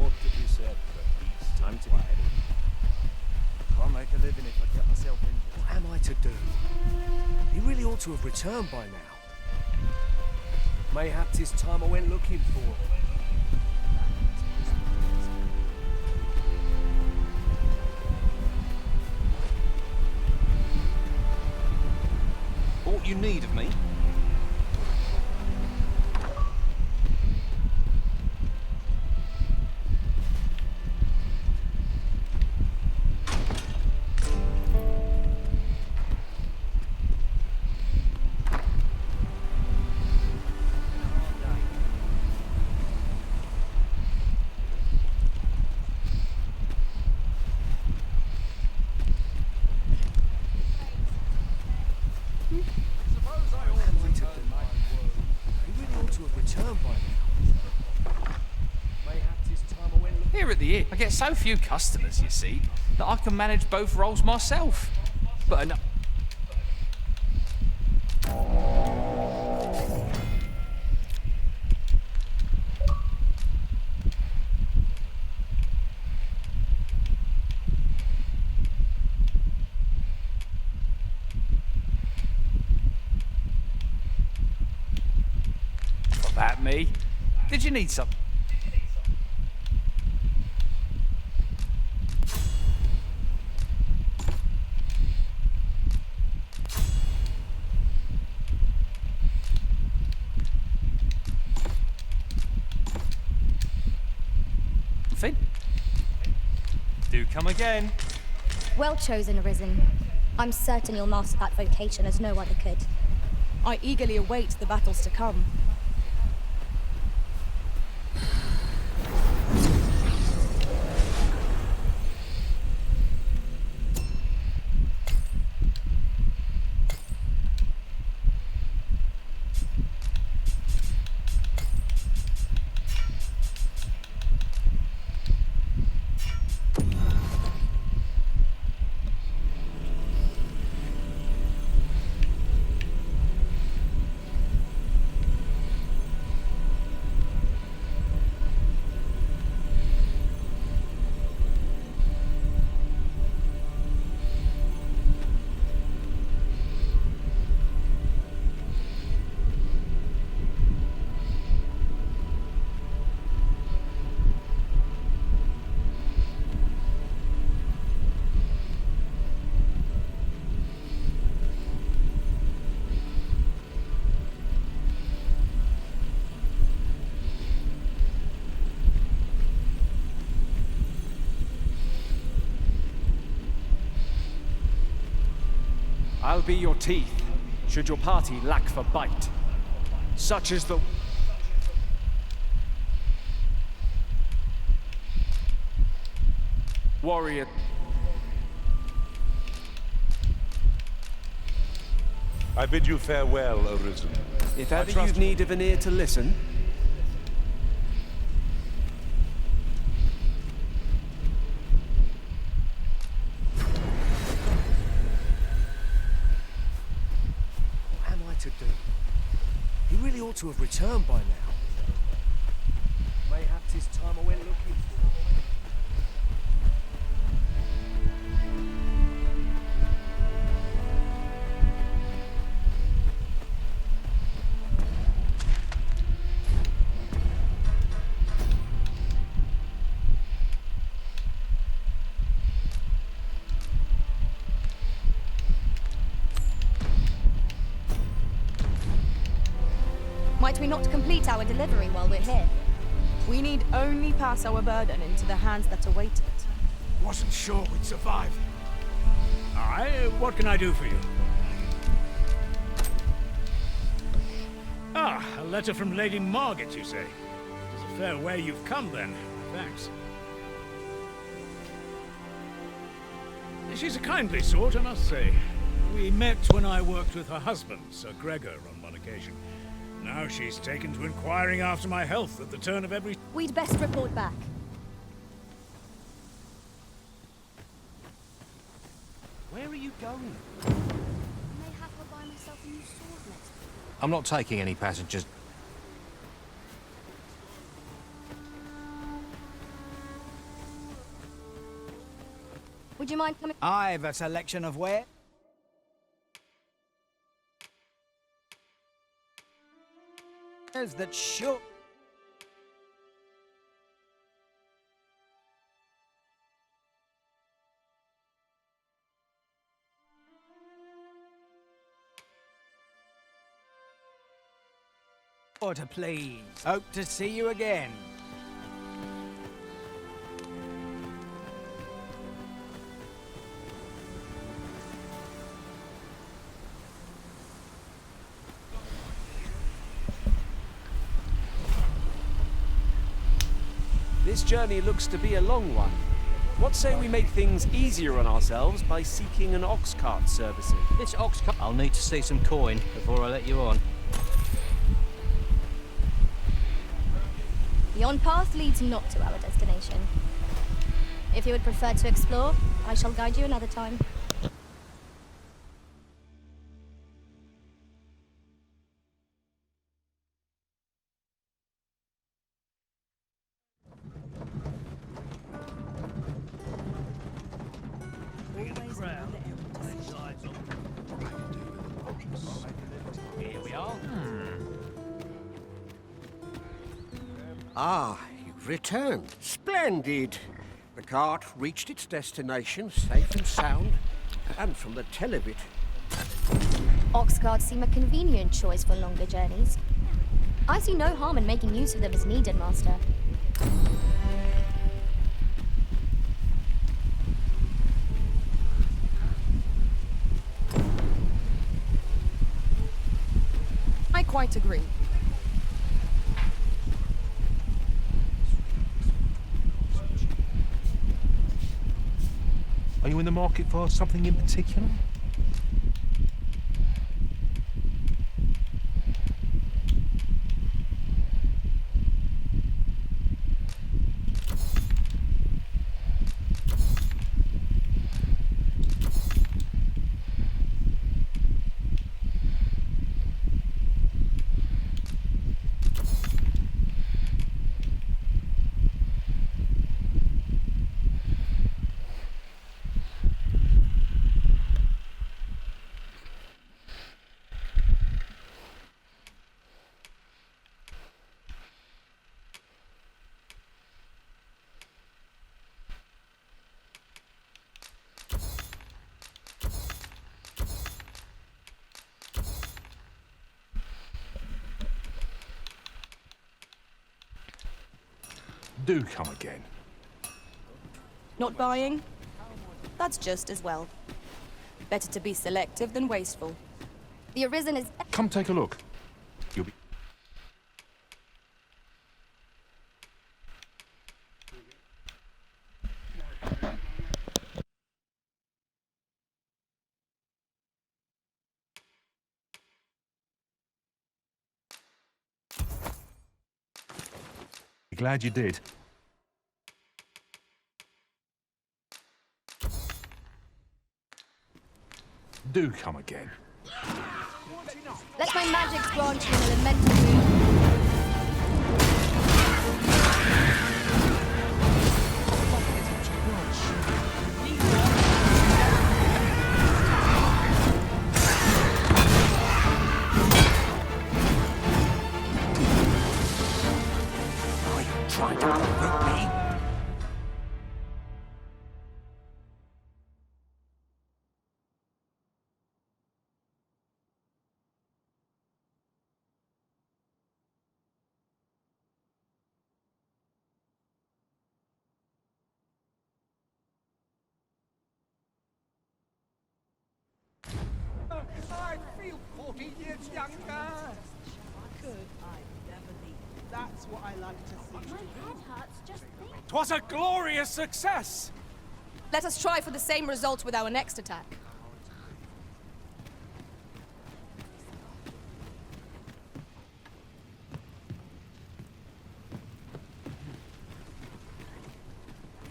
Ought to be said, but it's time to be heading. Can't make a living if I get myself in. What am I to do? He really ought to have returned by now. Mayhap 'tis time I went looking for him. Aught you need of me? Here at the inn, I get so few customers, you see, that I can manage both roles myself. But enough. About me? Did you need some? Do come again. Well chosen, Arisen. I'm certain you'll master that vocation as no other could. I eagerly await the battles to come. I'll be your teeth, should your party lack for bite. Such is the... warrior... I bid you farewell, Arisen. If ever you've need of an ear to listen... to do. He really ought to have returned by now. Mayhap 'tis time I went looking for him. Might we not complete our delivery while we're here? We need only pass our burden into the hands that await it. Wasn't sure we'd survive. What can I do for you? Ah, a letter from Lady Margaret, you say? It is a Fair way you've come, then. Thanks. She's a kindly sort, I must say. We met when I worked with her husband, Sir Gregor, on one occasion. Now she's taken to inquiring after my health at the turn of every... We'd best report back. Where are you going? I may have to buy myself a new sword next week. I'm not taking any passengers. Would you mind coming? I've a selection of where? That shook. Order, please. Hope to see you again. This journey looks to be a long one. What say we make things easier on ourselves by seeking an ox cart servicing? This ox cart... I'll need to see some coin before I let you on. The on-path leads not to our destination. If you would prefer to explore, I shall guide you another time. Here we are. Ah, you've returned. Splendid. The cart reached its destination safe and sound, and from the tell of it. Ox carts seem a convenient choice for longer journeys. I see no harm in making use of them as needed, Master. I quite agree. Are you in the market for something in particular? Do come again. Not buying? That's just as well. Better to be selective than wasteful. The Arisen is... Come take a look. You'll be... Glad you did. Do come again. Let my magics grant you an elemental boon. Trying to outwit me? I feel 40 years younger. Could I never leave? That's what I like to see. My head hurts just thinking. 'Twas a glorious success! Let us try for the same result with our next attack.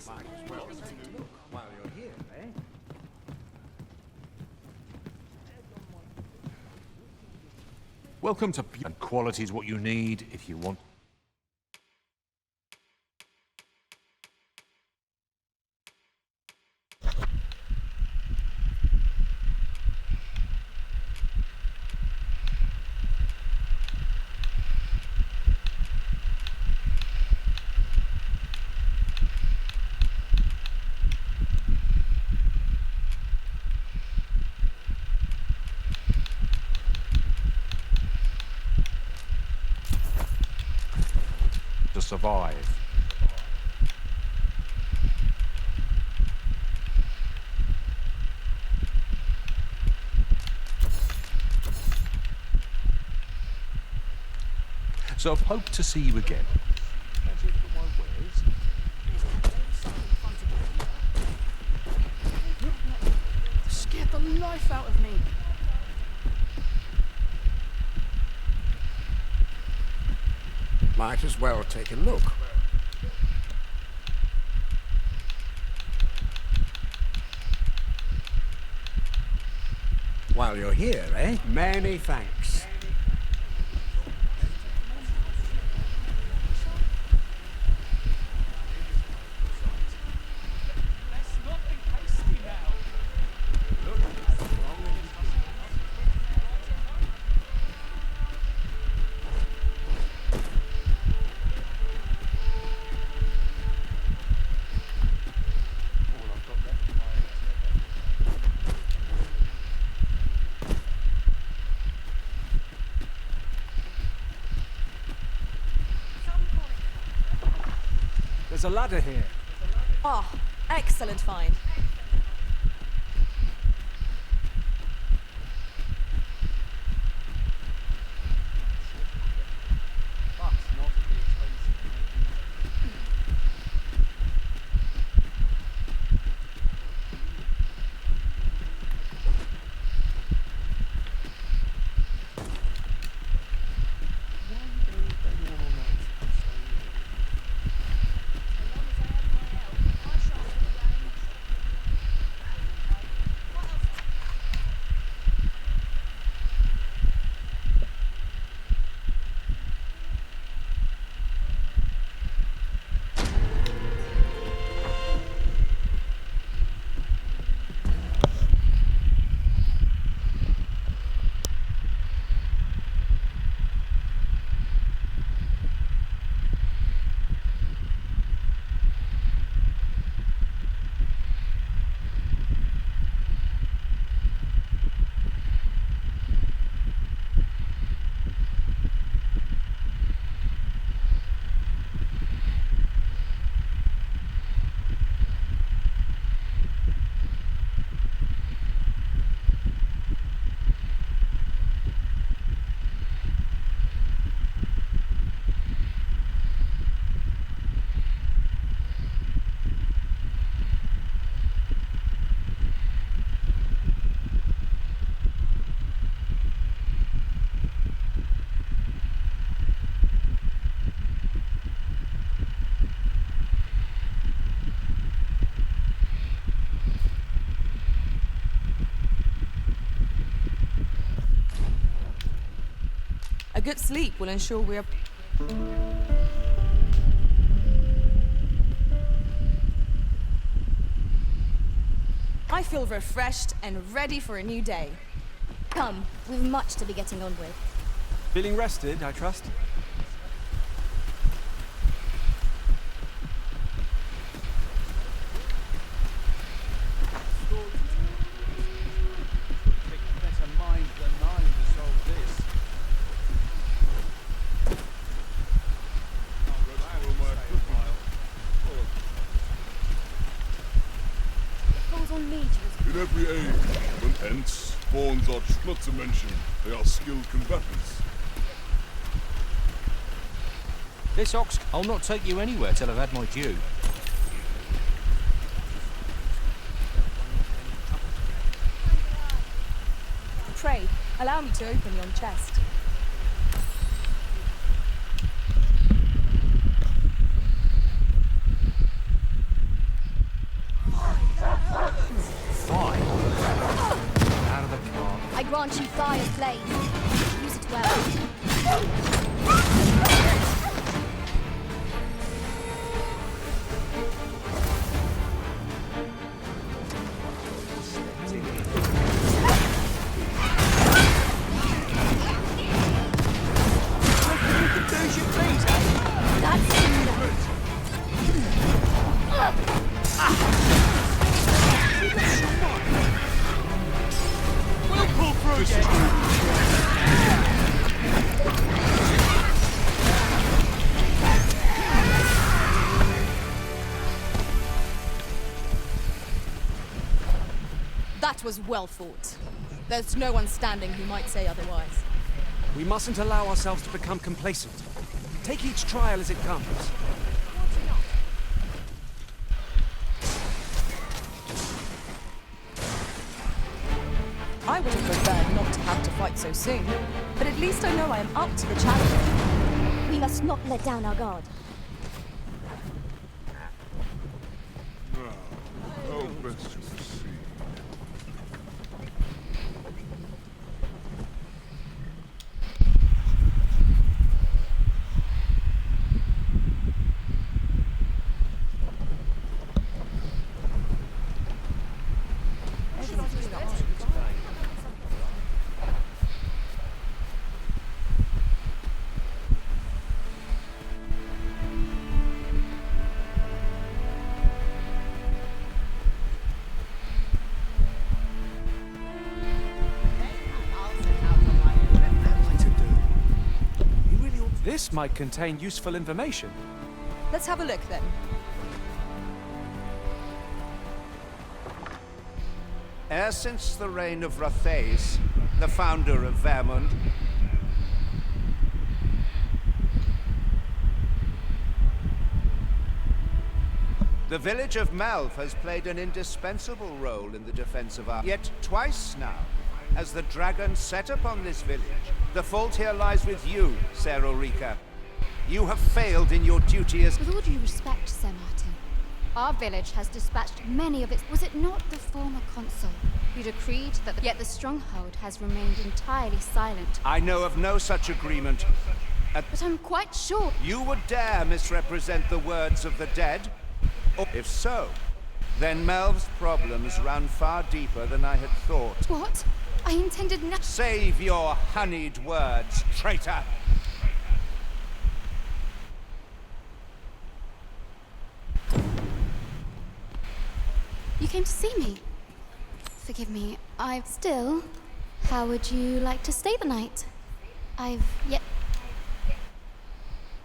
Might as well take a look while you're here, eh? Welcome to... And quality's what you need if you want... to survive. So I've hoped to see you again. Scared the life out of me. Might as well take a look. While you're here, eh? Many thanks. There's a ladder here. Ah, excellent find. A good sleep will ensure we are... I feel refreshed and ready for a new day. Come, we've much to be getting on with. Feeling rested, I trust? In every age, when Ents, Fawns are not to mention, they are skilled combatants. This ox... I'll not take you anywhere till I've had my due. Pray, allow me to open yon chest. Fine. Out of the car. I grant you fire's blade. Use it well. We'll pull through, That was well fought. There's no one standing who might say otherwise. We mustn't allow ourselves to become complacent. Take each trial as it comes. I would have preferred not to have to fight so soon, but at least I know I am up to the challenge. We must not let down our guard. Now, how best to proceed? This might contain useful information. Let's have a look then. E'er since the reign of Rathaeus, the founder of Vermund, the village of Malv has played an indispensable role in the defense of our... Yet twice now has the dragon set upon this village. The fault here lies with you, Ser Ulrika. You have failed in your duty as... With all due respect, Sir Martin, our village has dispatched many of its... Was it not the former consul who decreed that... Yet the stronghold has remained entirely silent? I know of no such agreement. But I'm quite sure... You would dare misrepresent the words of the dead? Or if so, then Melv's problems run far deeper than I had thought. What? I intended not... Save your honeyed words, traitor! You came to see me. Forgive me, I've still... How would you like to stay the night? I've yet...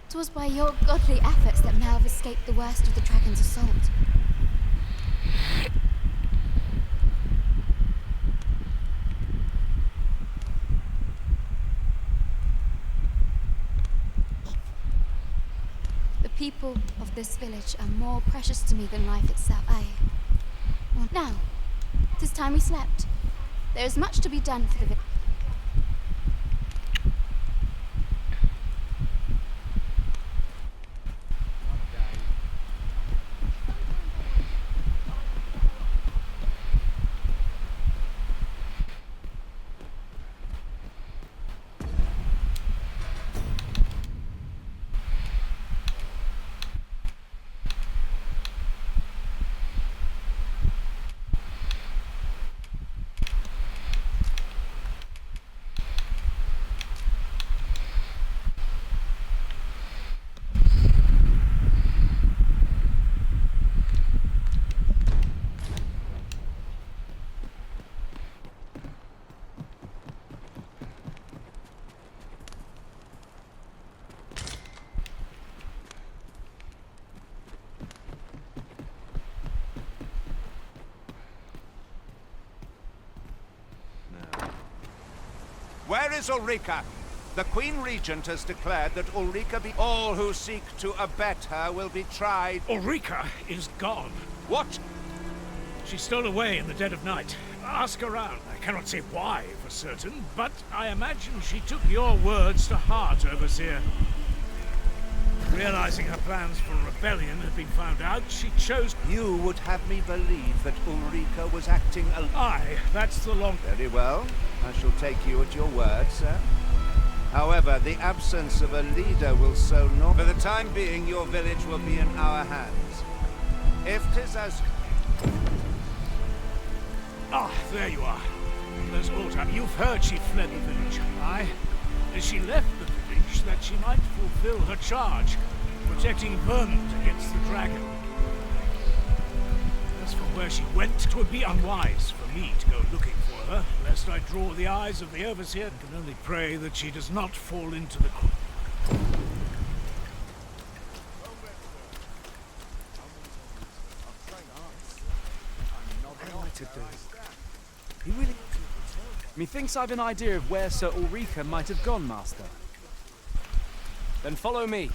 It was by your godly efforts that Melv escaped the worst of the dragon's assault. The people of this village are more precious to me than life itself. Well, now, it is time we slept. There is much to be done for the village. Where is Ulrika? The Queen Regent has declared that Ulrika be... All who seek to abet her will be tried. Ulrika is gone. What? She stole away in the dead of night. Ask around. I cannot say why for certain, but I imagine she took your words to heart, Overseer. Realizing her plans for rebellion had been found out, she chose... You would have me believe that Ulrika was acting alone. Aye, that's the long... Very well. I shall take you at your word, sir. However, the absence of a leader will sow no... For the time being, your village will be in our hands. If 'tis as... Ah, there you are. There's Alta. You've heard she fled the village. Aye. She left the village that she might fulfill her charge, protecting Vermont against the dragon. As for where she went, 'twould be unwise for me to go looking for her, lest I draw the eyes of the Overseer, and can only pray that she does not fall into the... He really... Methinks I've an idea of where Sir Ulrika might have gone, Master. Then follow me.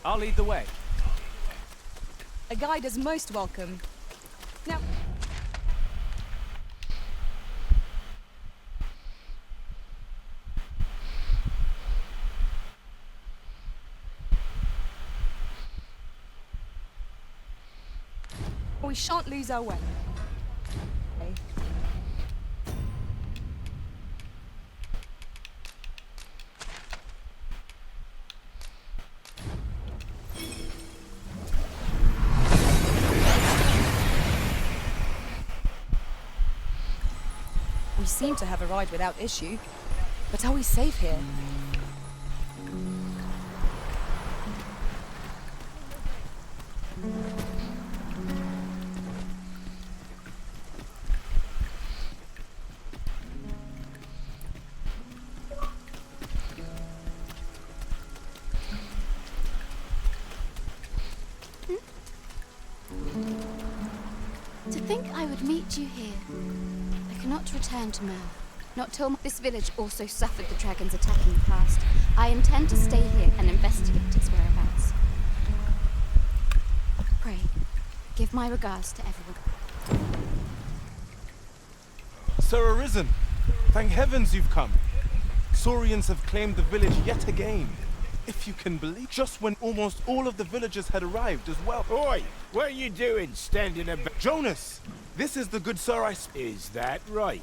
I'll lead the way. A guide is most welcome. Now... We shan't lose our way. Okay. We seem to have arrived without issue, but are we safe here? To think I would meet you here. I cannot return to Merle. Not till this village also suffered the dragon's attack in the past. I intend to stay here and investigate its whereabouts. Pray, give my regards to everyone. Sir Arisen, thank heavens you've come. Saurians have claimed the village yet again. If you can believe, just when almost all of the villagers had arrived as well. Oi! What are you doing standing about? Jonas! This is the good sir I Is that right?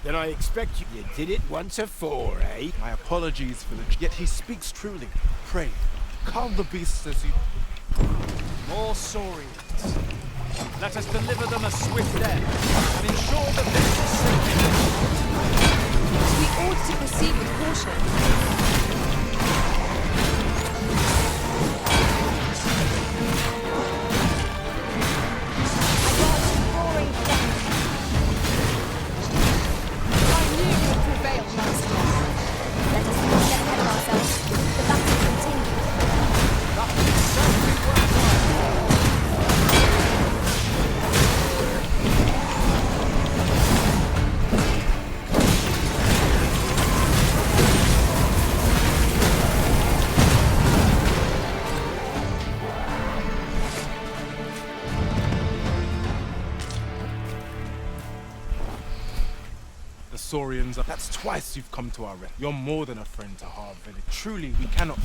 Then I expect you did it once afore, eh? My apologies for the... Yet he speaks truly. Pray, calm the beasts as you... More Saurians. Let us deliver them a swift death and ensure the village is safe. We ought to proceed with caution. Saurians. That's twice you've come to our rescue. You're more than a friend to our village. Truly, we cannot...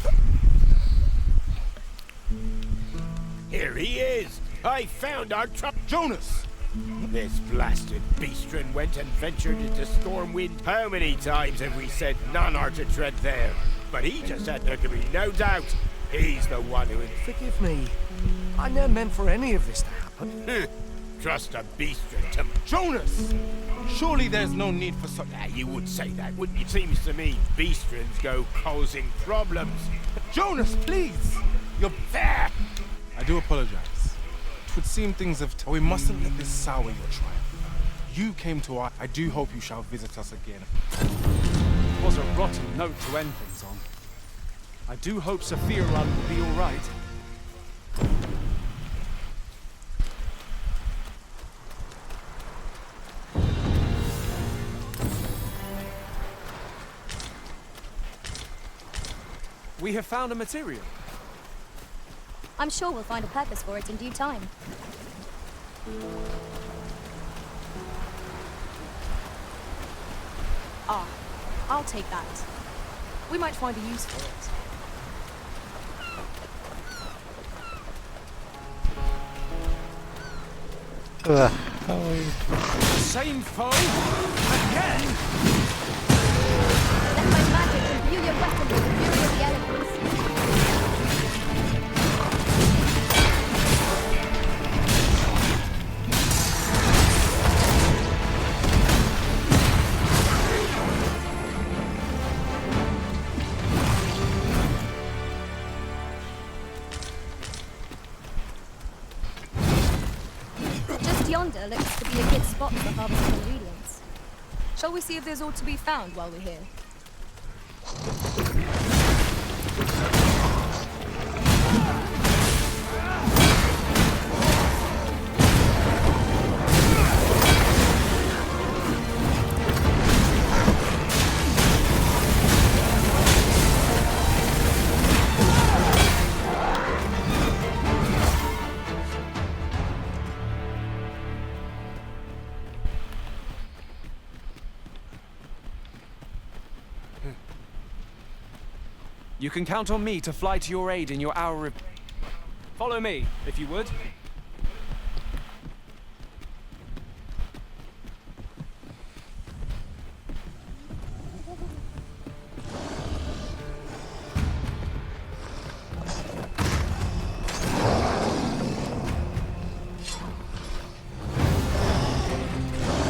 Here he is! I found our Jonas! This blasted beastren went and ventured into Stormwind. How many times have we said none are to tread there? But he just said there could be no doubt. He's the one who... Forgive me. I never meant for any of this to happen. Trust a beastren to... Jonas! Surely there's no need for such... You would say that, wouldn't you? Seems to me beastrens go causing problems. Jonas, please! You're there! I do apologize. It would seem things have... We mustn't let this sour your triumph. You came to our... I do hope you shall visit us again. It was a rotten note to end things on. I do hope Sophia will be all right. We have found a material. I'm sure we'll find a purpose for it in due time. Ah, I'll take that. We might find a use for it. Same foe? Again? Let my magic imbue your weapon with the fury of the elements. Just yonder looks to be a good spot for harvesting ingredients. Shall we see if there's aught to be found while we're here? You can count on me to fly to your aid in your hour of... Follow me, if you would.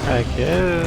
Okay.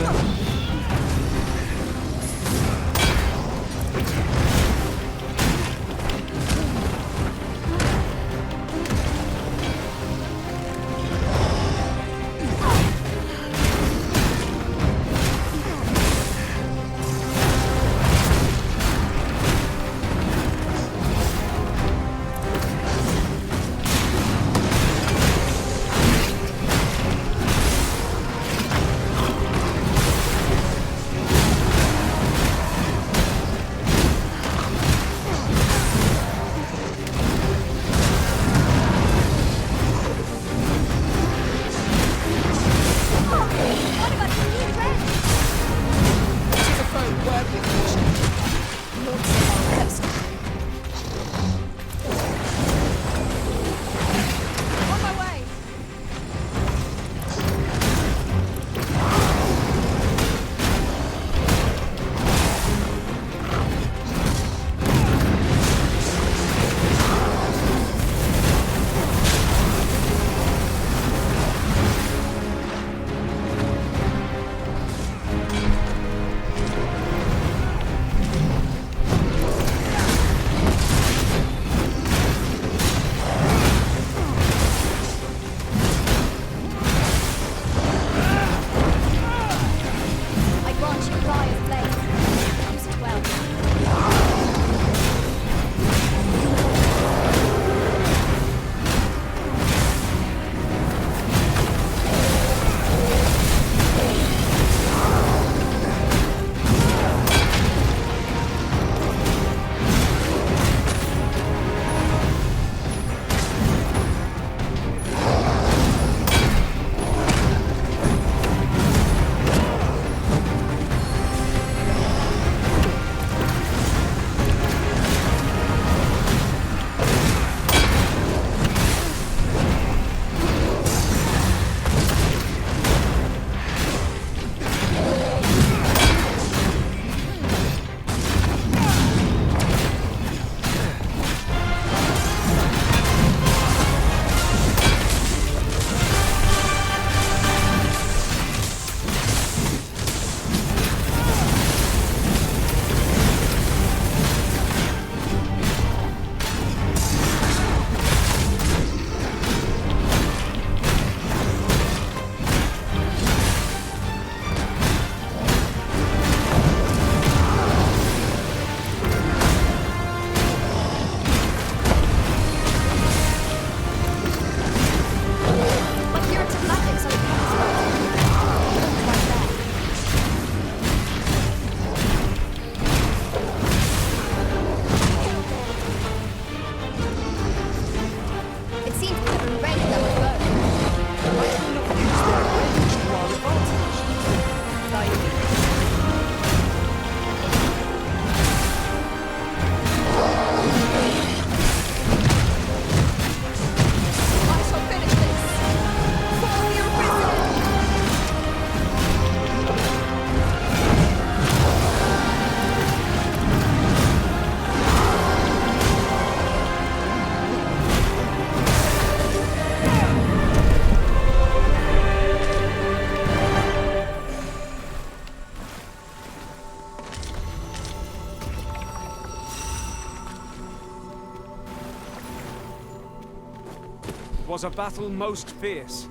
was a battle most fierce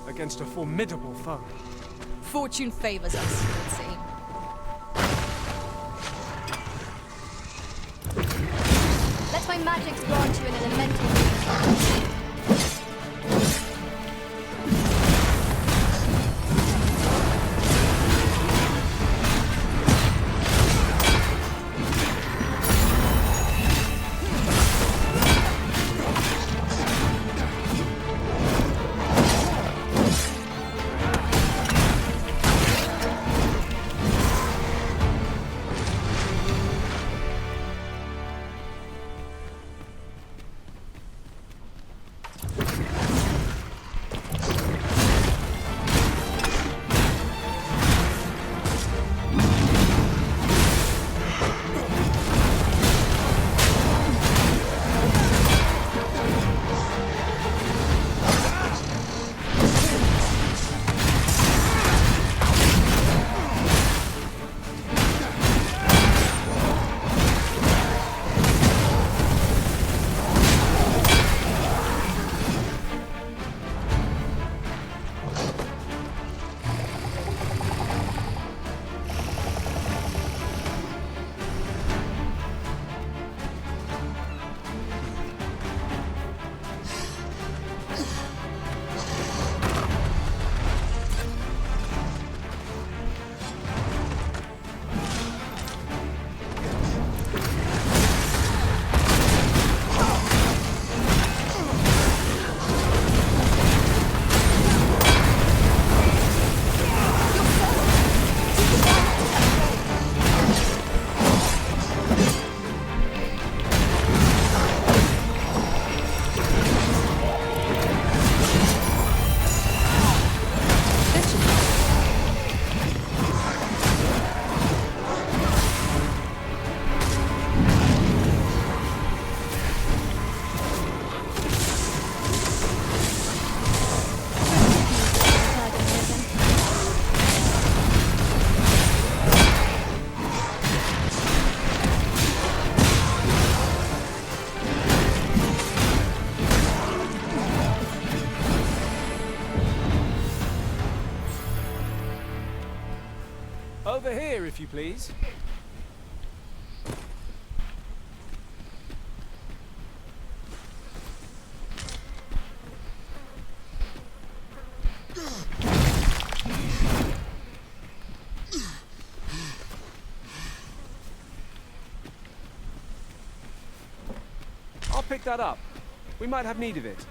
against a formidable foe. Fortune favors us, it would seem. Let my magics grant you an elemental reach. Over here, if you please. I'll pick that up. We might have need of it.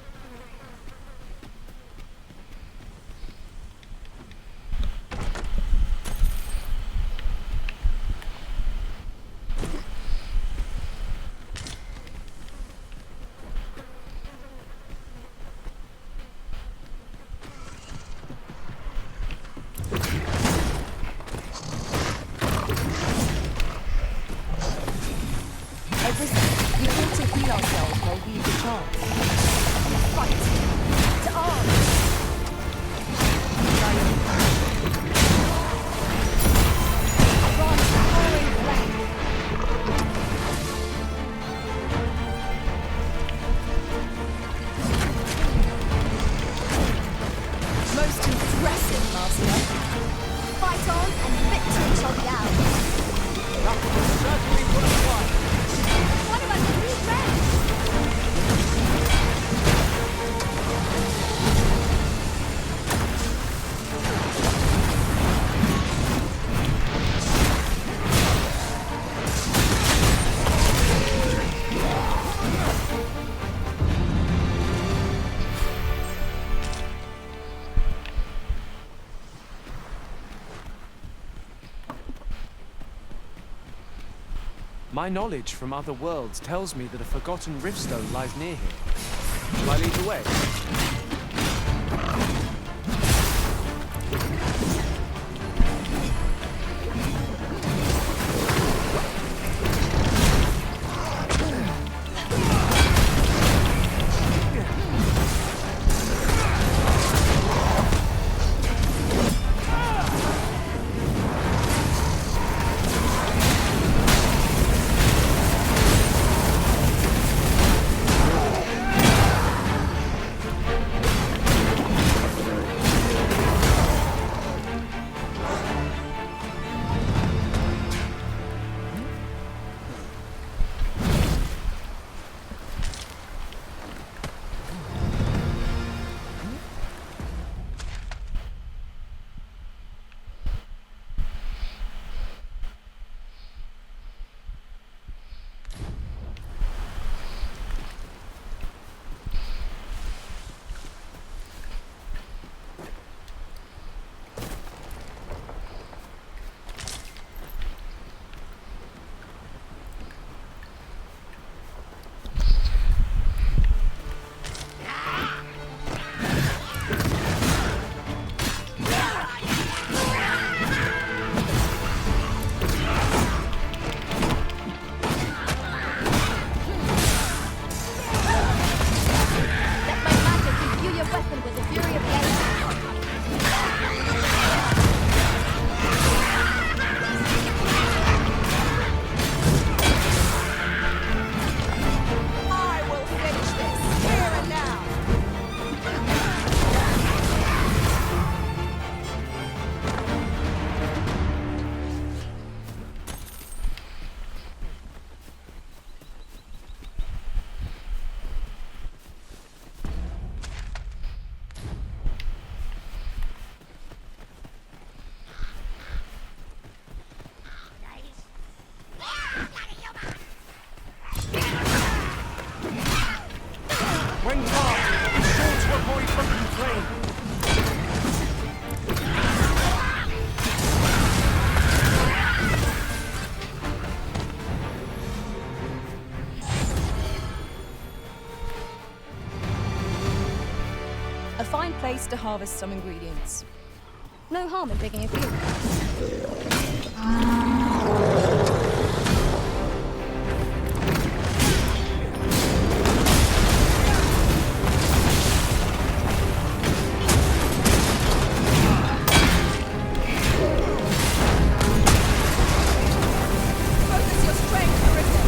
We ought to heal ourselves while we've the chance. Fight! To arms! Advance towering flame! Most impressive, Master. Fight on, and victory shall be ours. That was certainly worthwhile. What about the new friends? My knowledge from other worlds tells me that a forgotten riftstone lies near here. Shall I lead the way? A fine place to harvest some ingredients. No harm in digging a few. Focus your strength, Arisen.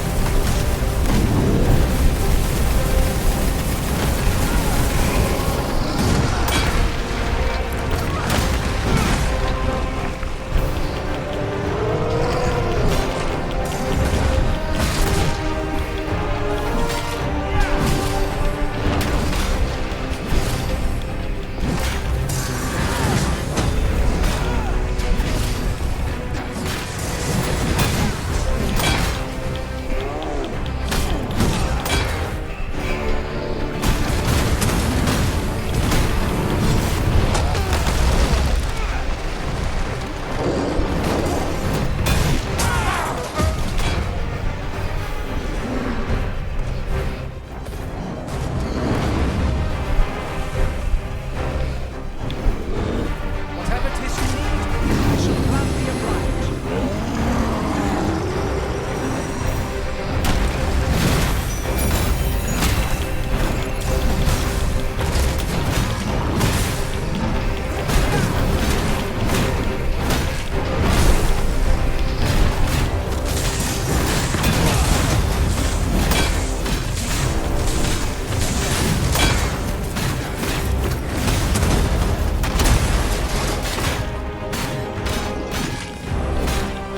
Whatever 'tis you need, I shall gladly oblige.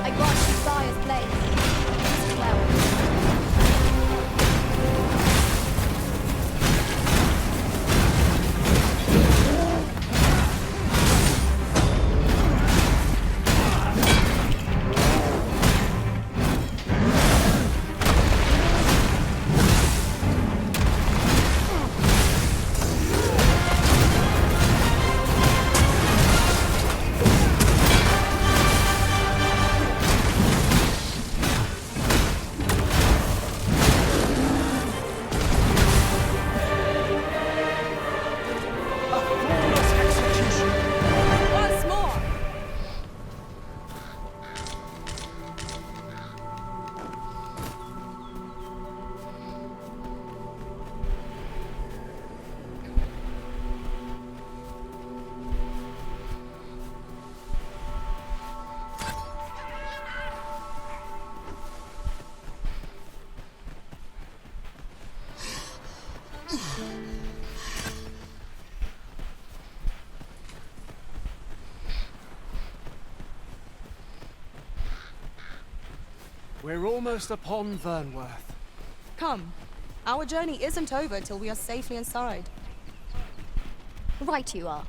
I grant you fire's blaze. Use it well. Flawless execution. Once more! We're almost upon Vernworth. Come. Our journey isn't over till we are safely inside. Right you are.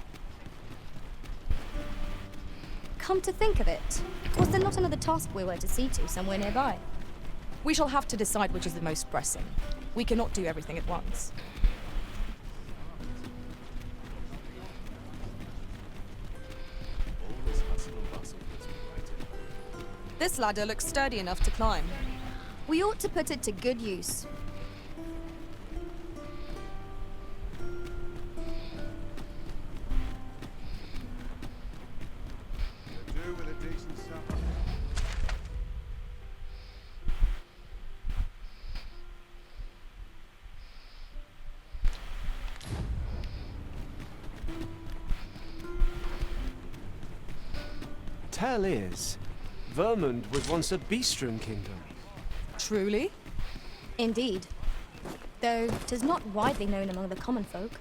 Come to think of it, was there not another task we were to see to somewhere nearby? We shall have to decide which is the most pressing. We cannot do everything at once. This ladder looks sturdy enough to climb. We ought to put it to good use. Do with a decent supper. Tell is, Vermund was once a Beastren kingdom. Truly? Indeed. Though 'tis not widely known among the common folk.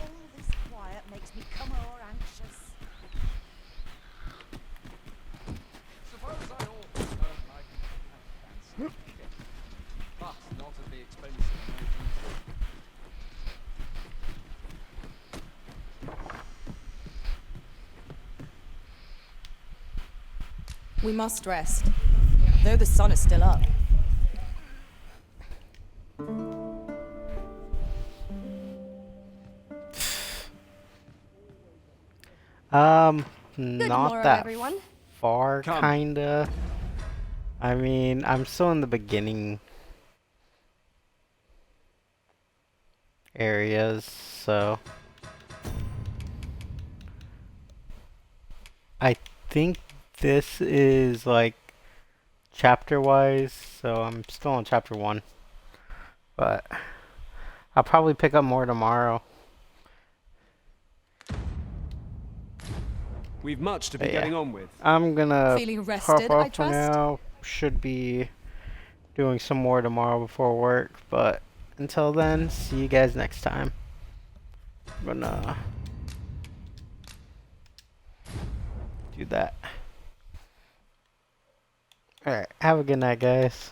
All this quiet makes me come more anxious. Suppose I also earn my fancy, but not at the expense of my duty. We must rest, though the sun is still up. Good Not tomorrow, that everyone. far, Come. kinda. I mean, I'm still in the beginning areas, so I think this is like chapter wise, so I'm still on chapter 1. But I'll probably pick up more tomorrow. We've much to be But yeah, getting on with. I'm gonna Feeling pop rested, I off for trust? now. Should be doing some more tomorrow before work, but until then, see you guys next time. I'm gonna do that. Alright, have a good night, guys.